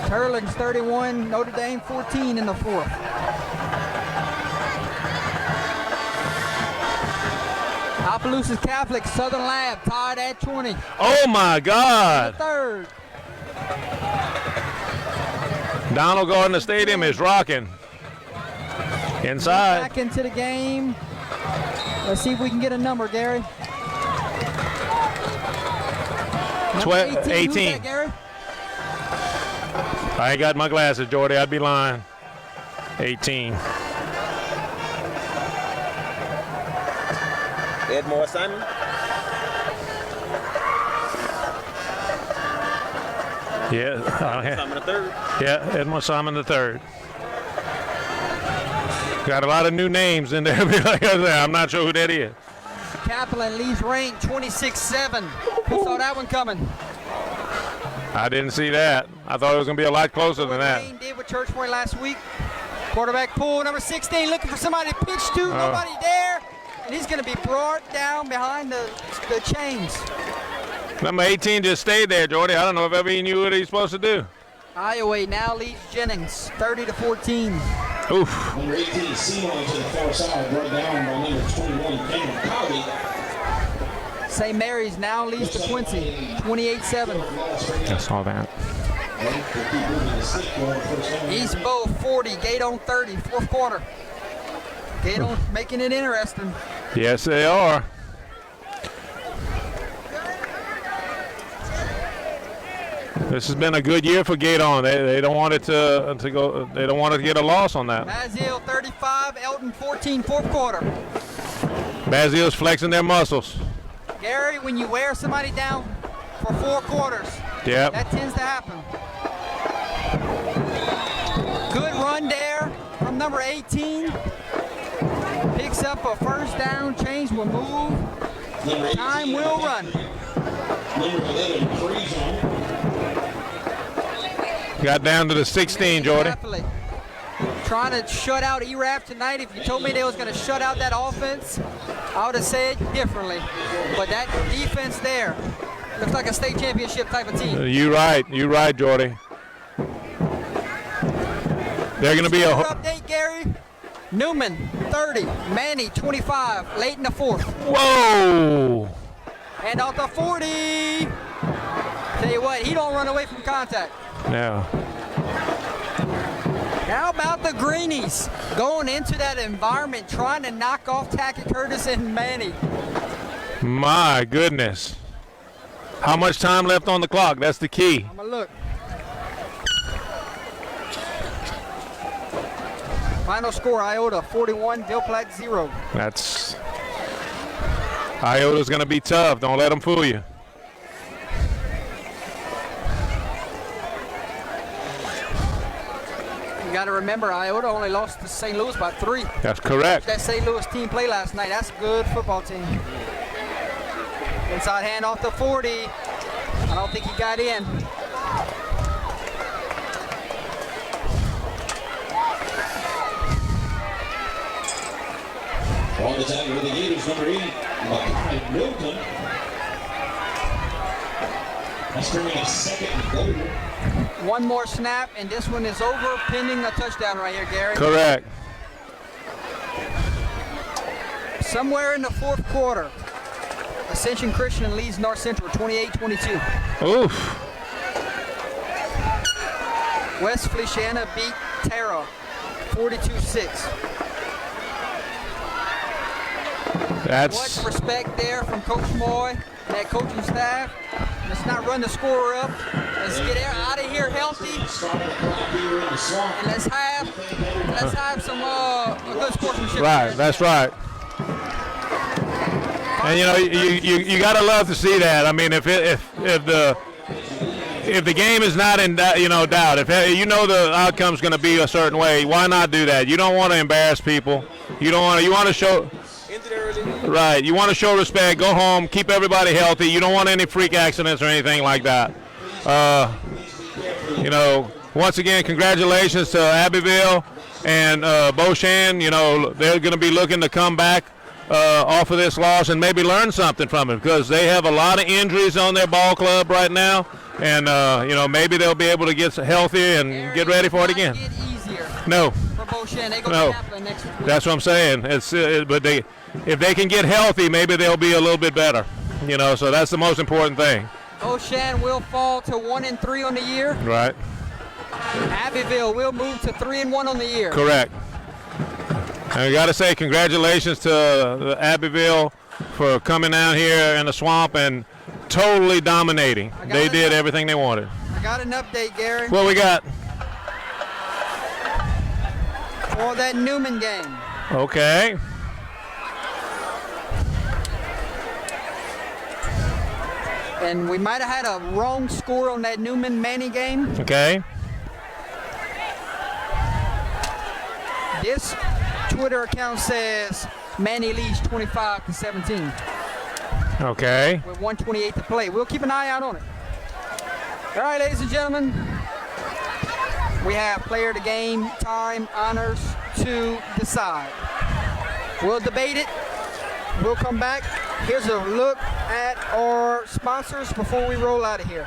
Turling's 31, Notre Dame 14 in the fourth. Opelousas Catholic, Southern Lab tied at 20. Oh, my God. Third. Donald Gardner Stadium is rocking. Inside. Back into the game. Let's see if we can get a number, Gary. Number 18. Who's 18. that, Gary? I ain't got my glasses, Jordy. I'd be lying. 18. Edmore Simon. Yeah. Simon the third. Yeah, Edmund Simon III. Got a lot of new names in there. I'm not sure who that is. Kaplan leads rank 26-7. Who saw that one coming? I didn't see that. I thought it was going to be a lot closer than that. Wayne did with Church Point last week. Quarterback pull, number 16, looking for somebody to pitch to. Nobody there. And he's going to be brought down behind the chains. Number 18 just stayed there, Jordy. I don't know if ever he knew what he's supposed to do. Iowa now leads Jennings 30-14. Oof. Number 18, Simon to the far side, brought down by number 21, Cameron Cowley. St. Mary's now leads to Quincy 28-7. I saw that. East Bow 40, Gate on 30, fourth quarter. Gate on making it interesting. Yes, they are. This has been a good year for Gaydon. They don't want it to go. They don't want to get a loss on that. Maziel 35, Elton 14, fourth quarter. Bazille's flexing their muscles. Gary, when you wear somebody down for 4 quarters, Yep. that tends to happen. Good run there from number 18. Picks up a first down, change will move. Time will run. Number 11, Freezon. Got down to the 16, Jordy. Definitely. Trying to shut out ERAF tonight. If you told me they was going to shut out that offense, I would have said differently. But that defense there looks like a state championship type of team. You right, Jordy. They're going to be a. Update, Gary. Newman 30, Manny 25, late in the fourth. Whoa! And off the 40. Tell you what, he don't run away from contact. Yeah. How about the Greenies going into that environment, trying to knock off Tackett Curtis and Manny? My goodness. How much time left on the clock? That's the key. I'm gonna look. Final score, Iota 41, Bill Platt 0. That's. Iota's going to be tough. Don't let them fool you. You got to remember, Iota only lost to St. Louis by 3. That's correct. That St. Louis team played last night. That's a good football team. Inside hand off the 40. I don't think he got in. On the tackle with the Gators, number 8, Makai Milton. That's bringing a second and goal. One more snap, and this one is over, pending a touchdown right here, Gary. Correct. Somewhere in the fourth quarter, Ascension Christian leads North Central 28-22. Oof. West Feliciana beat Tara 42-6. That's Much respect there from Coach Moy and that coaching staff. Let's not run the score up. Let's get out of here healthy, and let's have some a good sportsmanship. right. That's right. And you know, you gotta love to see that. I mean, if the game is not in doubt, if you know the outcome's going to be a certain way, why not do that? You don't want to embarrass people. You want to show. Right. You want to show respect. Go home. Keep everybody healthy. You don't want any freak accidents or anything like that. Once again, congratulations to Abbeville and Beau Chene. They're going to be looking to come back off of this loss and maybe learn something from it, because they have a lot of injuries on their ball club right now, and maybe they'll be able to get healthy and get ready for it again. Get easier No, for Beau Chene. They go No. to Kaplan next week. that's what I'm saying. But if they can get healthy, maybe they'll be a little bit better. So that's the most important thing. Beau Chene will fall to 1-3 on the year. Right. Abbeville will move to 3-1 on the year. Correct. And we got to say congratulations to Abbeville for coming down here in the swamp and totally dominating. They did everything they wanted. I got an update, Gary, What we got? for that Newman game. Okay. And we might have had a wrong score on that Newman-Manny game. Okay. This Twitter account says Manny leads 25-17 Okay. with 1:28 to play. We'll keep an eye out on it. All right, ladies and gentlemen, we have player of the game time honors to decide. We'll debate it. We'll come back. Here's a look at our sponsors before we roll out of here.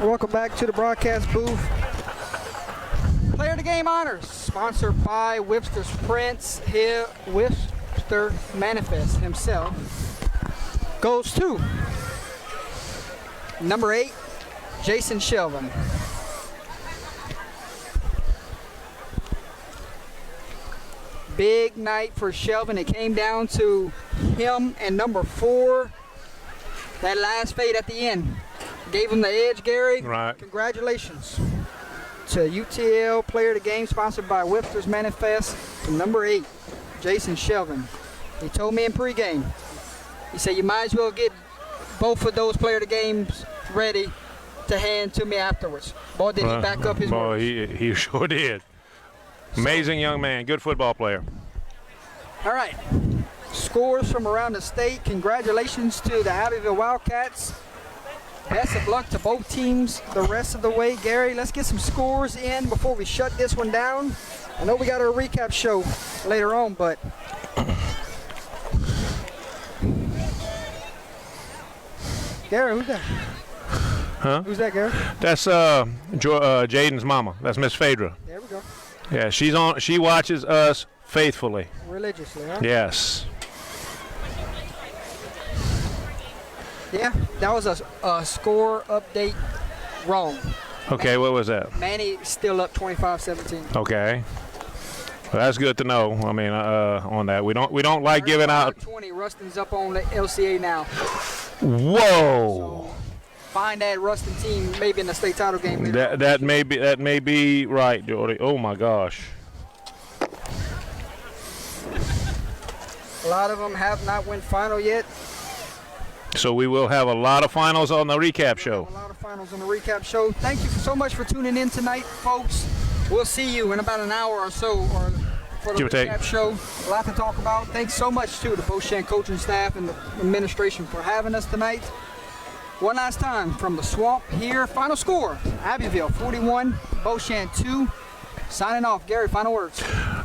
Welcome back to the broadcast booth. Player of the game honors, sponsored by Webster's Prince. Here, Webster Manifest himself goes to number 8, Jason Shelvin. Big night for Shelvin. It came down to him and number 4. That last fade at the end gave him the edge, Gary. Right. Congratulations to UTL Player of the Game, sponsored by Webster's Manifest, to number 8, Jason Shelvin. He told me in pregame, he said, you might as well get both of those Player of the Games ready to hand to me afterwards. Boy, did he back up his Boy, words. he sure did. Amazing young man, good football player. All right, scores from around the state. Congratulations to the Abbeville Wildcats. Best of luck to both teams the rest of the way. Gary, let's get some scores in before we shut this one down. I know we got our recap show later on, but Gary, who's that? Huh? Who's that, Gary? That's Jaden's mama. That's Miss Phaedra. There we go. Yeah, she's on. She watches us faithfully. Religiously, huh? Yes. Yeah, that was a score update wrong. Okay, what was that? Manny still up 25-17. Okay. Well, that's good to know. I mean, on that, we don't like giving out. 20. Ruston's up on the LCA now. Whoa. So find that Ruston team maybe in the state title game. later on. That may be right, Jordy. Oh my gosh. A lot of them have not went final yet. So we will have a lot of finals on the recap show. A lot of finals on the recap show. Thank you so much for tuning in tonight, folks. We'll see you in about an hour or so or for the Give or take. recap show. A lot to talk about. Thanks so much to the Beau Chene coaching staff and the administration for having us tonight. One last time from the Swamp here. Final score, Abbeville 41, Beau Chene 2. Signing off. Gary, final words.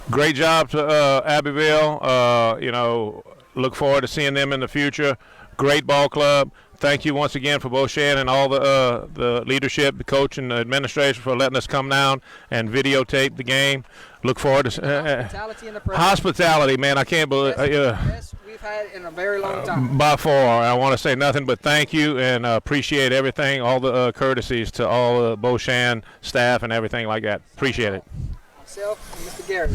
Great job to Abbeville. You know, look forward to seeing them in the future. Great ball club. Thank you once again for Beau Chene and all the leadership, the coach, and the administration for letting us come down and videotape the game. Look forward to Hospitality in the press. hospitality, man. I can't believe. Best we've had in a very long time. By far, I want to say nothing but thank you and appreciate everything, all the courtesies to all the Beau Chene staff and everything like that. Appreciate it. Myself and Mr. Gary.